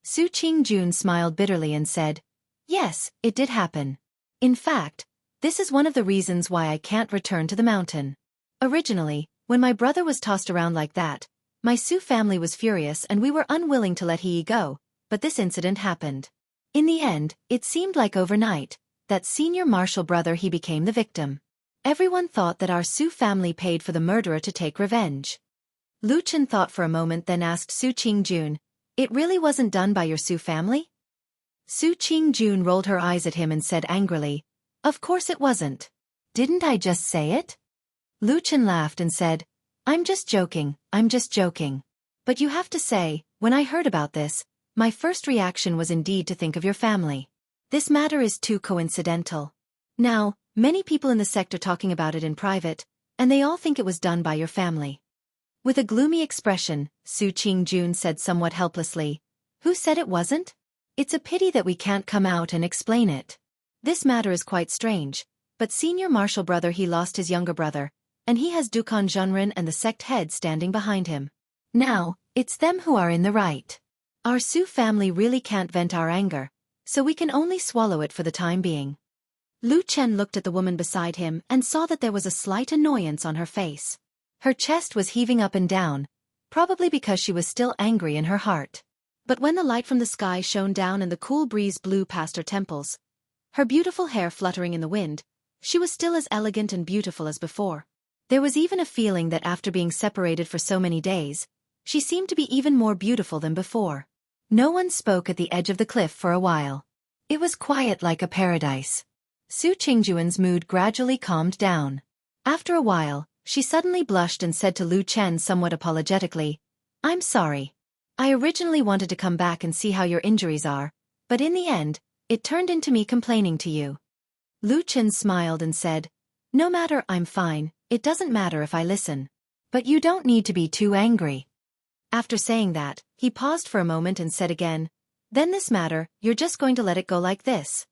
Su Qingjun smiled bitterly and said, yes, it did happen. In fact, this is one of the reasons why I can't return to the mountain. Originally, when my brother was tossed around like that, my Su family was furious and we were unwilling to let He Yi go, but this incident happened. In the end, it seemed like overnight, that senior martial brother He became the victim. Everyone thought that our Su family paid for the murderer to take revenge. Lu Chen thought for a moment then asked Su Qingjun, "It really wasn't done by your Su family?" Su Qingjun rolled her eyes at him and said angrily, "Of course it wasn't. Didn't I just say it?" Lu Chen laughed and said, I'm just joking. But you have to say, when I heard about this, my first reaction was indeed to think of your family. This matter is too coincidental. Now, many people in the sect are talking about it in private, and they all think it was done by your family." With a gloomy expression, Su Qingjun said somewhat helplessly, "Who said it wasn't? It's a pity that we can't come out and explain it. This matter is quite strange, but senior martial brother he lost his younger brother, and he has Dukan Zhenren and the sect head standing behind him. Now, it's them who are in the right. Our Su family really can't vent our anger, so we can only swallow it for the time being." Lu Chen looked at the woman beside him and saw that there was a slight annoyance on her face. Her chest was heaving up and down, probably because she was still angry in her heart. But when the light from the sky shone down and the cool breeze blew past her temples, her beautiful hair fluttering in the wind, she was still as elegant and beautiful as before. There was even a feeling that after being separated for so many days, she seemed to be even more beautiful than before. No one spoke at the edge of the cliff for a while. It was quiet like a paradise. Su Qingjuan's mood gradually calmed down. After a while, she suddenly blushed and said to Lu Chen somewhat apologetically, "I'm sorry. I originally wanted to come back and see how your injuries are, but in the end, it turned into me complaining to you." Lu Chen smiled and said, "No matter, I'm fine, it doesn't matter if I listen. But you don't need to be too angry." After saying that, he paused for a moment and said again, "Then this matter, you're just going to let it go like this?"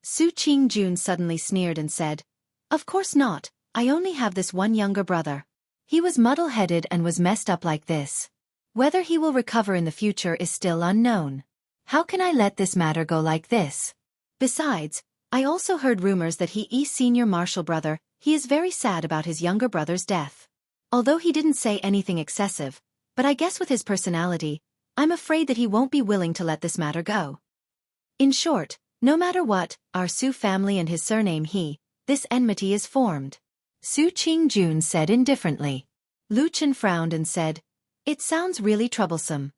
Su Qingjun suddenly sneered and said, "Of course not, I only have this one younger brother. He was muddle-headed and was messed up like this. Whether he will recover in the future is still unknown. How can I let this matter go like this? Besides, I also heard rumors that he is senior martial brother, he is very sad about his younger brother's death. Although he didn't say anything excessive, but I guess with his personality, I'm afraid that he won't be willing to let this matter go. In short, no matter what, our Su family and his surname this enmity is formed." Su Qingjun said indifferently. Lu Chen frowned and said, "It sounds really troublesome."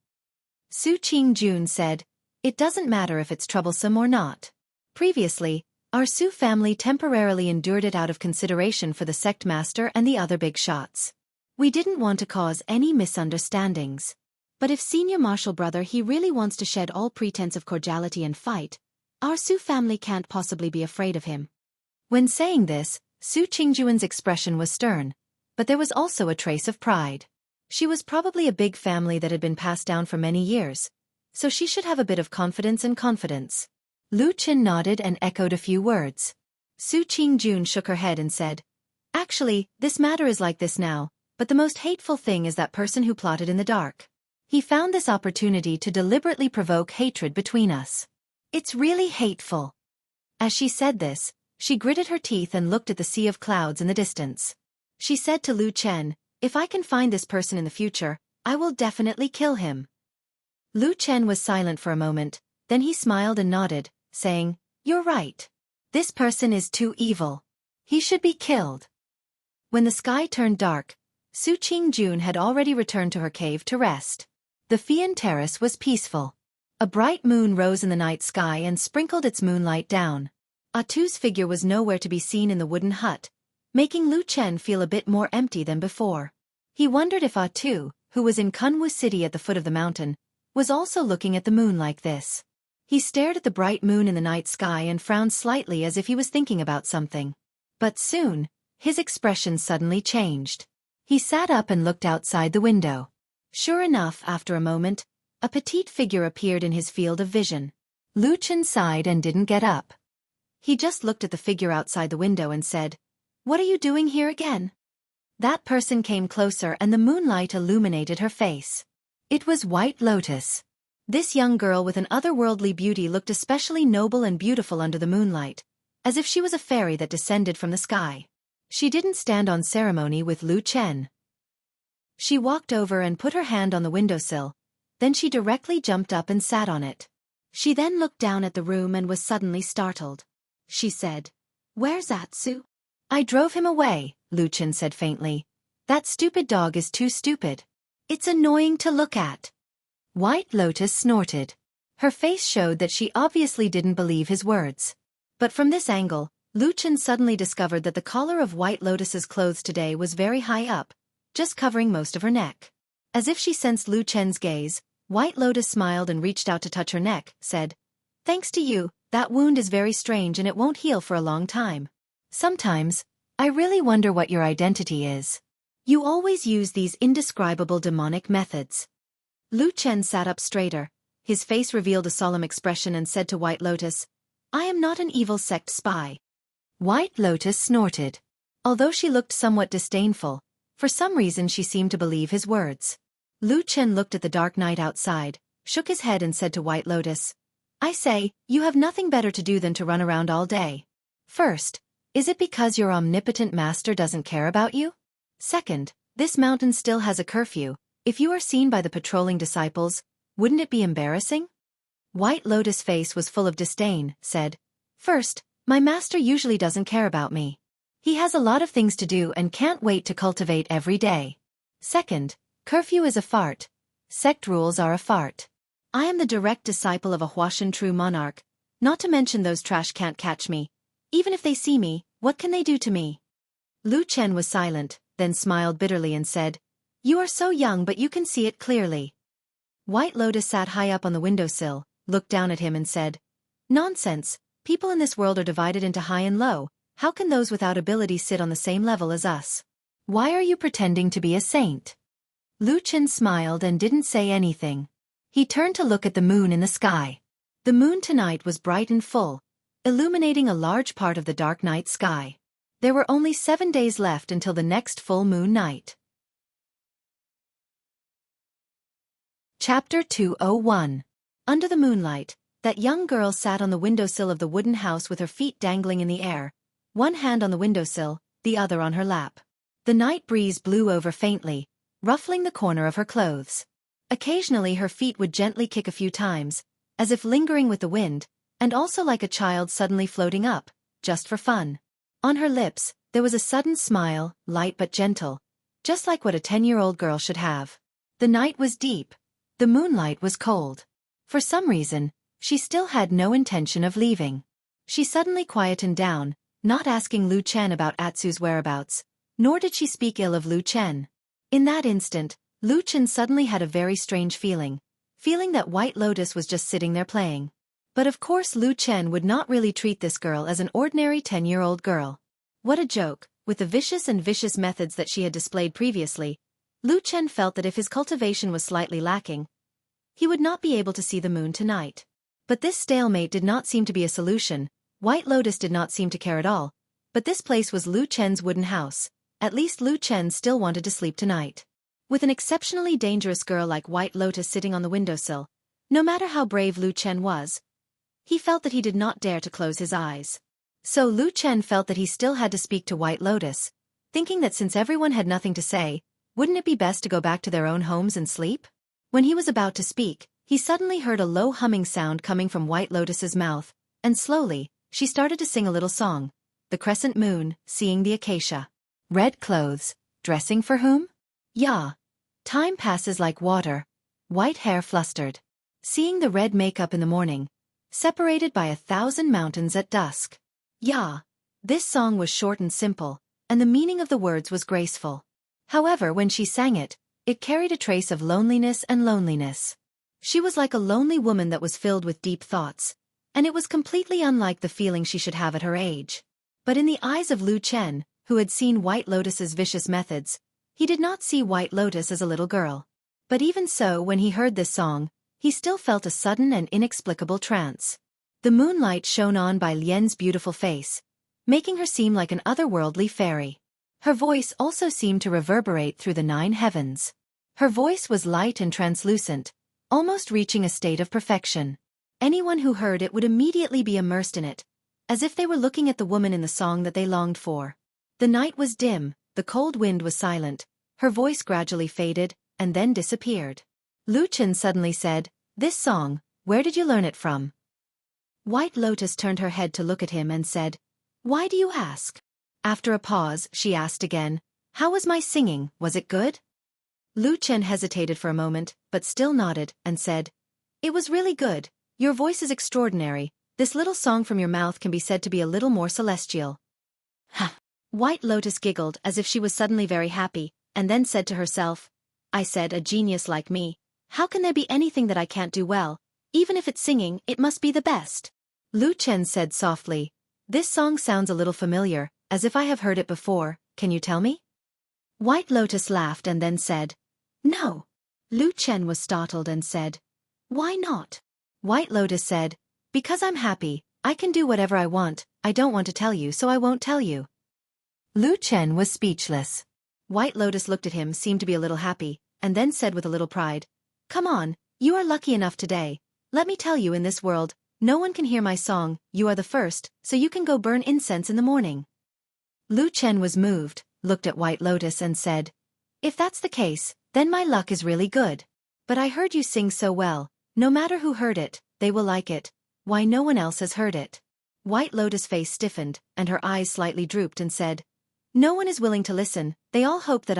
Su Qingjun said, "It doesn't matter if it's troublesome or not. Previously, our Su family temporarily endured it out of consideration for the sect master and the other big shots. We didn't want to cause any misunderstandings. But if senior martial brother he really wants to shed all pretense of cordiality and fight, our Su family can't possibly be afraid of him." When saying this, Su Qingjuan's expression was stern, but there was also a trace of pride. She was probably a big family that had been passed down for many years, so she should have a bit of confidence and confidence. Lu Chen nodded and echoed a few words. Su Qingjun shook her head and said, "Actually, this matter is like this now, but the most hateful thing is that person who plotted in the dark. He found this opportunity to deliberately provoke hatred between us. It's really hateful." As she said this, she gritted her teeth and looked at the sea of clouds in the distance. She said to Lu Chen, "If I can find this person in the future, I will definitely kill him." Lu Chen was silent for a moment, then he smiled and nodded, saying, "You're right. This person is too evil. He should be killed." When the sky turned dark, Su Qingjun had already returned to her cave to rest. The Fian Terrace was peaceful. A bright moon rose in the night sky and sprinkled its moonlight down. Atu's figure was nowhere to be seen in the wooden hut, making Lu Chen feel a bit more empty than before. He wondered if Atu, who was in Kunwu City at the foot of the mountain, was also looking at the moon like this. He stared at the bright moon in the night sky and frowned slightly as if he was thinking about something. But soon, his expression suddenly changed. He sat up and looked outside the window. Sure enough, after a moment, a petite figure appeared in his field of vision. Lu Chen sighed and didn't get up. He just looked at the figure outside the window and said, "What are you doing here again?" That person came closer and the moonlight illuminated her face. It was White Lotus. This young girl with an otherworldly beauty looked especially noble and beautiful under the moonlight, as if she was a fairy that descended from the sky. She didn't stand on ceremony with Lu Chen. She walked over and put her hand on the windowsill, then she directly jumped up and sat on it. She then looked down at the room and was suddenly startled. She said, "Where's Atsu?" "I drove him away," Lu Chen said faintly. That stupid dog is too stupid. It's annoying to look at. White Lotus snorted. Her face showed that she obviously didn't believe his words. But from this angle, Lu Chen suddenly discovered that the collar of White Lotus's clothes today was very high up, just covering most of her neck. As if she sensed Lu Chen's gaze, White Lotus smiled and reached out to touch her neck, said, "Thanks to you, that wound is very strange and it won't heal for a long time. Sometimes, I really wonder what your identity is. You always use these indescribable demonic methods." Lu Chen sat up straighter. His face revealed a solemn expression and said to White Lotus, "I am not an evil sect spy." White Lotus snorted. Although she looked somewhat disdainful, for some reason she seemed to believe his words. Lu Chen looked at the dark night outside, shook his head and said to White Lotus, "I say, you have nothing better to do than to run around all day. First, is it because your omnipotent master doesn't care about you? Second, this mountain still has a curfew. If you are seen by the patrolling disciples, wouldn't it be embarrassing?" White Lotus' face was full of disdain, said, "First, my master usually doesn't care about me. He has a lot of things to do and can't wait to cultivate every day. Second, curfew is a fart. Sect rules are a fart. I am the direct disciple of a Huashan true monarch, not to mention those trash can't catch me. Even if they see me, what can they do to me?" Lu Chen was silent, then smiled bitterly and said, "You are so young but you can see it clearly." White Lotus sat high up on the windowsill, looked down at him and said, "Nonsense, people in this world are divided into high and low. How can those without ability sit on the same level as us? Why are you pretending to be a saint?" Lu Chen smiled and didn't say anything. He turned to look at the moon in the sky. The moon tonight was bright and full, illuminating a large part of the dark night sky. There were only 7 days left until the next full moon night. Chapter 201. Under the moonlight, that young girl sat on the windowsill of the wooden house with her feet dangling in the air, one hand on the windowsill, the other on her lap. The night breeze blew over faintly, ruffling the corner of her clothes. Occasionally her feet would gently kick a few times, as if lingering with the wind, and also like a child suddenly floating up, just for fun. On her lips, there was a sudden smile, light but gentle, just like what a 10-year-old girl should have. The night was deep. The moonlight was cold. For some reason, she still had no intention of leaving. She suddenly quietened down, not asking Lu Chen about Atsu's whereabouts, nor did she speak ill of Lu Chen. In that instant, Lu Chen suddenly had a very strange feeling that White Lotus was just sitting there playing. But of course Lu Chen would not really treat this girl as an ordinary 10-year-old girl. What a joke! With the vicious methods that she had displayed previously, Lu Chen felt that if his cultivation was slightly lacking, he would not be able to see the moon tonight. But this stalemate did not seem to be a solution. White Lotus did not seem to care at all. But this place was Lu Chen's wooden house. At least Lu Chen still wanted to sleep tonight. With an exceptionally dangerous girl like White Lotus sitting on the windowsill, no matter how brave Lu Chen was, he felt that he did not dare to close his eyes. So Lu Chen felt that he still had to speak to White Lotus, thinking that since everyone had nothing to say, wouldn't it be best to go back to their own homes and sleep? When he was about to speak, he suddenly heard a low humming sound coming from White Lotus's mouth, and slowly, she started to sing a little song. The crescent moon, seeing the acacia. Red clothes, dressing for whom? Yeah. Time passes like water. White hair flustered. Seeing the red makeup in the morning. Separated by 1,000 mountains at dusk. Yeah. This song was short and simple, and the meaning of the words was graceful. However, when she sang it, it carried a trace of loneliness and loneliness. She was like a lonely woman that was filled with deep thoughts, and it was completely unlike the feeling she should have at her age. But in the eyes of Lu Chen, who had seen White Lotus's vicious methods, he did not see White Lotus as a little girl. But even so, when he heard this song, he still felt a sudden and inexplicable trance. The moonlight shone on by Lian's beautiful face, making her seem like an otherworldly fairy. Her voice also seemed to reverberate through the 9 heavens. Her voice was light and translucent, almost reaching a state of perfection. Anyone who heard it would immediately be immersed in it, as if they were looking at the woman in the song that they longed for. The night was dim, the cold wind was silent, her voice gradually faded, and then disappeared. Lu Chen suddenly said, "This song, where did you learn it from?" White Lotus turned her head to look at him and said, "Why do you ask?" After a pause, she asked again, How was my singing, was it good? Lu Chen hesitated for a moment, but still nodded, and said, It was really good. Your voice is extraordinary. This little song from your mouth can be said to be a little more celestial. Ha! White Lotus giggled as if she was suddenly very happy, and then said to herself, I said, a genius like me. How can there be anything that I can't do well? Even if it's singing, it must be the best. Lu Chen said softly, This song sounds a little familiar, as if I have heard it before, can you tell me? White Lotus laughed and then said, No. Lu Chen was startled and said, Why not? White Lotus said, Because I'm happy, I can do whatever I want, I don't want to tell you so I won't tell you. Lu Chen was speechless. White Lotus looked at him, seemed to be a little happy, and then said with a little pride, Come on, you are lucky enough today. Let me tell you, in this world, no one can hear my song, you are the first, so you can go burn incense in the morning. Lu Chen was moved, looked at White Lotus and said, If that's the case, then my luck is really good. But I heard you sing so well, no matter who heard it, they will like it. Why no one else has heard it? White Lotus' face stiffened, and her eyes slightly drooped and said, No one is willing to listen, they all hope that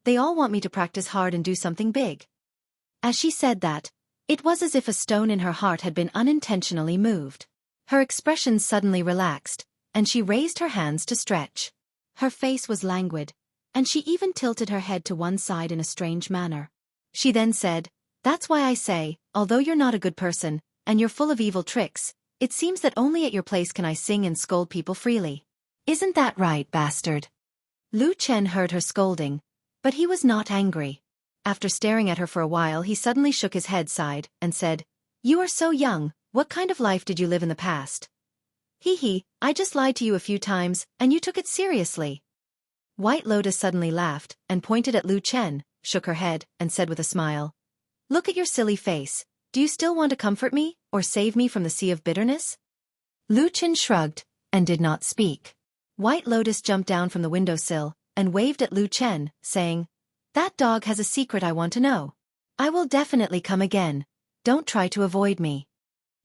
they all want me to practice hard and do something big. As she said that, it was as if a stone in her heart had been unintentionally moved. Her expression suddenly relaxed, and she raised her hands to stretch. Her face was languid, and she even tilted her head to one side in a strange manner. She then said, That's why I say, although you're not a good person, and you're full of evil tricks, it seems that only at your place can I sing and scold people freely. Isn't that right, bastard? Lu Chen heard her scolding, but he was not angry. After staring at her for a while, he suddenly shook his head, sighed, and said, You are so young, what kind of life did you live in the past? Hee, I just lied to you a few times, and you took it seriously. White Lotus suddenly laughed, and pointed at Lu Chen, shook her head, and said with a smile, Look at your silly face, do you still want to comfort me, or save me from the sea of bitterness? Lu Chen shrugged, and did not speak. White Lotus jumped down from the windowsill, and waved at Lu Chen, saying, That dog has a secret I want to know. I will definitely come again. Don't try to avoid me.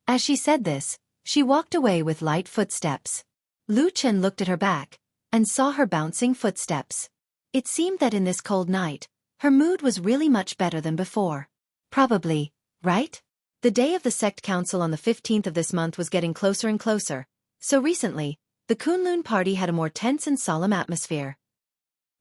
As she said this, she walked away with light footsteps. Lu Chen looked at her back, and saw her bouncing footsteps. It seemed that in this cold night, her mood was really much better than before. Probably, right? The day of the sect council on the 15th of this month was getting closer and closer, so recently, the Kunlun party had a more tense and solemn atmosphere.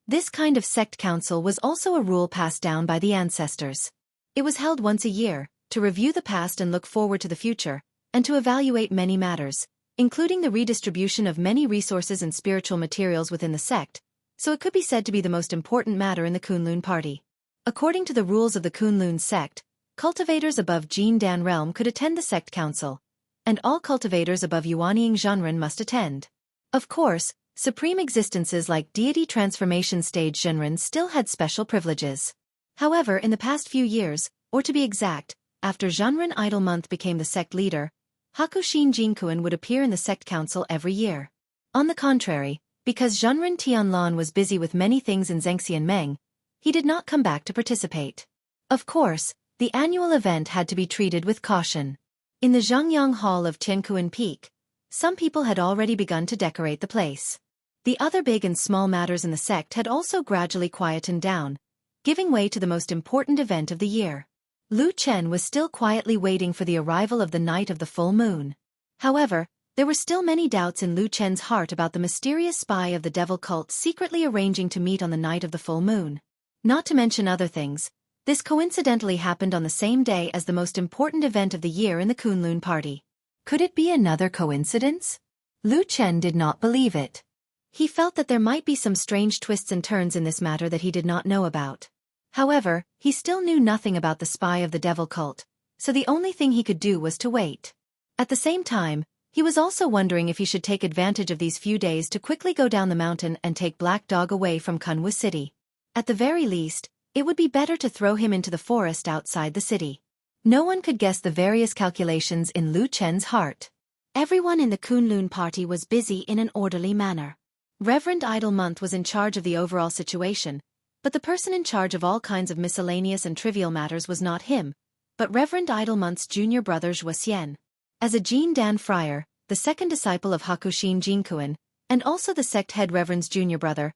This kind of sect council was also a rule passed down by the ancestors. It was held once a year, to review the past and look forward to the future, and to evaluate many matters, including the redistribution of many resources and spiritual materials within the sect, so it could be said to be the most important matter in the Kunlun party. According to the rules of the Kunlun sect, cultivators above Jin Dan realm could attend the sect council, and all cultivators above Yuanying Zhenren must attend. Of course, supreme existences like deity transformation stage Zhenren still had special privileges. However, in the past few years, or to be exact, after Zhenren Idol Month became the sect leader, Hakushin Jinkuan would appear in the sect council every year. On the contrary, because Zhenren Tianlan was busy with many things in Xianxia and Meng, he did not come back to participate. Of course, the annual event had to be treated with caution. In the Zhangyang Hall of Tiankuan Peak, some people had already begun to decorate the place. The other big and small matters in the sect had also gradually quietened down, giving way to the most important event of the year. Lu Chen was still quietly waiting for the arrival of the night of the full moon. However, there were still many doubts in Lu Chen's heart about the mysterious spy of the devil cult secretly arranging to meet on the night of the full moon. Not to mention other things, this coincidentally happened on the same day as the most important event of the year in the Kunlun party. Could it be another coincidence? Lu Chen did not believe it. He felt that there might be some strange twists and turns in this matter that he did not know about. However, he still knew nothing about the spy of the devil cult, so the only thing he could do was to wait. At the same time, he was also wondering if he should take advantage of these few days to quickly go down the mountain and take Black Dog away from Kunwu City. At the very least, it would be better to throw him into the forest outside the city. No one could guess the various calculations in Lu Chen's heart. Everyone in the Kunlun party was busy in an orderly manner. Reverend Idol Month was in charge of the overall situation, but the person in charge of all kinds of miscellaneous and trivial matters was not him, but Reverend Idol Month's junior brother Wuxia. As a Jin Dan friar, the second disciple of Hakushin Jinkuan, and also the sect head Reverend's junior brother,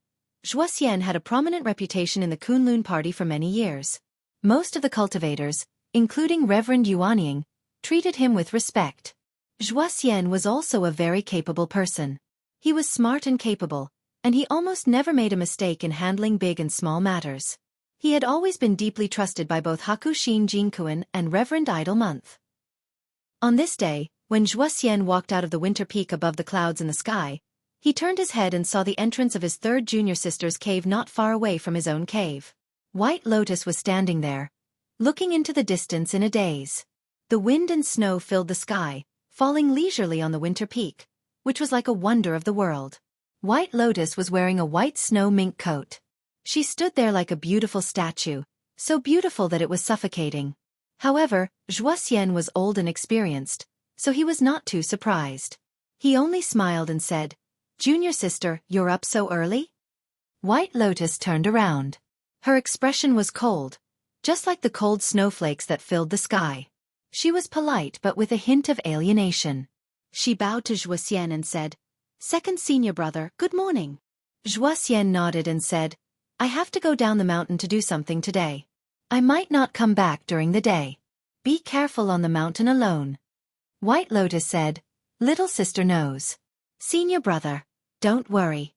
Wuxia had a prominent reputation in the Kunlun party for many years. Most of the cultivators, including Reverend Yuanying, treated him with respect. Wuxia was also a very capable person. He was smart and capable, and he almost never made a mistake in handling big and small matters. He had always been deeply trusted by both Hakushin Jinkuan and Reverend Idle Month. On this day, when Wuxia walked out of the winter peak above the clouds in the sky, he turned his head and saw the entrance of his third junior sister's cave not far away from his own cave. White Lotus was standing there, looking into the distance in a daze. The wind and snow filled the sky, falling leisurely on the winter peak, which was like a wonder of the world. White Lotus was wearing a white snow mink coat. She stood there like a beautiful statue, so beautiful that it was suffocating. However, Wuxia was old and experienced, so he was not too surprised. He only smiled and said, "Junior sister, you're up so early?" White Lotus turned around. Her expression was cold, just like the cold snowflakes that filled the sky. She was polite but with a hint of alienation. She bowed to Wuxia and said, "Second senior brother, good morning." Wuxia nodded and said, "I have to go down the mountain to do something today. I might not come back during the day. Be careful on the mountain alone." White Lotus said, "Little sister knows. Senior brother, don't worry."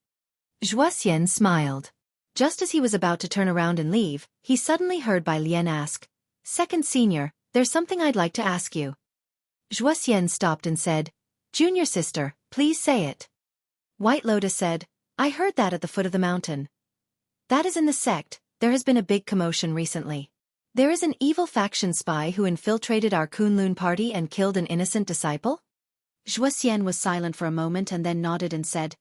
Wuxia smiled. Just as he was about to turn around and leave, he suddenly heard Bai Lian ask, "Second senior, there's something I'd like to ask you." Wuxia stopped and said, "Junior sister, please say it." White Lotus said, "I heard that at the foot of the mountain. That is in the sect, there has been a big commotion recently. There is an evil faction spy who infiltrated our Kunlun party and killed an innocent disciple?" Wuxia was silent for a moment and then nodded and said,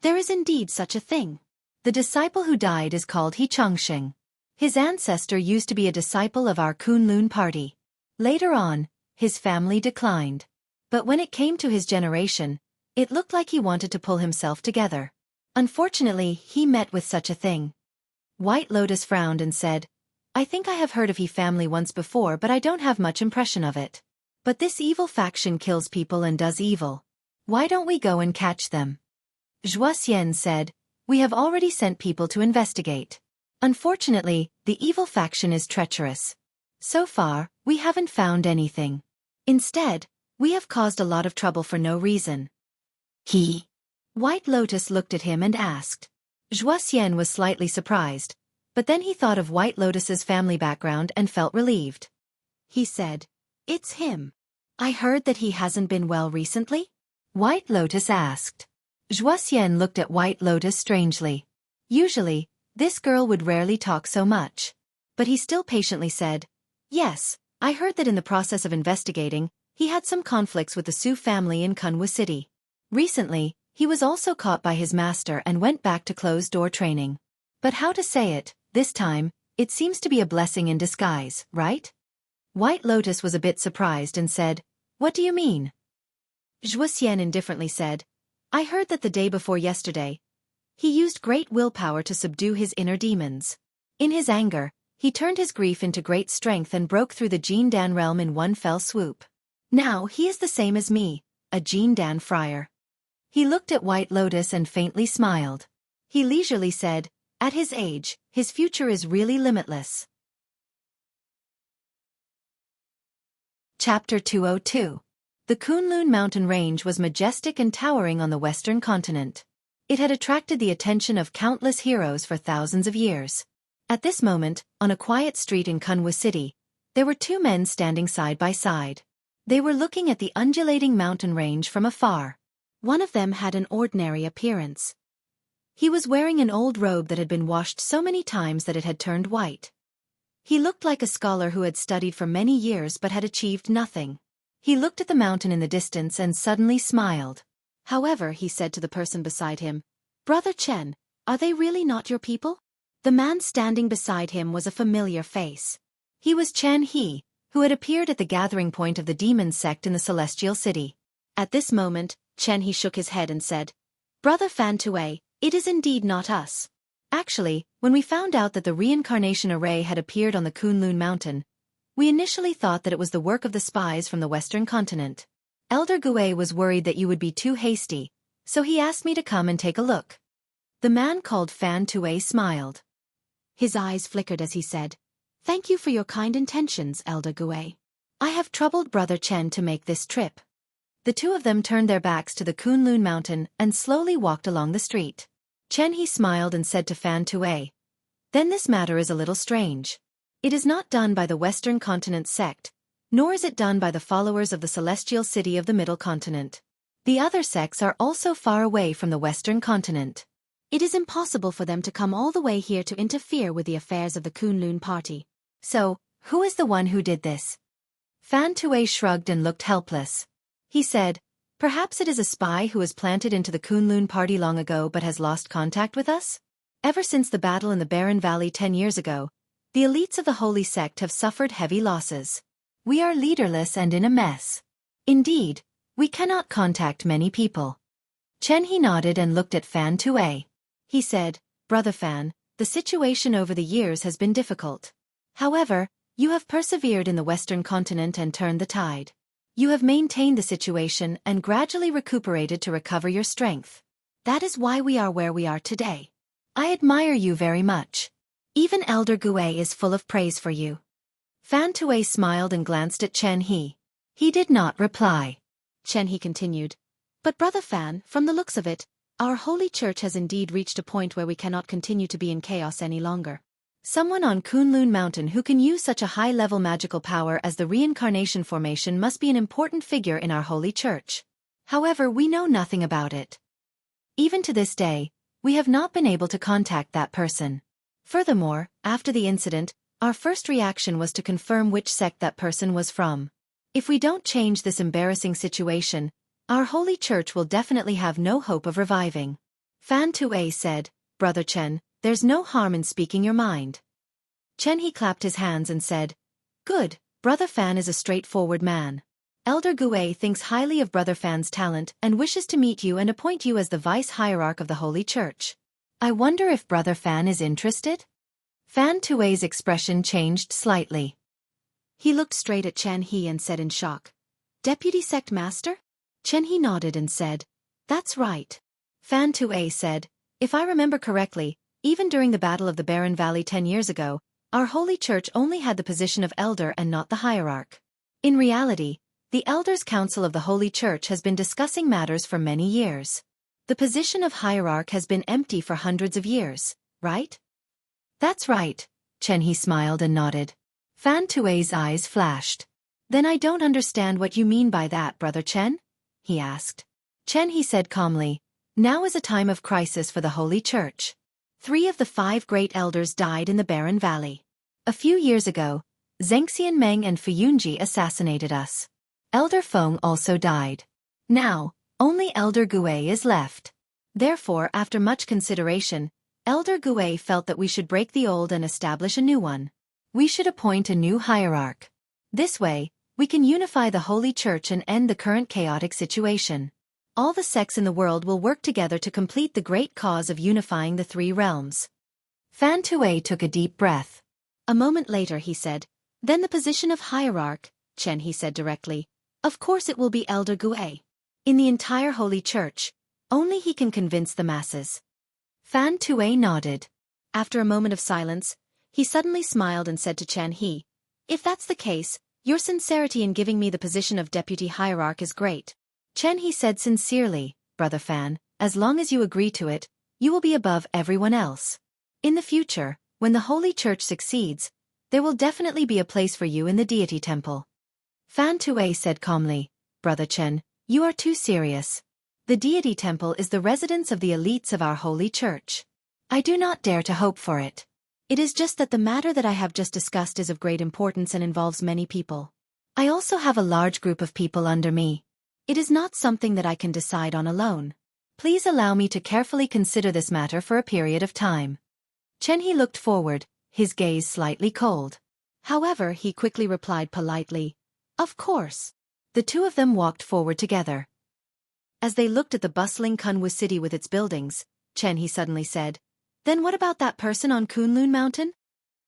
"There is indeed such a thing. The disciple who died is called Xianxia. His ancestor used to be a disciple of our Kunlun party. Later on, his family declined. But when it came to his generation, it looked like he wanted to pull himself together. Unfortunately, he met with such a thing." White Lotus frowned and said, "I think I have heard of he family once before but I don't have much impression of it. But this evil faction kills people and does evil. Why don't we go and catch them?" Wuxia said, "We have already sent people to investigate. Unfortunately, the evil faction is treacherous. So far, we haven't found anything. Instead, we have caused a lot of trouble for no reason." White Lotus looked at him and asked. Wuxia was slightly surprised, but then he thought of White Lotus's family background and felt relieved. He said, "It's him. I heard that he hasn't been well recently?" White Lotus asked. Wuxia looked at White Lotus strangely. Usually, this girl would rarely talk so much. But he still patiently said, "Yes, I heard that in the process of investigating, he had some conflicts with the Su family in Kunwu City. Recently, he was also caught by his master and went back to closed-door training. But how to say it, this time, it seems to be a blessing in disguise, right?" White Lotus was a bit surprised and said, "What do you mean?" Wuxia indifferently said, "I heard that the day before yesterday, he used great willpower to subdue his inner demons. In his anger, he turned his grief into great strength and broke through the Jindan realm in one fell swoop. Now he is the same as me, a Jindan friar." He looked at White Lotus and faintly smiled. He leisurely said, "At his age, his future is really limitless." Chapter 202. The Kunlun mountain range was majestic and towering on the western continent. It had attracted the attention of countless heroes for thousands of years. At this moment, on a quiet street in Kunwu City, there were two men standing side by side. They were looking at the undulating mountain range from afar. One of them had an ordinary appearance. He was wearing an old robe that had been washed so many times that it had turned white. He looked like a scholar who had studied for many years but had achieved nothing. He looked at the mountain in the distance and suddenly smiled. However, he said to the person beside him, "Brother Chen, are they really not your people?" The man standing beside him was a familiar face. He was Chen He, who had appeared at the gathering point of the demon sect in the Celestial City. At this moment, Chen He shook his head and said, "Brother Fan Tue, it is indeed not us. Actually, when we found out that the reincarnation array had appeared on the Kunlun mountain, we initially thought that it was the work of the spies from the western continent. Elder Gue was worried that you would be too hasty, so he asked me to come and take a look." The man called Fan Tue smiled. His eyes flickered as he said, "Thank you for your kind intentions, Elder Gue. I have troubled Brother Chen to make this trip." The two of them turned their backs to the Kunlun mountain and slowly walked along the street. Chen He smiled and said to Fan Tue, "Then this matter is a little strange. It is not done by the Western Continent sect, nor is it done by the followers of the Celestial City of the Middle Continent. The other sects are also far away from the Western Continent. It is impossible for them to come all the way here to interfere with the affairs of the Kunlun party. So, who is the one who did this?" Fan Tue shrugged and looked helpless. He said, "Perhaps it is a spy who was planted into the Kunlun party long ago but has lost contact with us? Ever since the battle in the Barren Valley 10 years ago, the elites of the Holy Sect have suffered heavy losses. We are leaderless and in a mess. Indeed, we cannot contact many people." Chen He nodded and looked at Fan Tue. He said, "Brother Fan, the situation over the years has been difficult. However, you have persevered in the Western Continent and turned the tide. You have maintained the situation and gradually recuperated to recover your strength. That is why we are where we are today. I admire you very much. Even Elder Gue is full of praise for you." Fan Tue smiled and glanced at Chen He. He did not reply. Chen He continued, "But Brother Fan, from the looks of it, our holy church has indeed reached a point where we cannot continue to be in chaos any longer. Someone on Kunlun Mountain who can use such a high-level magical power as the reincarnation formation must be an important figure in our holy church. However, we know nothing about it. Even to this day, we have not been able to contact that person. Furthermore, after the incident, our first reaction was to confirm which sect that person was from. If we don't change this embarrassing situation, our holy church will definitely have no hope of reviving." Fan Tue said, "Brother Chen, there's no harm in speaking your mind." Chen He clapped his hands and said, "Good, Brother Fan is a straightforward man. Elder Gue thinks highly of Brother Fan's talent and wishes to meet you and appoint you as the vice-hierarch of the Holy Church. I wonder if Brother Fan is interested?" Fan Tue's expression changed slightly. He looked straight at Chen He and said in shock, "Deputy Sect Master?" Chen He nodded and said, "That's right." Fan Tue said, "If I remember correctly, even during the Battle of the Barren Valley 10 years ago, our holy church only had the position of elder and not the hierarch. In reality, the Elders' Council of the Holy Church has been discussing matters for many years. The position of hierarch has been empty for hundreds of years, right?" "That's right." Chen He smiled and nodded. Fan Tue's eyes flashed. "Then I don't understand what you mean by that, Brother Chen?" he asked. Chen He said calmly, "Now is a time of crisis for the Holy Church. 3 of the 5 great elders died in the Barren Valley. A few years ago, Xianxia Meng and Fuyunji assassinated us. Elder Feng also died. Now, only Elder Gue is left. Therefore, after much consideration, Elder Gue felt that we should break the old and establish a new one. We should appoint a new hierarch. This way, we can unify the Holy Church and end the current chaotic situation. All the sects in the world will work together to complete the great cause of unifying the 3 realms." Fan Tue took a deep breath. A moment later he said, "Then the position of hierarch," Chen He said directly, "of course it will be Elder Gue. In the entire Holy Church, only he can convince the masses." Fan Tue nodded. After a moment of silence, he suddenly smiled and said to Chen He, "If that's the case, your sincerity in giving me the position of deputy hierarch is great." Chen He said sincerely, "Brother Fan, as long as you agree to it, you will be above everyone else. In the future, when the Holy Church succeeds, there will definitely be a place for you in the deity temple." Fan Tue said calmly, "Brother Chen, you are too serious. The deity temple is the residence of the elites of our Holy Church. I do not dare to hope for it. It is just that the matter that I have just discussed is of great importance and involves many people. I also have a large group of people under me. It is not something that I can decide on alone. Please allow me to carefully consider this matter for a period of time." Chen He looked forward, his gaze slightly cold. However, he quickly replied politely, "Of course." The two of them walked forward together. As they looked at the bustling Kunwu city with its buildings, Chen He suddenly said, "Then what about that person on Kunlun Mountain?"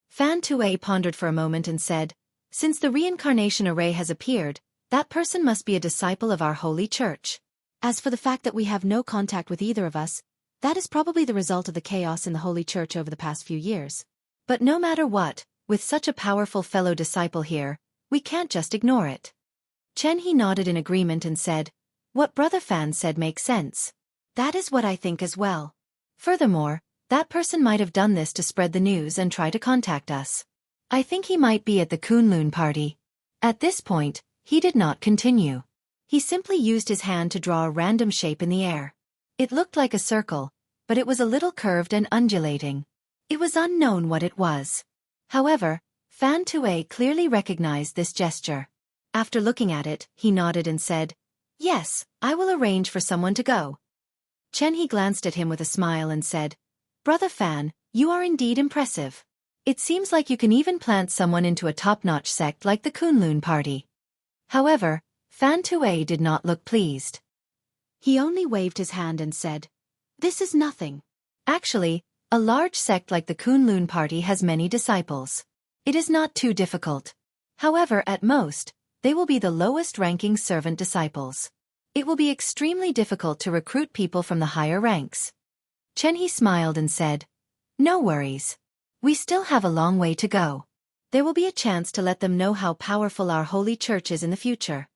Fan Tue pondered for a moment and said, "Since the reincarnation array has appeared, that person must be a disciple of our holy church. As for the fact that we have no contact with either of us, That is probably the result of the chaos in the Holy Church over the past few years. But no matter what, with such a powerful fellow disciple here, we can't just ignore it. Chen He nodded in agreement and said, "What Brother Fan said makes sense. That is what I think as well. Furthermore, that person might have done this to spread the news and try to contact us. I think he might be at the Kunlun party." At this point, he did not continue. He simply used his hand to draw a random shape in the air. It looked like a circle, but it was a little curved and undulating. It was unknown what it was. However, Fan Tue clearly recognized this gesture. After looking at it, he nodded and said, "Yes, I will arrange for someone to go." Chen He glanced at him with a smile and said, "Brother Fan, you are indeed impressive. It seems like you can even plant someone into a top-notch sect like the Kunlun party." However, Fan Tue did not look pleased. He only waved his hand and said, "This is nothing." Actually, a large sect like the Kunlun party has many disciples. It is not too difficult. However, at most, they will be the lowest-ranking servant disciples. It will be extremely difficult to recruit people from the higher ranks. Chen He smiled and said, "No worries. We still have a long way to go. There will be a chance to let them know how powerful our holy church is in the future."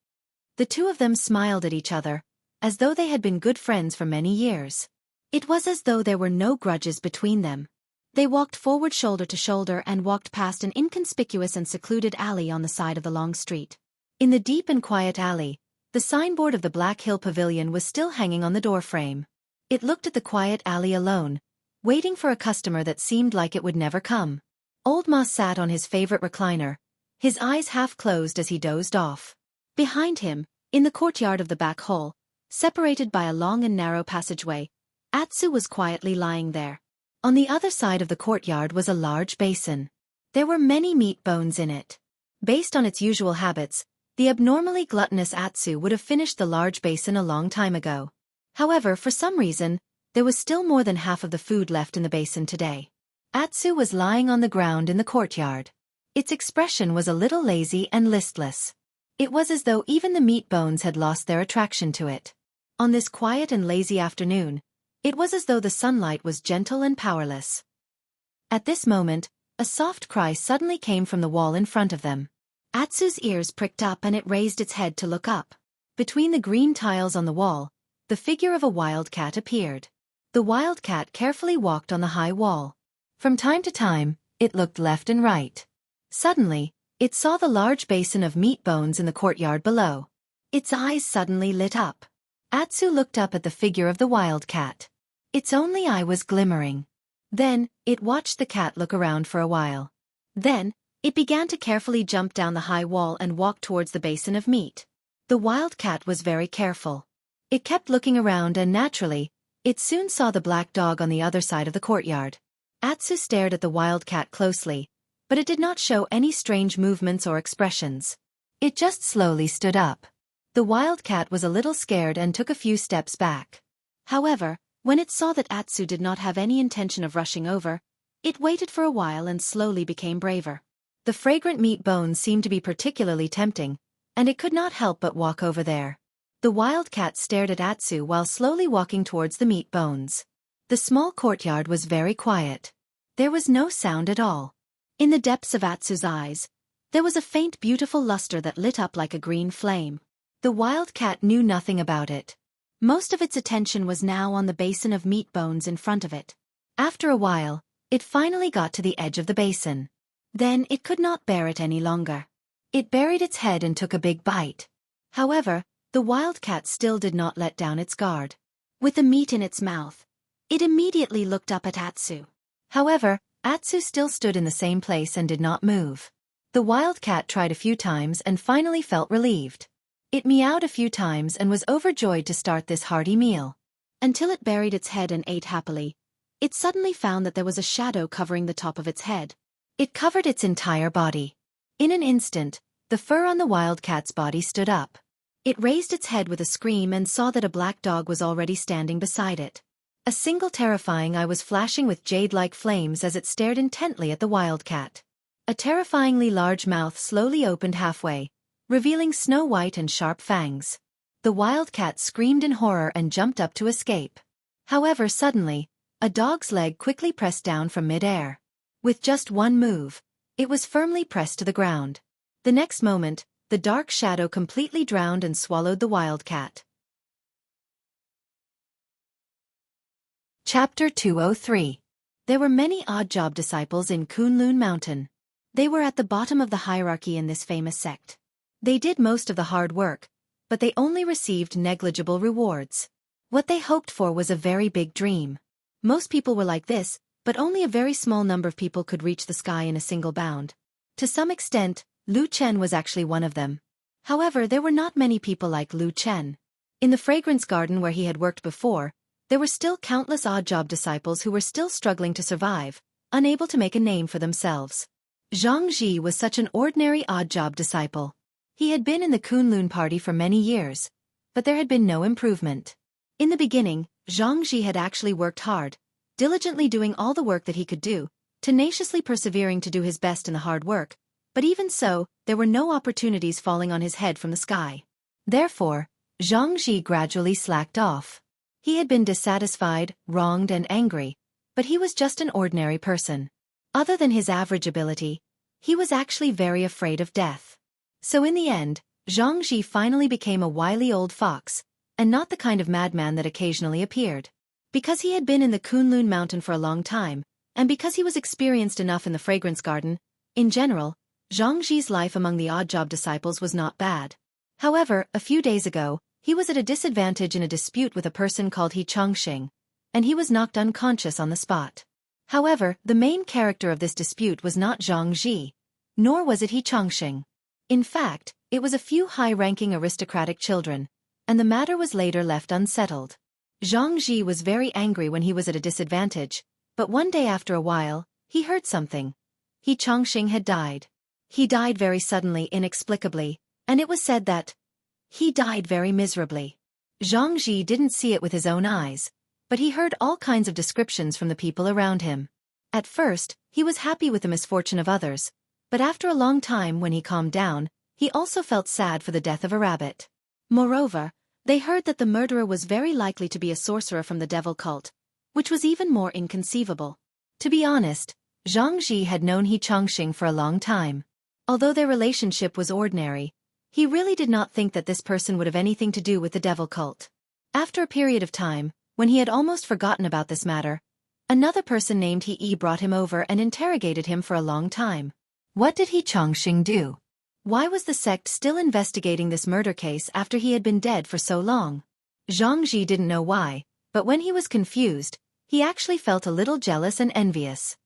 The two of them smiled at each other, as though they had been good friends for many years. It was as though there were no grudges between them. They walked forward shoulder to shoulder and walked past an inconspicuous and secluded alley on the side of the long street. In the deep and quiet alley, the signboard of the Black Hill Pavilion was still hanging on the doorframe. It looked at the quiet alley alone, waiting for a customer that seemed like it would never come. Old Ma sat on his favorite recliner, his eyes half closed as he dozed off. Behind him, in the courtyard of the back hall, separated by a long and narrow passageway, Atsu was quietly lying there. On the other side of the courtyard was a large basin. There were many meat bones in it. Based on its usual habits, the abnormally gluttonous Atsu would have finished the large basin a long time ago. However, for some reason, there was still more than half of the food left in the basin today. Atsu was lying on the ground in the courtyard. Its expression was a little lazy and listless. It was as though even the meat bones had lost their attraction to it. On this quiet and lazy afternoon, it was as though the sunlight was gentle and powerless. At this moment, a soft cry suddenly came from the wall in front of them. Atsu's ears pricked up and it raised its head to look up. Between the green tiles on the wall, the figure of a wild cat appeared. The wild cat carefully walked on the high wall. From time to time, it looked left and right. Suddenly, it saw the large basin of meat bones in the courtyard below. Its eyes suddenly lit up. Atsu looked up at the figure of the wild cat. Its only eye was glimmering. Then, it watched the cat look around for a while. Then, it began to carefully jump down the high wall and walk towards the basin of meat. The wild cat was very careful. It kept looking around and naturally, it soon saw the black dog on the other side of the courtyard. Atsu stared at the wild cat closely, but it did not show any strange movements or expressions. It just slowly stood up. The wild cat was a little scared and took a few steps back. However, when it saw that Atsu did not have any intention of rushing over, it waited for a while and slowly became braver. The fragrant meat bones seemed to be particularly tempting, and it could not help but walk over there. The wild cat stared at Atsu while slowly walking towards the meat bones. The small courtyard was very quiet. There was no sound at all. In the depths of Atsu's eyes, there was a faint beautiful luster that lit up like a green flame. The wild cat knew nothing about it. Most of its attention was now on the basin of meat bones in front of it. After a while, it finally got to the edge of the basin. Then it could not bear it any longer. It buried its head and took a big bite. However, the wild cat still did not let down its guard. With the meat in its mouth, it immediately looked up at Atsu. However, Atsu still stood in the same place and did not move. The wild cat tried a few times and finally felt relieved. It meowed a few times and was overjoyed to start this hearty meal. Until it buried its head and ate happily, it suddenly found that there was a shadow covering the top of its head. It covered its entire body. In an instant, the fur on the wild cat's body stood up. It raised its head with a scream and saw that a black dog was already standing beside it. A single terrifying eye was flashing with jade-like flames as it stared intently at the wild cat. A terrifyingly large mouth slowly opened halfway, revealing snow-white and sharp fangs. The wild cat screamed in horror and jumped up to escape. However, suddenly, a dog's leg quickly pressed down from mid-air. With just one move, it was firmly pressed to the ground. The next moment, the dark shadow completely drowned and swallowed the wildcat. Chapter 203. There were many odd-job disciples in Kunlun Mountain. They were at the bottom of the hierarchy in this famous sect. They did most of the hard work, but they only received negligible rewards. What they hoped for was a very big dream. Most people were like this, but only a very small number of people could reach the sky in a single bound. To some extent, Lu Chen was actually one of them. However, there were not many people like Lu Chen. In the fragrance garden where he had worked before, there were still countless odd-job disciples who were still struggling to survive, unable to make a name for themselves. Xianxia was such an ordinary odd-job disciple. He had been in the Kunlun party for many years, but there had been no improvement. In the beginning, Xianxia had actually worked hard, diligently doing all the work that he could do, tenaciously persevering to do his best in the hard work, but even so, there were no opportunities falling on his head from the sky. Therefore, Xianxia gradually slacked off. He had been dissatisfied, wronged and angry, but he was just an ordinary person. Other than his average ability, he was actually very afraid of death. So in the end, Xianxia finally became a wily old fox, and not the kind of madman that occasionally appeared. Because he had been in the Kunlun Mountain for a long time, and because he was experienced enough in the fragrance garden, in general, Xianxia's life among the odd-job disciples was not bad. However, a few days ago, he was at a disadvantage in a dispute with a person called Xianxia, and he was knocked unconscious on the spot. However, the main character of this dispute was not Xianxia, nor was it Xianxia. In fact, it was a few high-ranking aristocratic children, and the matter was later left unsettled. Xianxia was very angry when he was at a disadvantage, but one day after a while, he heard something. Xianxia had died. He died very suddenly, inexplicably, and it was said that he died very miserably. Xianxia didn't see it with his own eyes, but he heard all kinds of descriptions from the people around him. At first, he was happy with the misfortune of others, but after a long time when he calmed down, he also felt sad for the death of a rabbit. Moreover, they heard that the murderer was very likely to be a sorcerer from the devil cult, which was even more inconceivable. To be honest, Xianxia had known Xianxia for a long time. Although their relationship was ordinary, he really did not think that this person would have anything to do with the devil cult. After a period of time, when he had almost forgotten about this matter, another person named He brought him over and interrogated him for a long time. What did Xianxia do? Why was the sect still investigating this murder case after he had been dead for so long? Xianxia didn't know why, but when he was confused, he actually felt a little jealous and envious.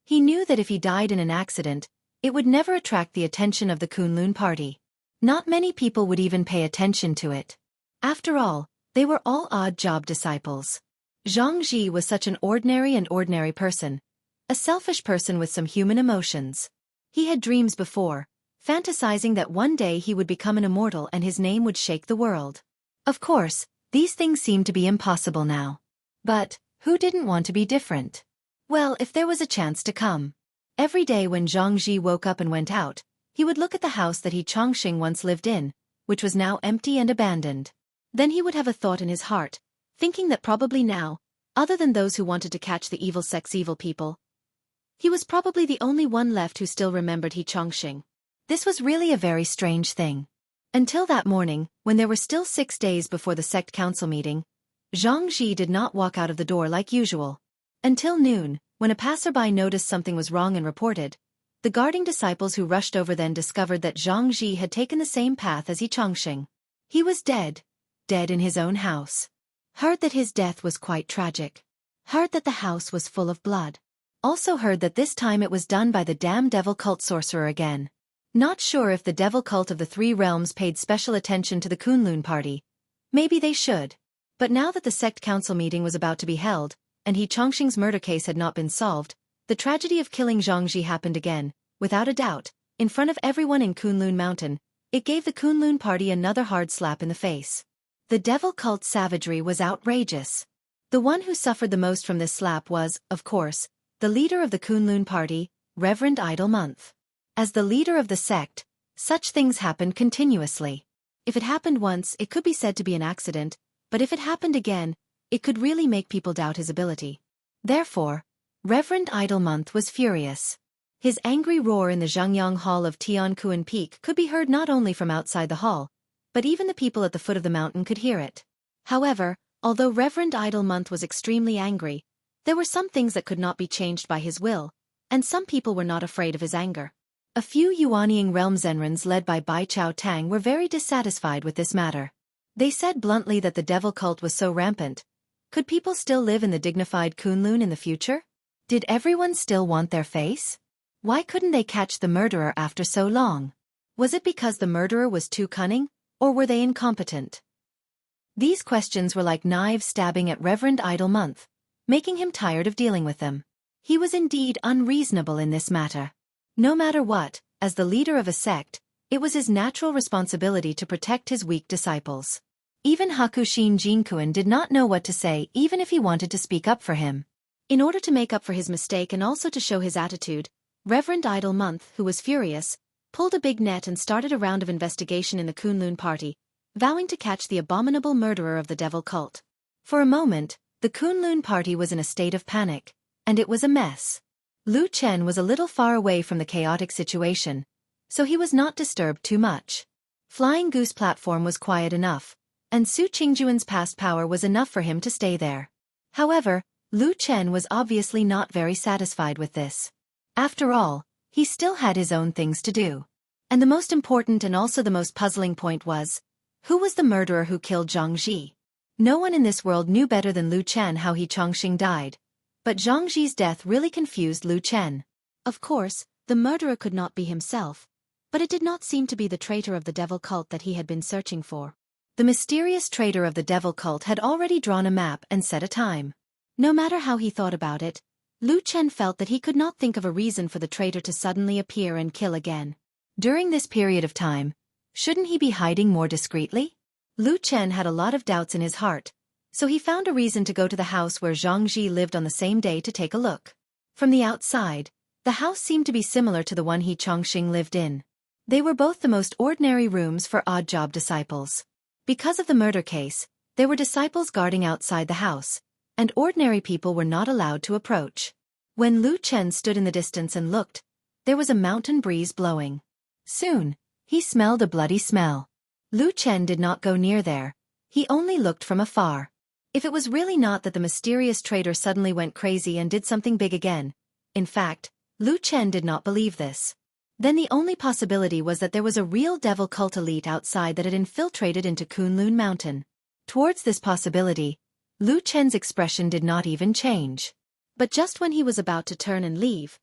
He knew that if he died in an accident, it would never attract the attention of the Kunlun party. Not many people would even pay attention to it. After all, they were all odd-job disciples. Xianxia was such an ordinary person, a selfish person with some human emotions. He had dreams before, fantasizing that one day he would become an immortal and his name would shake the world. Of course, these things seemed to be impossible now. But who didn't want to be different? Well, if there was a chance to come. Every day when Xianxia woke up and went out, he would look at the house that Xianxia once lived in, which was now empty and abandoned. Then he would have a thought in his heart, thinking that probably now, other than those who wanted to catch the evil sect's evil people, he was probably the only one left who still remembered Xianxia. This was really a very strange thing. Until that morning, when there were still 6 days before the sect council meeting, Xianxia did not walk out of the door like usual. Until noon, when a passerby noticed something was wrong and reported, the guarding disciples who rushed over then discovered that Xianxia had taken the same path as Xianxia. He was dead in his own house. Heard that his death was quite tragic. Heard that the house was full of blood. Also heard that this time it was done by the damn devil cult sorcerer again. Not sure if the devil cult of the 3 realms paid special attention to the Kunlun party. Maybe they should. But now that the sect council meeting was about to be held, and Xianxia's murder case had not been solved, the tragedy of killing Xianxia happened again, without a doubt, in front of everyone in Kunlun Mountain. It gave the Kunlun party another hard slap in the face. The devil cult savagery was outrageous. The one who suffered the most from this slap was, of course, the leader of the Kunlun party, Reverend Idle Month. As the leader of the sect, such things happened continuously. If it happened once, it could be said to be an accident, but if it happened again, It could really make people doubt his ability. Therefore, Reverend Idlemonth was furious. His angry roar in the Zhangyang Hall of Tianquan Peak could be heard not only from outside the hall, but even the people at the foot of the mountain could hear it. However, although Reverend Idlemonth was extremely angry, there were some things that could not be changed by his will, and some people were not afraid of his anger. A few Yuanying realm Zenrans led by Bai Chao Tang were very dissatisfied with this matter. They said bluntly that the devil cult was so rampant. Could people still live in the dignified Kunlun in the future? Did everyone still want their face? Why couldn't they catch the murderer after so long? Was it because the murderer was too cunning, or were they incompetent? These questions were like knives stabbing at Reverend Idlemonth, making him tired of dealing with them. He was indeed unreasonable in this matter. No matter what, as the leader of a sect, it was his natural responsibility to protect his weak disciples. Even Hakushin Jinkuan did not know what to say even if he wanted to speak up for him. In order to make up for his mistake and also to show his attitude, Reverend Idlemonth, who was furious, pulled a big net and started a round of investigation in the Kunlun party, vowing to catch the abominable murderer of the devil cult. For a moment, the Kunlun party was in a state of panic, and it was a mess. Lu Chen was a little far away from the chaotic situation, so he was not disturbed too much. Flying Goose platform was quiet enough, and Su Qingjuan's past power was enough for him to stay there. However, Lu Chen was obviously not very satisfied with this. After all, he still had his own things to do. And the most important and also the most puzzling point was, who was the murderer who killed Zhang Ji? No one in this world knew better than Lu Chen how he Chongqing died. But Zhang Ji's death really confused Lu Chen. Of course, the murderer could not be himself, but it did not seem to be the traitor of the devil cult that he had been searching for. The mysterious traitor of the devil cult had already drawn a map and set a time. No matter how he thought about it, Lu Chen felt that he could not think of a reason for the traitor to suddenly appear and kill again. During this period of time, shouldn't he be hiding more discreetly? Lu Chen had a lot of doubts in his heart, so he found a reason to go to the house where Zhang Ji lived on the same day to take a look. From the outside, the house seemed to be similar to the one he Chongqing lived in. They were both the most ordinary rooms for odd job disciples. Because of the murder case, there were disciples guarding outside the house, and ordinary people were not allowed to approach. When Lu Chen stood in the distance and looked, there was a mountain breeze blowing. Soon, he smelled a bloody smell. Lu Chen did not go near there, he only looked from afar. If it was really not that the mysterious traitor suddenly went crazy and did something big again, in fact, Lu Chen did not believe this. Then the only possibility was that there was a real devil cult elite outside that had infiltrated into Kunlun Mountain. Towards this possibility, Lu Chen's expression did not even change. But just when he was about to turn and leave,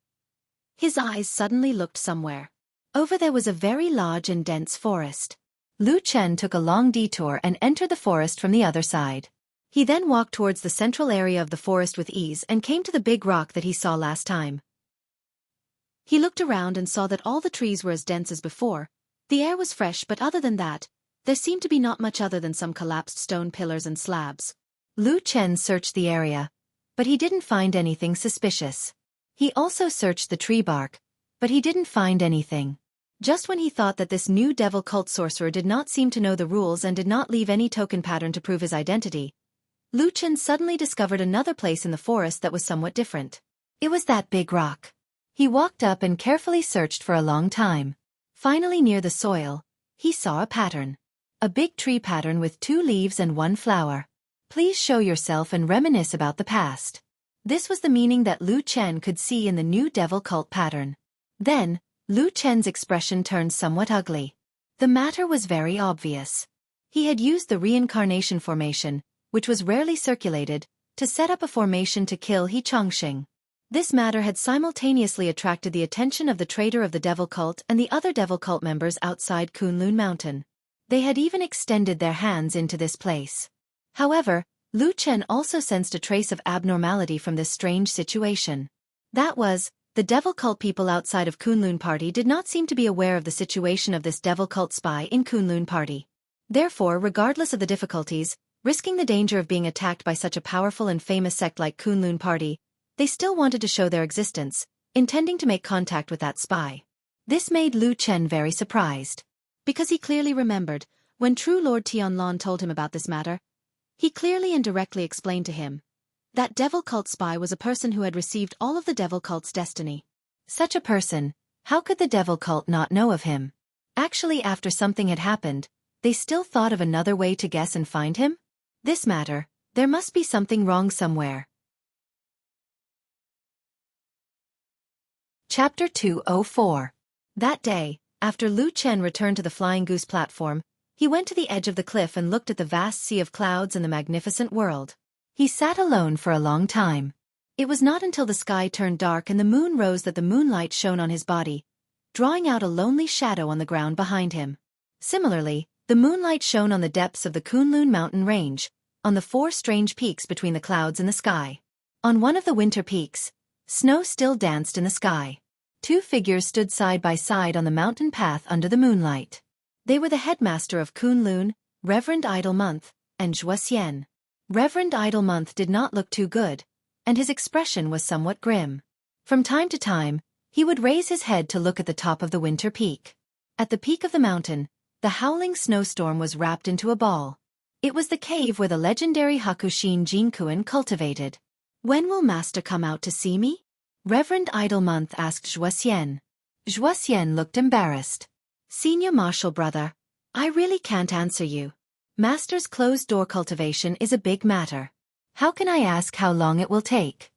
his eyes suddenly looked somewhere. Over there was a very large and dense forest. Lu Chen took a long detour and entered the forest from the other side. He then walked towards the central area of the forest with ease and came to the big rock that he saw last time. He looked around and saw that all the trees were as dense as before. The air was fresh, but other than that, there seemed to be not much other than some collapsed stone pillars and slabs. Lu Chen searched the area, but he didn't find anything suspicious. He also searched the tree bark, but he didn't find anything. Just when he thought that this new devil cult sorcerer did not seem to know the rules and did not leave any token pattern to prove his identity, Lu Chen suddenly discovered another place in the forest that was somewhat different. It was that big rock. He walked up and carefully searched for a long time. Finally, near the soil, he saw a pattern. A big tree pattern with 2 leaves and 1 flower. Please show yourself and reminisce about the past. This was the meaning that Lu Chen could see in the new devil cult pattern. Then, Lu Chen's expression turned somewhat ugly. The matter was very obvious. He had used the reincarnation formation, which was rarely circulated, to set up a formation to kill He Chongqing. This matter had simultaneously attracted the attention of the traitor of the devil cult and the other devil cult members outside Kunlun Mountain. They had even extended their hands into this place. However, Lu Chen also sensed a trace of abnormality from this strange situation. That was, the devil cult people outside of Kunlun Party did not seem to be aware of the situation of this devil cult spy in Kunlun Party. Therefore, regardless of the difficulties, risking the danger of being attacked by such a powerful and famous sect like Kunlun Party, they still wanted to show their existence, intending to make contact with that spy. This made Lu Chen very surprised. Because he clearly remembered, when true Lord Tianlon told him about this matter, He clearly and directly explained to him that devil cult spy was a person who had received all of the devil cult's destiny. Such a person, how could the devil cult not know of him? Actually, after something had happened, they still thought of another way to guess and find him? This matter, there must be something wrong somewhere. Chapter 204. That day, after Lu Chen returned to the Flying Goose platform, he went to the edge of the cliff and looked at the vast sea of clouds and the magnificent world. He sat alone for a long time. It was not until the sky turned dark and the moon rose that the moonlight shone on his body, drawing out a lonely shadow on the ground behind him. Similarly, the moonlight shone on the depths of the Kunlun mountain range, on the 4 strange peaks between the clouds and the sky. On one of the winter peaks, snow still danced in the sky. 2 figures stood side by side on the mountain path under the moonlight. They were the headmaster of Kunlun, Reverend Idle Month, and Zhuo. Reverend Idle Month did not look too good, and his expression was somewhat grim. From time to time, he would raise his head to look at the top of the winter peak. At the peak of the mountain, the howling snowstorm was wrapped into a ball. It was the cave where the legendary Hakushin Jianghu cultivated. "When will Master come out to see me?" Reverend Idle Month asked Zhuo. Zhuo looked embarrassed. "Senior Marshal Brother, I really can't answer you. Master's closed-door cultivation is a big matter. How can I ask how long it will take?"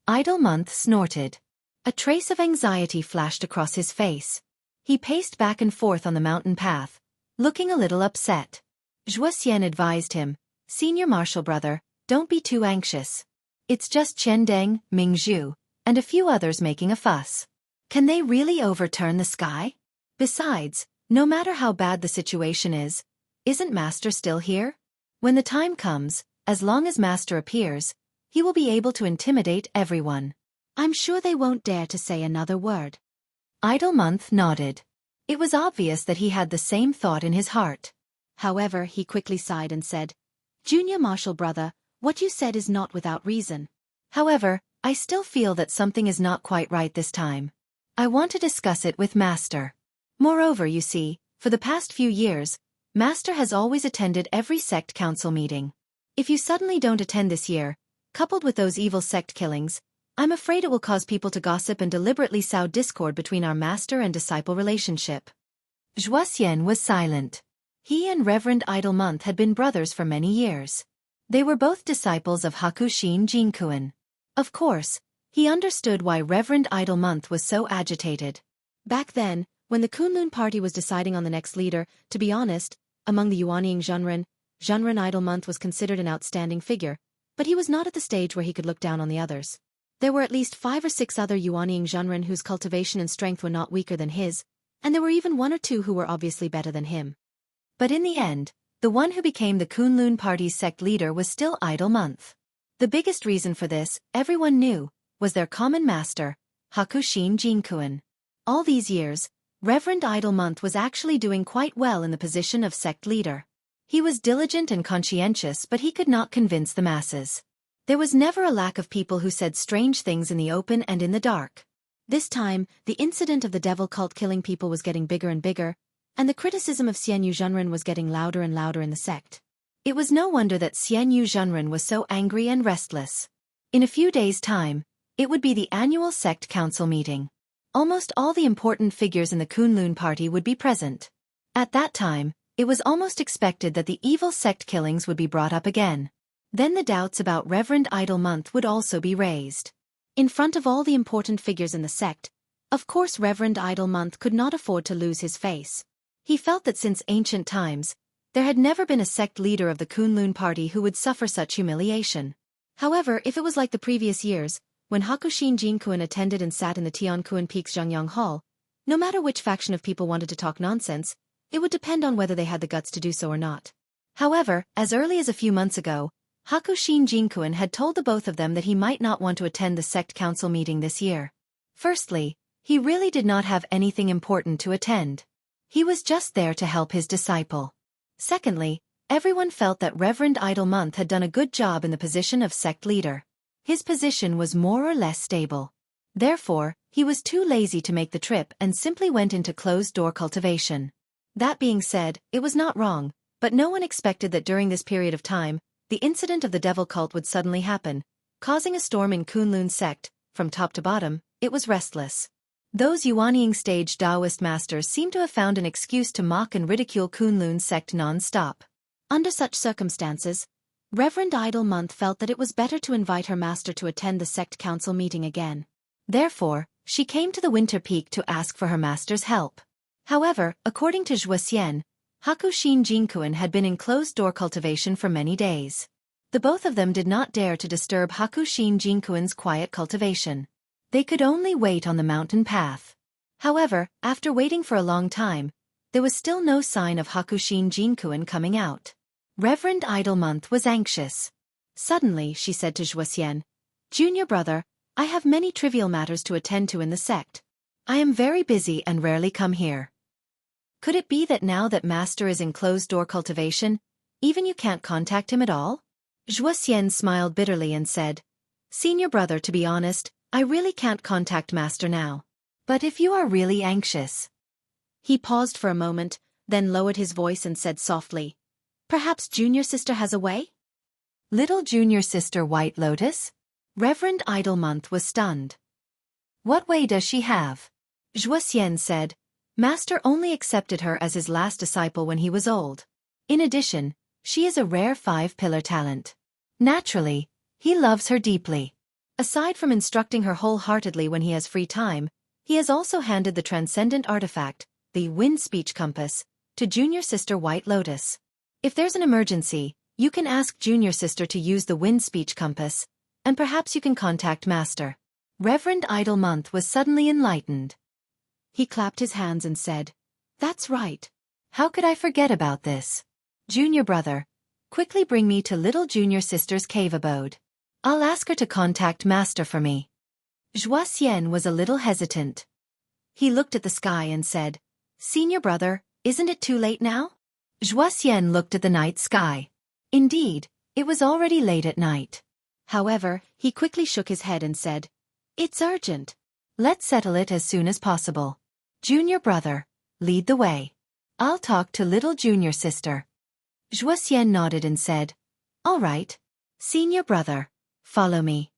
Idle Month snorted. A trace of anxiety flashed across his face. He paced back and forth on the mountain path, looking a little upset. Zhuo advised him, "Senior Marshal Brother, don't be too anxious. It's just Chen Deng, Ming Zhu, and a few others making a fuss. Can they really overturn the sky? Besides, no matter how bad the situation is, isn't Master still here? When the time comes, as long as Master appears, he will be able to intimidate everyone. I'm sure they won't dare to say another word." Idle Month nodded. It was obvious that he had the same thought in his heart. However, he quickly sighed and said, "Junior Marshal Brother, what you said is not without reason. However, I still feel that something is not quite right this time. I want to discuss it with Master. Moreover, you see, for the past few years, Master has always attended every sect council meeting. If you suddenly don't attend this year, coupled with those evil sect killings, I'm afraid it will cause people to gossip and deliberately sow discord between our master and disciple relationship." Zhuo was silent. He and Reverend Idle Month had been brothers for many years. They were both disciples of Hakushin Jianghu. Of course, he understood why Reverend Idle Month was so agitated. Back then, when the Kunlun party was deciding on the next leader, to be honest, among the Yuanying Zhenren Idle Month was considered an outstanding figure, but he was not at the stage where he could look down on the others. There were at least 5 or 6 other Yuanying Zhenren whose cultivation and strength were not weaker than his, and there were even 1 or 2 who were obviously better than him. But in the end, the one who became the Kunlun party's sect leader was still Idle Month. The biggest reason for this, everyone knew, was their common master, Hakushin Jianghu. All these years, Reverend Idle Month was actually doing quite well in the position of sect leader. He was diligent and conscientious, but he could not convince the masses. There was never a lack of people who said strange things in the open and in the dark. This time, the incident of the devil cult killing people was getting bigger and bigger, and the criticism of Xianyu Zhenren was getting louder and louder in the sect. It was no wonder that Xianyu Zhenren was so angry and restless. In a few days' time, it would be the annual sect council meeting. Almost all the important figures in the Kunlun party would be present. At that time, it was almost expected that the evil sect killings would be brought up again. Then the doubts about Reverend Idle Month would also be raised. In front of all the important figures in the sect, of course Reverend Idle Month could not afford to lose his face. He felt that since ancient times, there had never been a sect leader of the Kunlun party who would suffer such humiliation. However, if it was like the previous years, when Hakushin Jianghu attended and sat in the Tianquan Peak's Zhangyang Hall, no matter which faction of people wanted to talk nonsense, it would depend on whether they had the guts to do so or not. However, as early as a few months ago, Hakushin Jianghu had told the both of them that he might not want to attend the sect council meeting this year. Firstly, he really did not have anything important to attend. He was just there to help his disciple. Secondly, everyone felt that Reverend Idle Month had done a good job in the position of sect leader. His position was more or less stable. Therefore, he was too lazy to make the trip and simply went into closed-door cultivation. That being said, it was not wrong, but no one expected that during this period of time, the incident of the devil cult would suddenly happen, causing a storm in Kunlun's sect. From top to bottom, it was restless. Those Yuanying stage Taoist masters seemed to have found an excuse to mock and ridicule Kunlun's sect non-stop. Under such circumstances, Reverend Idle Month felt that it was better to invite her master to attend the sect council meeting again. Therefore, she came to the Winter Peak to ask for her master's help. However, according to Zhuoxian, Hakushin Jinkuan had been in closed-door cultivation for many days. The both of them did not dare to disturb Hakushin Jinkuan's quiet cultivation. They could only wait on the mountain path. However, after waiting for a long time, there was still no sign of Hakushin Jinkuan coming out. Reverend Idle Month was anxious. Suddenly, she said to Zhuoxian, "Junior brother, I have many trivial matters to attend to in the sect. I am very busy and rarely come here. Could it be that now that master is in closed-door cultivation, even you can't contact him at all?" Zhuoxian smiled bitterly and said, "Senior brother, to be honest, I really can't contact master now. But if you are really anxious..." He paused for a moment, then lowered his voice and said softly, "Perhaps junior sister has a way?" Little junior sister White Lotus? Reverend Idle Month was stunned. What way does she have? Zhuoxian said, "Master only accepted her as his last disciple when he was old. In addition, she is a rare 5-pillar talent. Naturally, he loves her deeply. Aside from instructing her wholeheartedly when he has free time, he has also handed the transcendent artifact, the Wind Speech Compass, to junior sister White Lotus. If there's an emergency, you can ask junior sister to use the Wind Speech Compass, and perhaps you can contact master." Reverend Idle Month was suddenly enlightened. He clapped his hands and said, "That's right. How could I forget about this? Junior brother, quickly bring me to little junior sister's cave abode. I'll ask her to contact master for me." Zhuoxian was a little hesitant. He looked at the sky and said, "Senior brother, isn't it too late now?" Zhuoxian looked at the night sky. Indeed, it was already late at night. However, he quickly shook his head and said, "It's urgent. Let's settle it as soon as possible. Junior brother, lead the way. I'll talk to little junior sister." Zhuoxian nodded and said, "All right. Senior brother, follow me."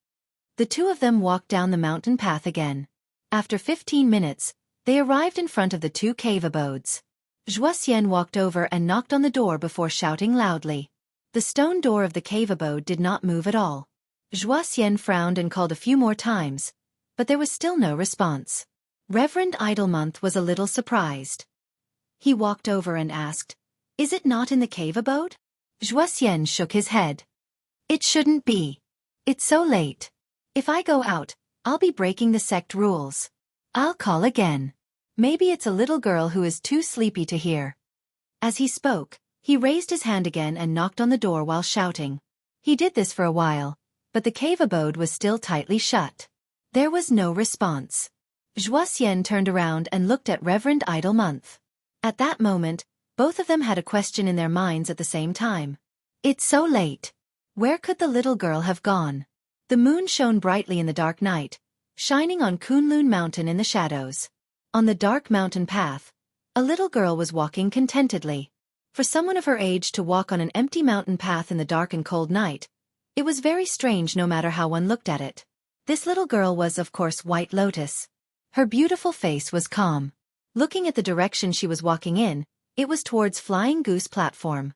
The two of them walked down the mountain path again. After 15 minutes, they arrived in front of the 2 cave abodes. Zhuoxian walked over and knocked on the door before shouting loudly. The stone door of the cave abode did not move at all. Zhuoxian frowned and called a few more times, but there was still no response. Reverend Idle Month was a little surprised. He walked over and asked, "Is it not in the cave abode?" Zhuoxian shook his head. "It shouldn't be. It's so late. If I go out, I'll be breaking the sect rules. I'll call again. Maybe it's a little girl who is too sleepy to hear." As he spoke, he raised his hand again and knocked on the door while shouting. He did this for a while, but the cave abode was still tightly shut. There was no response. Zhuoxian turned around and looked at Reverend Idle Month. At that moment, both of them had a question in their minds at the same time. It's so late. Where could the little girl have gone? The moon shone brightly in the dark night, shining on Kunlun Mountain in the shadows. On the dark mountain path, a little girl was walking contentedly. For someone of her age to walk on an empty mountain path in the dark and cold night, it was very strange no matter how one looked at it. This little girl was, of course, White Lotus. Her beautiful face was calm. Looking at the direction she was walking in, it was towards Flying Goose platform.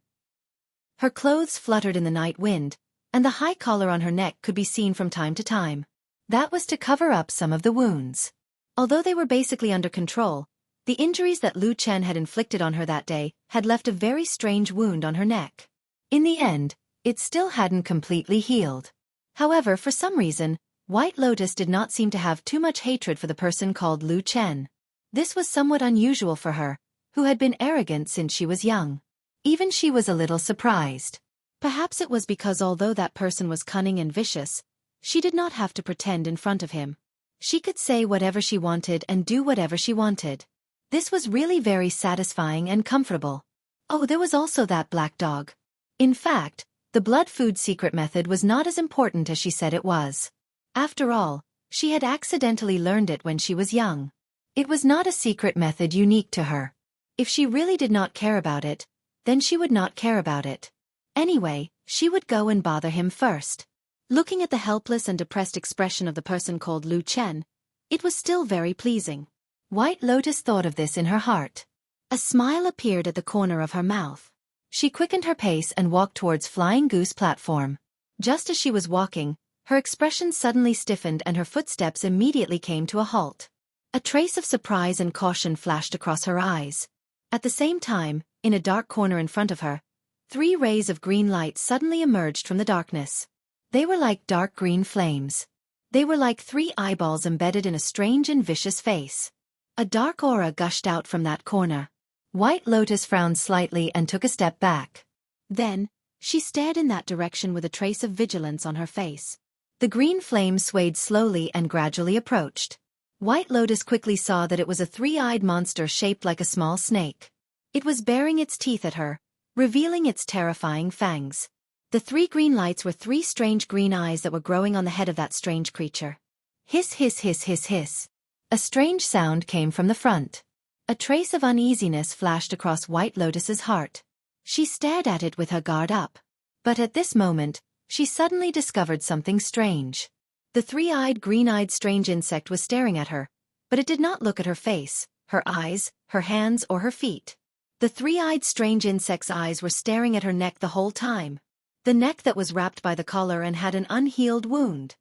Her clothes fluttered in the night wind, and the high collar on her neck could be seen from time to time. That was to cover up some of the wounds. Although they were basically under control, the injuries that Lu Chen had inflicted on her that day had left a very strange wound on her neck. In the end, it still hadn't completely healed. However, for some reason, White Lotus did not seem to have too much hatred for the person called Lu Chen. This was somewhat unusual for her, who had been arrogant since she was young. Even she was a little surprised. Perhaps it was because although that person was cunning and vicious, she did not have to pretend in front of him. She could say whatever she wanted and do whatever she wanted. This was really very satisfying and comfortable. Oh, there was also that black dog. In fact, the blood food secret method was not as important as she said it was. After all, she had accidentally learned it when she was young. It was not a secret method unique to her. If she really did not care about it, then she would not care about it. Anyway, She would go and bother him first. Looking at the helpless and depressed expression of the person called Lu Chen, it was still very pleasing. White Lotus thought of this in her heart. A smile appeared at the corner of her mouth. She quickened her pace and walked towards Flying Goose platform. Just as she was walking, her expression suddenly stiffened and her footsteps immediately came to a halt. A trace of surprise and caution flashed across her eyes. At the same time, in a dark corner in front of her, 3 rays of green light suddenly emerged from the darkness. They were like dark green flames. They were like 3 eyeballs embedded in a strange and vicious face. A dark aura gushed out from that corner. White Lotus frowned slightly and took a step back. Then, she stared in that direction with a trace of vigilance on her face. The green flame swayed slowly and gradually approached. White Lotus quickly saw that it was a 3-eyed monster shaped like a small snake. It was baring its teeth at her, revealing its terrifying fangs. The 3 green lights were 3 strange green eyes that were growing on the head of that strange creature. Hiss hiss hiss hiss hiss. A strange sound came from the front. A trace of uneasiness flashed across White Lotus's heart. She stared at it with her guard up. But at this moment, she suddenly discovered something strange. The 3-eyed green-eyed strange insect was staring at her, but it did not look at her face, her eyes, her hands or her feet. The 3-eyed strange insect's eyes were staring at her neck the whole time. The neck that was wrapped by the collar and had an unhealed wound.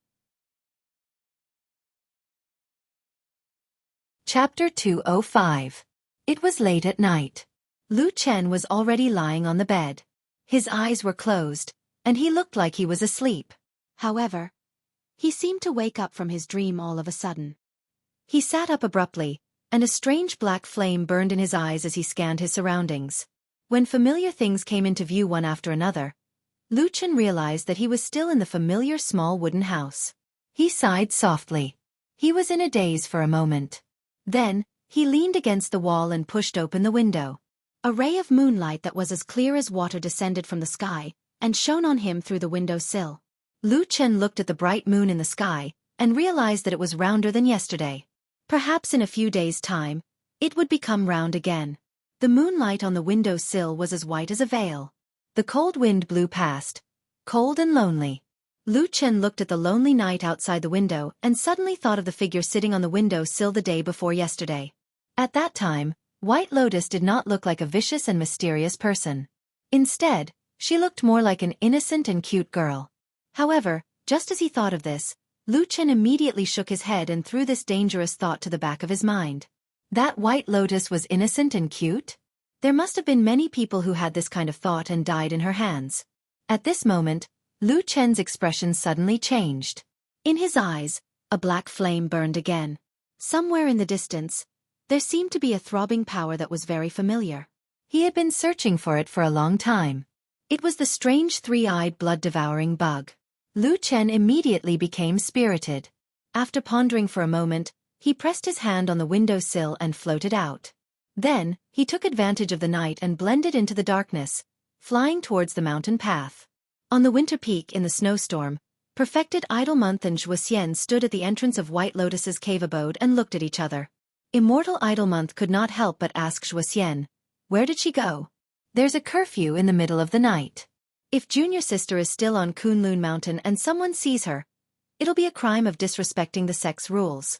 Chapter 205. It was late at night. Lu Chen was already lying on the bed. His eyes were closed, and he looked like he was asleep. However, he seemed to wake up from his dream all of a sudden. He sat up abruptly, and a strange black flame burned in his eyes as he scanned his surroundings. When familiar things came into view one after another, Lu Chen realized that he was still in the familiar small wooden house. He sighed softly. He was in a daze for a moment. Then, he leaned against the wall and pushed open the window. A ray of moonlight that was as clear as water descended from the sky and shone on him through the window sill. Lu Chen looked at the bright moon in the sky and realized that it was rounder than yesterday. Perhaps in a few days' time, it would become round again. The moonlight on the window sill was as white as a veil. The cold wind blew past, cold and lonely. Lu Chen looked at the lonely night outside the window and suddenly thought of the figure sitting on the window sill the day before yesterday. At that time, White Lotus did not look like a vicious and mysterious person. Instead, she looked more like an innocent and cute girl. However, just as he thought of this, Lu Chen immediately shook his head and threw this dangerous thought to the back of his mind. That White Lotus was innocent and cute? There must have been many people who had this kind of thought and died in her hands. At this moment, Lu Chen's expression suddenly changed. In his eyes, a black flame burned again. Somewhere in the distance, there seemed to be a throbbing power that was very familiar. He had been searching for it for a long time. It was the strange 3-eyed blood-devouring bug. Lu Chen immediately became spirited. After pondering for a moment, he pressed his hand on the windowsill and floated out. Then, he took advantage of the night and blended into the darkness, flying towards the mountain path. On the winter peak in the snowstorm, Perfected Idlemonth and Xianxia stood at the entrance of White Lotus's cave abode and looked at each other. Immortal Idlemonth could not help but ask Xianxia, "Where did she go? There's a curfew in the middle of the night. If junior sister is still on Kunlun Mountain and someone sees her, it'll be a crime of disrespecting the sex rules."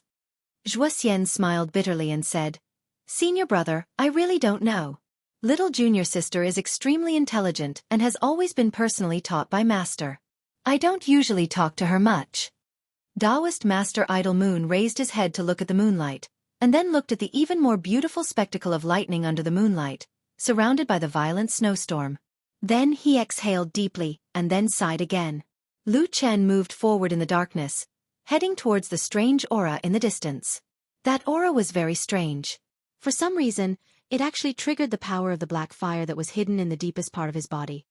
Xianxia smiled bitterly and said, "Senior brother, I really don't know. Little junior sister is extremely intelligent and has always been personally taught by master. I don't usually talk to her much." Taoist Master Idle Moon raised his head to look at the moonlight, and then looked at the even more beautiful spectacle of lightning under the moonlight, surrounded by the violent snowstorm. Then he exhaled deeply, and then sighed again. Lu Chen moved forward in the darkness, heading towards the strange aura in the distance. That aura was very strange. For some reason, it actually triggered the power of the black fire that was hidden in the deepest part of his body.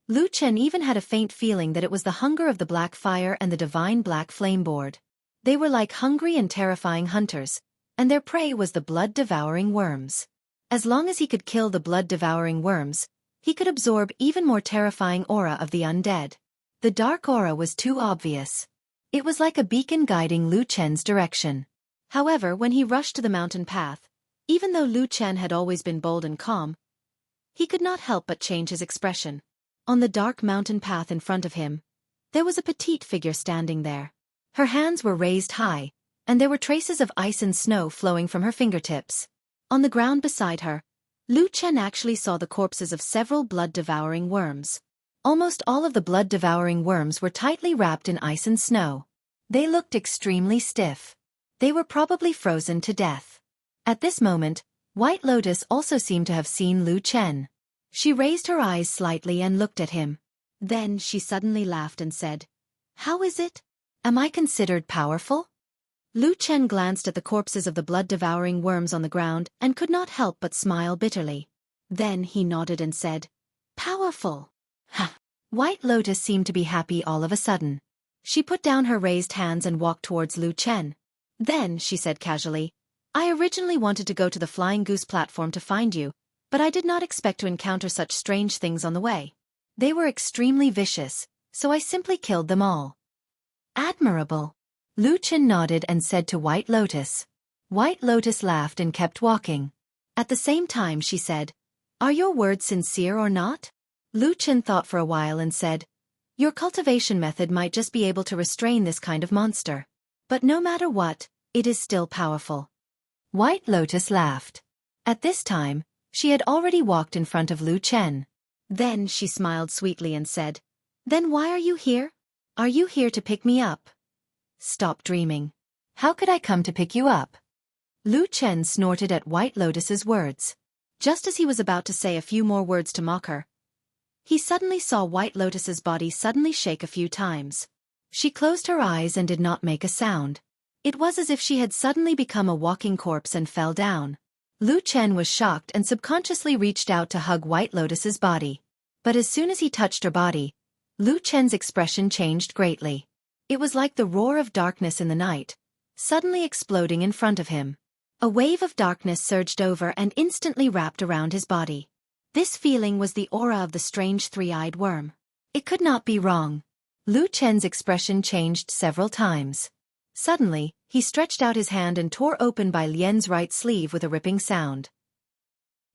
Lu Chen even had a faint feeling that it was the hunger of the black fire and the divine black flame board. They were like hungry and terrifying hunters, and their prey was the blood-devouring worms. As long as he could kill the blood-devouring worms, he could absorb even more terrifying aura of the undead. The dark aura was too obvious. It was like a beacon guiding Lu Chen's direction. However, when he rushed to the mountain path, even though Lu Chen had always been bold and calm, he could not help but change his expression. On the dark mountain path in front of him, there was a petite figure standing there. Her hands were raised high, and there were traces of ice and snow flowing from her fingertips. On the ground beside her, Lu Chen actually saw the corpses of several blood-devouring worms. Almost all of the blood-devouring worms were tightly wrapped in ice and snow. They looked extremely stiff. They were probably frozen to death. At this moment, White Lotus also seemed to have seen Lu Chen. She raised her eyes slightly and looked at him. Then she suddenly laughed and said, "How is it? Am I considered powerful?" Lu Chen glanced at the corpses of the blood-devouring worms on the ground and could not help but smile bitterly. Then he nodded and said, "Powerful." Ha! White Lotus seemed to be happy all of a sudden. She put down her raised hands and walked towards Lu Chen. Then she said casually, "I originally wanted to go to the Flying Goose platform to find you, but I did not expect to encounter such strange things on the way. They were extremely vicious, so I simply killed them all." "Admirable." Lu Chen nodded and said to White Lotus. White Lotus laughed and kept walking. At the same time she said, "Are your words sincere or not?" Lu Chen thought for a while and said, "Your cultivation method might just be able to restrain this kind of monster. But no matter what, it is still powerful." White Lotus laughed. At this time, she had already walked in front of Lu Chen. Then she smiled sweetly and said, "Then why are you here? Are you here to pick me up?" "Stop dreaming. How could I come to pick you up?" Lu Chen snorted at White Lotus's words. Just as he was about to say a few more words to mock her, he suddenly saw White Lotus's body suddenly shake a few times. She closed her eyes and did not make a sound. It was as if she had suddenly become a walking corpse and fell down. Lu Chen was shocked and subconsciously reached out to hug White Lotus's body. But as soon as he touched her body, Lu Chen's expression changed greatly. It was like the roar of darkness in the night, suddenly exploding in front of him. A wave of darkness surged over and instantly wrapped around his body. This feeling was the aura of the strange three-eyed worm. It could not be wrong. Lu Chen's expression changed several times. Suddenly, he stretched out his hand and tore open Bai Lian's right sleeve with a ripping sound.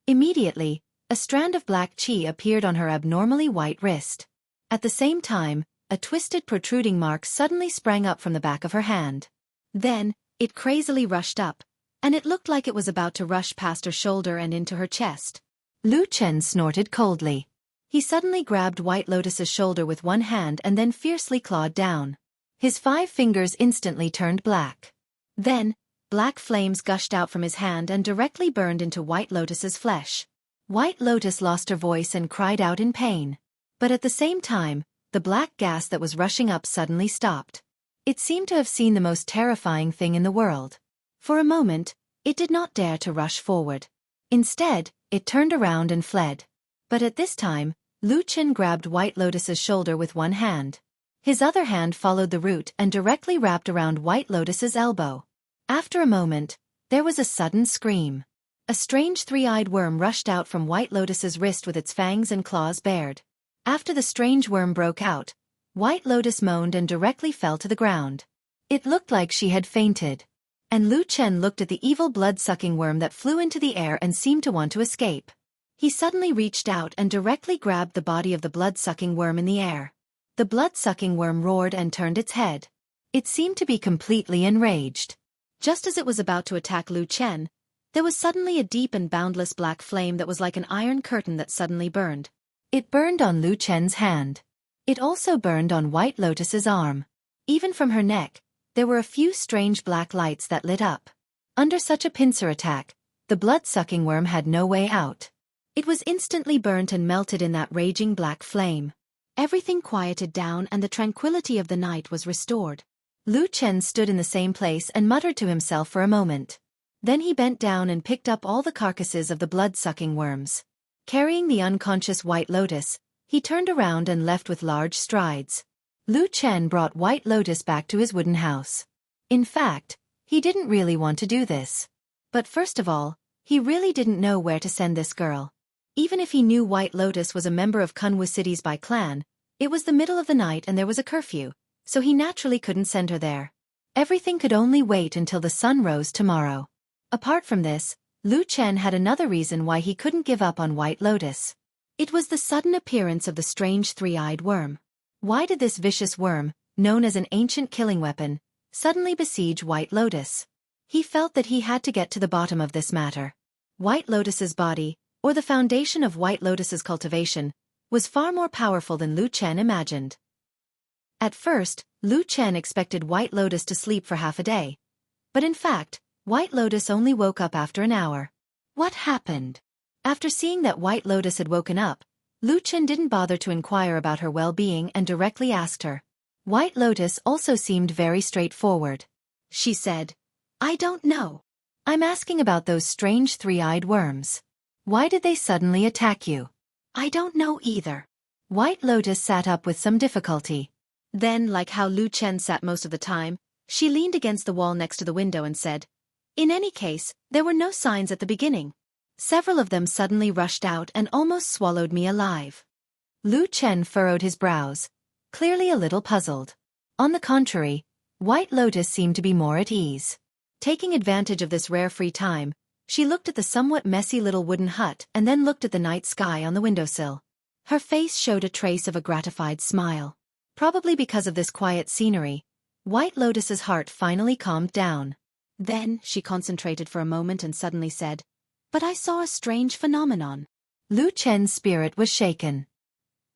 Immediately, a strand of black qi appeared on her abnormally white wrist. At the same time, a twisted protruding mark suddenly sprang up from the back of her hand. Then, it crazily rushed up, and it looked like it was about to rush past her shoulder and into her chest. Lu Chen snorted coldly. He suddenly grabbed White Lotus's shoulder with one hand and then fiercely clawed down. His 5 fingers instantly turned black. Then, black flames gushed out from his hand and directly burned into White Lotus's flesh. White Lotus lost her voice and cried out in pain. But at the same time, the black gas that was rushing up suddenly stopped. It seemed to have seen the most terrifying thing in the world. For a moment, it did not dare to rush forward. Instead, it turned around and fled. But at this time, Lu Chen grabbed White Lotus's shoulder with one hand. His other hand followed the route and directly wrapped around White Lotus's elbow. After a moment, there was a sudden scream. A strange three-eyed worm rushed out from White Lotus's wrist with its fangs and claws bared. After the strange worm broke out, White Lotus moaned and directly fell to the ground. It looked like she had fainted. And Lu Chen looked at the evil blood-sucking worm that flew into the air and seemed to want to escape. He suddenly reached out and directly grabbed the body of the blood-sucking worm in the air. The blood-sucking worm roared and turned its head. It seemed to be completely enraged. Just as it was about to attack Lu Chen, there was suddenly a deep and boundless black flame that was like an iron curtain that suddenly burned. It burned on Lu Chen's hand. It also burned on White Lotus's arm. Even from her neck, there were a few strange black lights that lit up. Under such a pincer attack, the blood-sucking worm had no way out. It was instantly burnt and melted in that raging black flame. Everything quieted down and the tranquility of the night was restored. Lu Chen stood in the same place and muttered to himself for a moment. Then he bent down and picked up all the carcasses of the blood-sucking worms. Carrying the unconscious White Lotus, he turned around and left with large strides. Lu Chen brought White Lotus back to his wooden house. In fact, he didn't really want to do this. But first of all, he really didn't know where to send this girl. Even if he knew White Lotus was a member of Kunwu City's Bai clan, it was the middle of the night and there was a curfew, so he naturally couldn't send her there. Everything could only wait until the sun rose tomorrow. Apart from this, Lu Chen had another reason why he couldn't give up on White Lotus. It was the sudden appearance of the strange three-eyed worm. Why did this vicious worm, known as an ancient killing weapon, suddenly besiege White Lotus? He felt that he had to get to the bottom of this matter. White Lotus's body, or the foundation of White Lotus's cultivation, was far more powerful than Lu Chen imagined. At first, Lu Chen expected White Lotus to sleep for half a day. But in fact, White Lotus only woke up after an hour. What happened? After seeing that White Lotus had woken up, Lu Chen didn't bother to inquire about her well-being and directly asked her. White Lotus also seemed very straightforward. She said, "I don't know. I'm asking about those strange three-eyed worms. Why did they suddenly attack you?" "I don't know either." White Lotus sat up with some difficulty. Then, like how Lu Chen sat most of the time, she leaned against the wall next to the window and said, "In any case, there were no signs at the beginning. Several of them suddenly rushed out and almost swallowed me alive." Lu Chen furrowed his brows, clearly a little puzzled. On the contrary, White Lotus seemed to be more at ease. Taking advantage of this rare free time, she looked at the somewhat messy little wooden hut and then looked at the night sky on the windowsill. Her face showed a trace of a gratified smile. Probably because of this quiet scenery, White Lotus's heart finally calmed down. Then she concentrated for a moment and suddenly said, "But I saw a strange phenomenon." Lu Chen's spirit was shaken.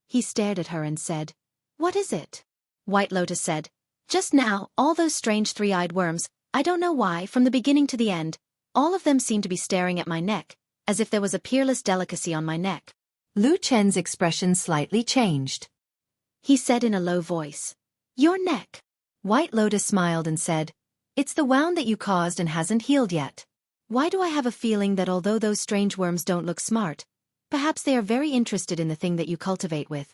He stared at her and said, "What is it?" White Lotus said, "Just now, all those strange three-eyed worms, I don't know why, from the beginning to the end, all of them seemed to be staring at my neck, as if there was a peerless delicacy on my neck." Lu Chen's expression slightly changed. He said in a low voice, "Your neck." White Lotus smiled and said, "It's the wound that you caused and hasn't healed yet. Why do I have a feeling that although those strange worms don't look smart, perhaps they are very interested in the thing that you cultivate with.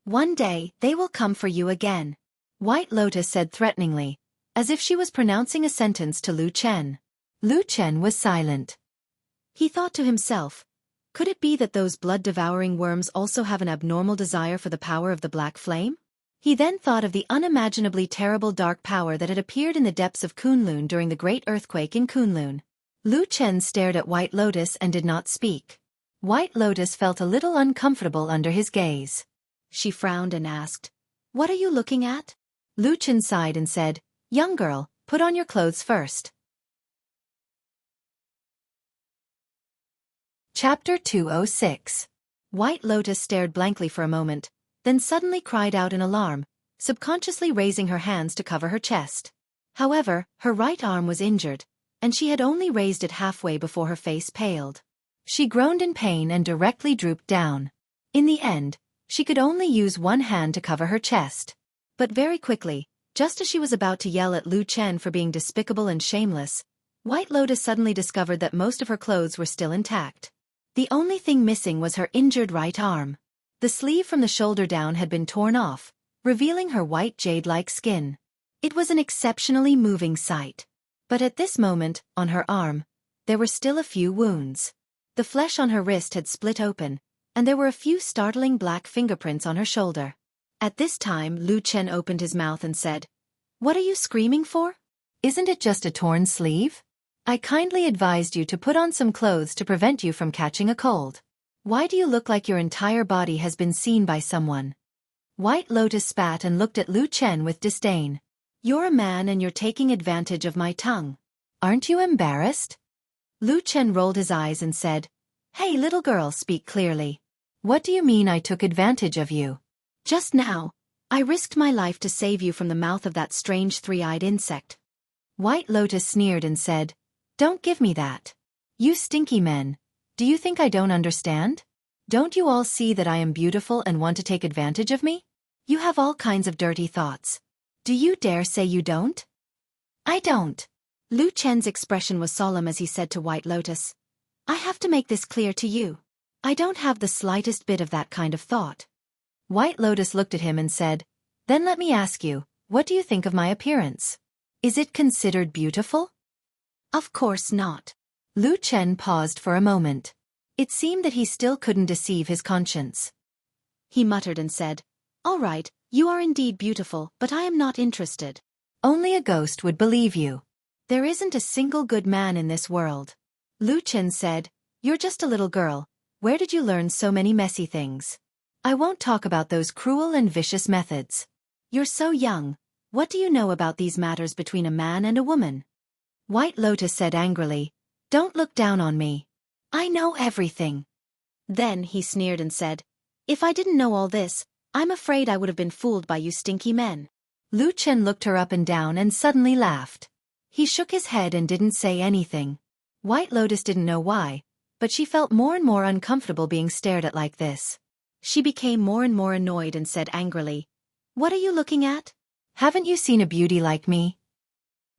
One day, they will come for you again." White Lotus said threateningly, as if she was pronouncing a sentence to Lu Chen. Lu Chen was silent. He thought to himself, could it be that those blood-devouring worms also have an abnormal desire for the power of the black flame? He then thought of the unimaginably terrible dark power that had appeared in the depths of Kunlun during the great earthquake in Kunlun. Lu Chen stared at White Lotus and did not speak. White Lotus felt a little uncomfortable under his gaze. She frowned and asked, "What are you looking at?" Lu Chen sighed and said, "Young girl, put on your clothes first." Chapter 206. White Lotus stared blankly for a moment, then suddenly cried out in alarm, subconsciously raising her hands to cover her chest. However, her right arm was injured, and she had only raised it halfway before her face paled. She groaned in pain and directly drooped down. In the end, she could only use one hand to cover her chest. But very quickly, just as she was about to yell at Lu Chen for being despicable and shameless, White Lotus suddenly discovered that most of her clothes were still intact. The only thing missing was her injured right arm. The sleeve from the shoulder down had been torn off, revealing her white jade-like skin. It was an exceptionally moving sight. But at this moment, on her arm, there were still a few wounds. The flesh on her wrist had split open, and there were a few startling black fingerprints on her shoulder. At this time, Lu Chen opened his mouth and said, "What are you screaming for? Isn't it just a torn sleeve? I kindly advised you to put on some clothes to prevent you from catching a cold. Why do you look like your entire body has been seen by someone?" White Lotus spat and looked at Lu Chen with disdain. "You're a man and you're taking advantage of my tongue. Aren't you embarrassed?" Lu Chen rolled his eyes and said, "Hey little girl, speak clearly. What do you mean I took advantage of you? Just now, I risked my life to save you from the mouth of that strange three-eyed insect." White Lotus sneered and said, "Don't give me that. You stinky men, do you think I don't understand? Don't you all see that I am beautiful and want to take advantage of me? You have all kinds of dirty thoughts. Do you dare say you don't?" "I don't." Lu Chen's expression was solemn as he said to White Lotus, "I have to make this clear to you. I don't have the slightest bit of that kind of thought." White Lotus looked at him and said, "Then let me ask you, what do you think of my appearance? Is it considered beautiful?" "Of course not." Lu Chen paused for a moment. It seemed that he still couldn't deceive his conscience. He muttered and said, "All right, you are indeed beautiful, but I am not interested. Only a ghost would believe you. There isn't a single good man in this world." Lu Chen said, "You're just a little girl, Where did you learn so many messy things? I won't talk about those cruel and vicious methods. You're so young. What do you know about these matters between a man and a woman? White Lotus said angrily, Don't look down on me. I know everything. Then he sneered and said, If I didn't know all this, I'm afraid I would have been fooled by you stinky men. Lu Chen looked her up and down and suddenly laughed. He shook his head and didn't say anything. White Lotus didn't know why, but she felt more and more uncomfortable being stared at like this. She became more and more annoyed and said angrily, What are you looking at? Haven't you seen a beauty like me?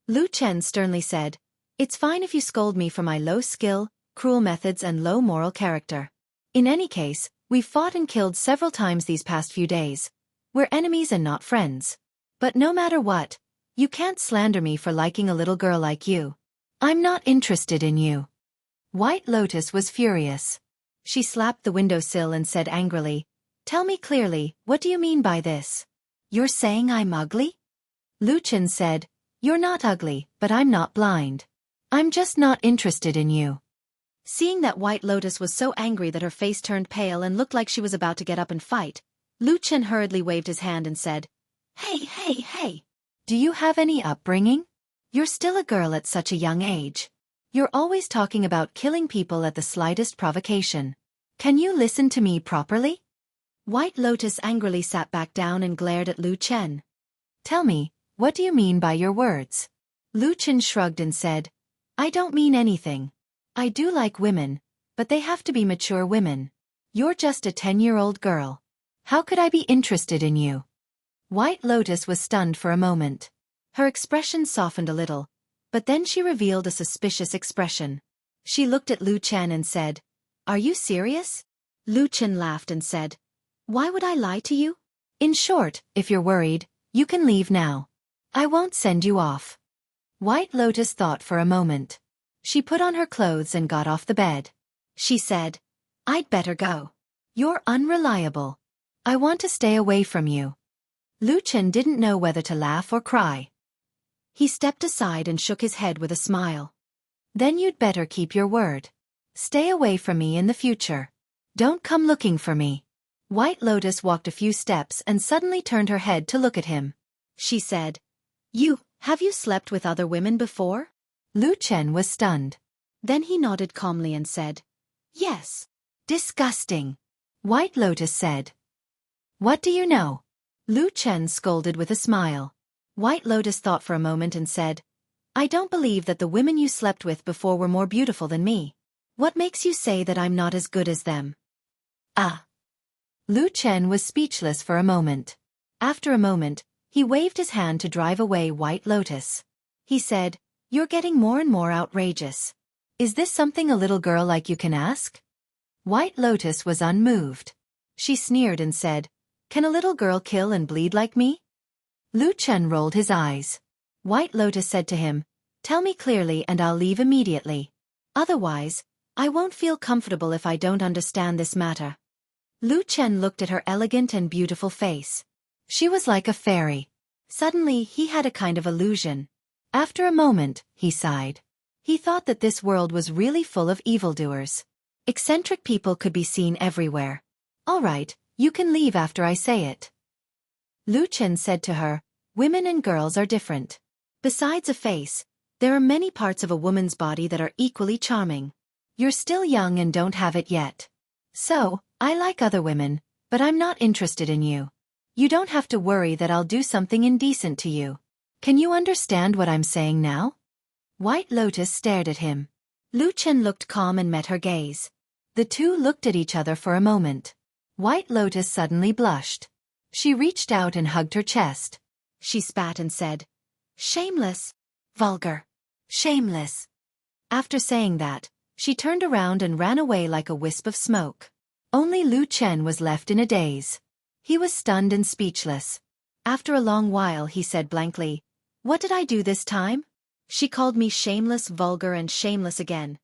Lu Chen sternly said, It's fine if you scold me for my low skill, cruel methods and low moral character. In any case, we've fought and killed several times these past few days. We're enemies and not friends. But no matter what, you can't slander me for liking a little girl like you. I'm not interested in you. White Lotus was furious. She slapped the windowsill and said angrily, Tell me clearly, what do you mean by this? You're saying I'm ugly? Lu Chen said, You're not ugly, but I'm not blind. I'm just not interested in you. Seeing that White Lotus was so angry that her face turned pale and looked like she was about to get up and fight, Lu Chen hurriedly waved his hand and said, Hey. Do you have any upbringing? You're still a girl at such a young age. You're always talking about killing people at the slightest provocation. Can you listen to me properly? White Lotus angrily sat back down and glared at Lu Chen. Tell me, what do you mean by your words? Lu Chen shrugged and said, I don't mean anything. I do like women, but they have to be mature women. You're just a 10-year-old girl. How could I be interested in you? White Lotus was stunned for a moment. Her expression softened a little, but then she revealed a suspicious expression. She looked at Lu Chen and said, Are you serious? Lu Chen laughed and said, Why would I lie to you? In short, if you're worried, you can leave now. I won't send you off. White Lotus thought for a moment. She put on her clothes and got off the bed. She said, I'd better go. You're unreliable. I want to stay away from you. Lu Chen didn't know whether to laugh or cry. He stepped aside and shook his head with a smile. Then you'd better keep your word. Stay away from me in the future. Don't come looking for me. White Lotus walked a few steps and suddenly turned her head to look at him. She said, Have you slept with other women before? Lu Chen was stunned. Then he nodded calmly and said, Yes. Disgusting. White Lotus said. What do you know? Lu Chen scolded with a smile. White Lotus thought for a moment and said, I don't believe that the women you slept with before were more beautiful than me. What makes you say that I'm not as good as them? Ah. Lu Chen was speechless for a moment. After a moment, he waved his hand to drive away White Lotus. He said, You're getting more and more outrageous. Is this something a little girl like you can ask? White Lotus was unmoved. She sneered and said, Can a little girl kill and bleed like me? Lu Chen rolled his eyes. White Lotus said to him, Tell me clearly and I'll leave immediately. Otherwise, I won't feel comfortable if I don't understand this matter. Lu Chen looked at her elegant and beautiful face. She was like a fairy. Suddenly he had a kind of illusion. After a moment, he sighed. He thought that this world was really full of evildoers. Eccentric people could be seen everywhere. All right, you can leave after I say it. Lu Chen said to her, Women and girls are different. Besides a face, there are many parts of a woman's body that are equally charming. You're still young and don't have it yet. So, I like other women, but I'm not interested in you. You don't have to worry that I'll do something indecent to you. Can you understand what I'm saying now? White Lotus stared at him. Lu Chen looked calm and met her gaze. The two looked at each other for a moment. White Lotus suddenly blushed. She reached out and hugged her chest. She spat and said, Shameless. Vulgar. Shameless. After saying that, she turned around and ran away like a wisp of smoke. Only Lu Chen was left in a daze. He was stunned and speechless. After a long while he said blankly, What did I do this time? She called me shameless, vulgar and shameless again.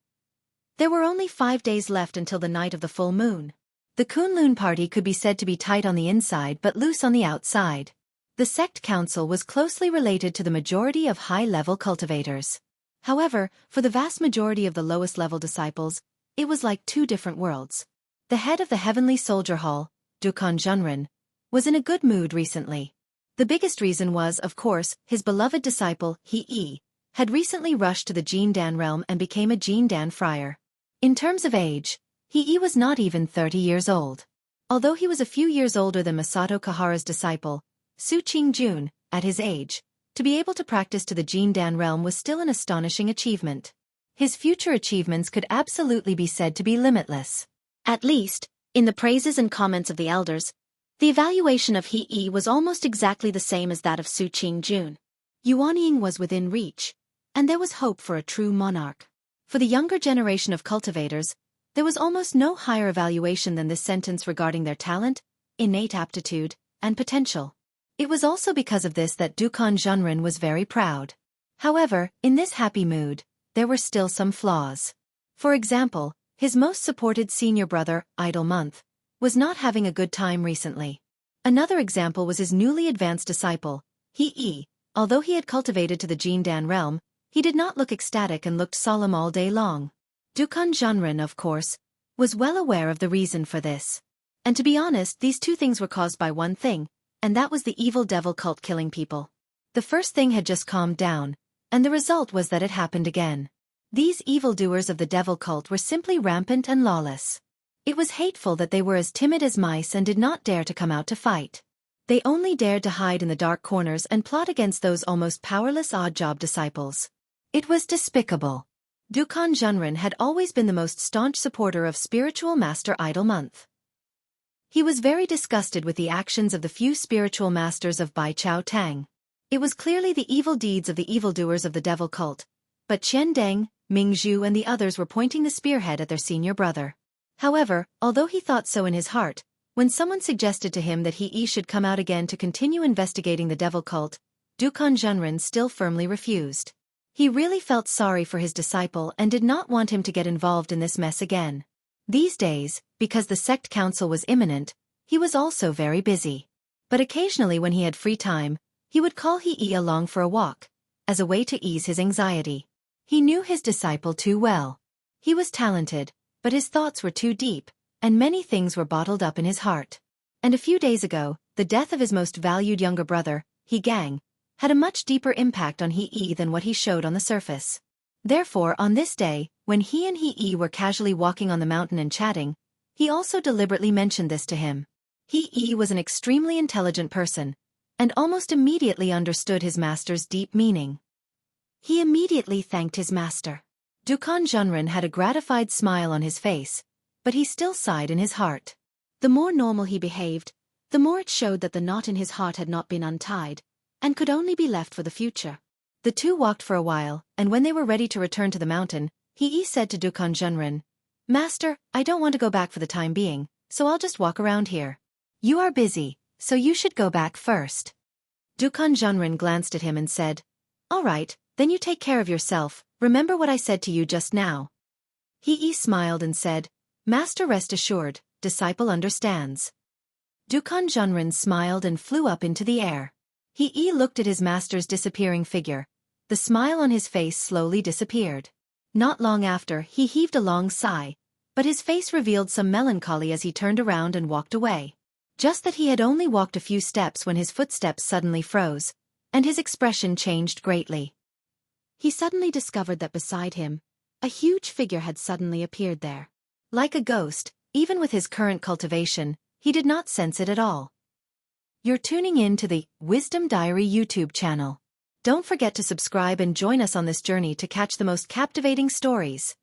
There were only 5 days left until the night of the full moon. The Kunlun party could be said to be tight on the inside but loose on the outside. The sect council was closely related to the majority of high-level cultivators. However, for the vast majority of the lowest-level disciples, it was like two different worlds. The head of the Heavenly Soldier Hall, Dukan Junren, was in a good mood recently. The biggest reason was, of course, his beloved disciple, He had recently rushed to the Jindan realm and became a Jindan friar. In terms of age, He was not even 30 years old. Although he was a few years older than Masato Kahara's disciple, Su Qingjun, at his age, to be able to practice to the Jindan realm was still an astonishing achievement. His future achievements could absolutely be said to be limitless. At least, in the praises and comments of the elders, the evaluation of He was almost exactly the same as that of Su Qingjun. Yuanying was within reach, and there was hope for a true monarch. For the younger generation of cultivators, there was almost no higher evaluation than this sentence regarding their talent, innate aptitude, and potential. It was also because of this that Dukan Junren was very proud. However, in this happy mood, there were still some flaws. For example, his most supported senior brother, Idle Month, was not having a good time recently. Another example was his newly advanced disciple, He. Although he had cultivated to the Jindan realm, he did not look ecstatic and looked solemn all day long. Dukan Junren, of course, was well aware of the reason for this. And to be honest, these two things were caused by one thing, and that was the evil devil cult killing people. The first thing had just calmed down, and the result was that it happened again. These evildoers of the devil cult were simply rampant and lawless. It was hateful that they were as timid as mice and did not dare to come out to fight. They only dared to hide in the dark corners and plot against those almost powerless odd-job disciples. It was despicable. Dukan Junren had always been the most staunch supporter of spiritual master Idle Month. He was very disgusted with the actions of the few spiritual masters of Bai Chao Tang. It was clearly the evil deeds of the evildoers of the devil cult, but Chen Deng, Ming Zhu and the others were pointing the spearhead at their senior brother. However, although he thought so in his heart, when someone suggested to him that He should come out again to continue investigating the devil cult, Dukan Junren still firmly refused. He really felt sorry for his disciple and did not want him to get involved in this mess again. These days, because the sect council was imminent, he was also very busy. But occasionally when he had free time, he would call He along for a walk, as a way to ease his anxiety. He knew his disciple too well. He was talented, but his thoughts were too deep, and many things were bottled up in his heart. And a few days ago, the death of his most valued younger brother, He Gang, had a much deeper impact on He than what he showed on the surface. Therefore, on this day, when he and He were casually walking on the mountain and chatting, he also deliberately mentioned this to him. He was an extremely intelligent person, and almost immediately understood his master's deep meaning. He immediately thanked his master. Dukan Junren had a gratified smile on his face, but he still sighed in his heart. The more normal he behaved, the more it showed that the knot in his heart had not been untied, and could only be left for the future. The two walked for a while, and when they were ready to return to the mountain, He said to Dukan Junren, "Master, I don't want to go back for the time being, so I'll just walk around here. You are busy, so you should go back first." Dukan Junren glanced at him and said, "All right, then you take care of yourself, remember what I said to you just now." He smiled and said, "Master, rest assured, disciple understands." Dukan Junren smiled and flew up into the air. He looked at his master's disappearing figure. The smile on his face slowly disappeared. Not long after, he heaved a long sigh, but his face revealed some melancholy as he turned around and walked away. Just that he had only walked a few steps when his footsteps suddenly froze, and his expression changed greatly. He suddenly discovered that beside him, a huge figure had suddenly appeared there. Like a ghost, even with his current cultivation, he did not sense it at all. You're tuning in to the Wisdom Diary YouTube channel. Don't forget to subscribe and join us on this journey to catch the most captivating stories.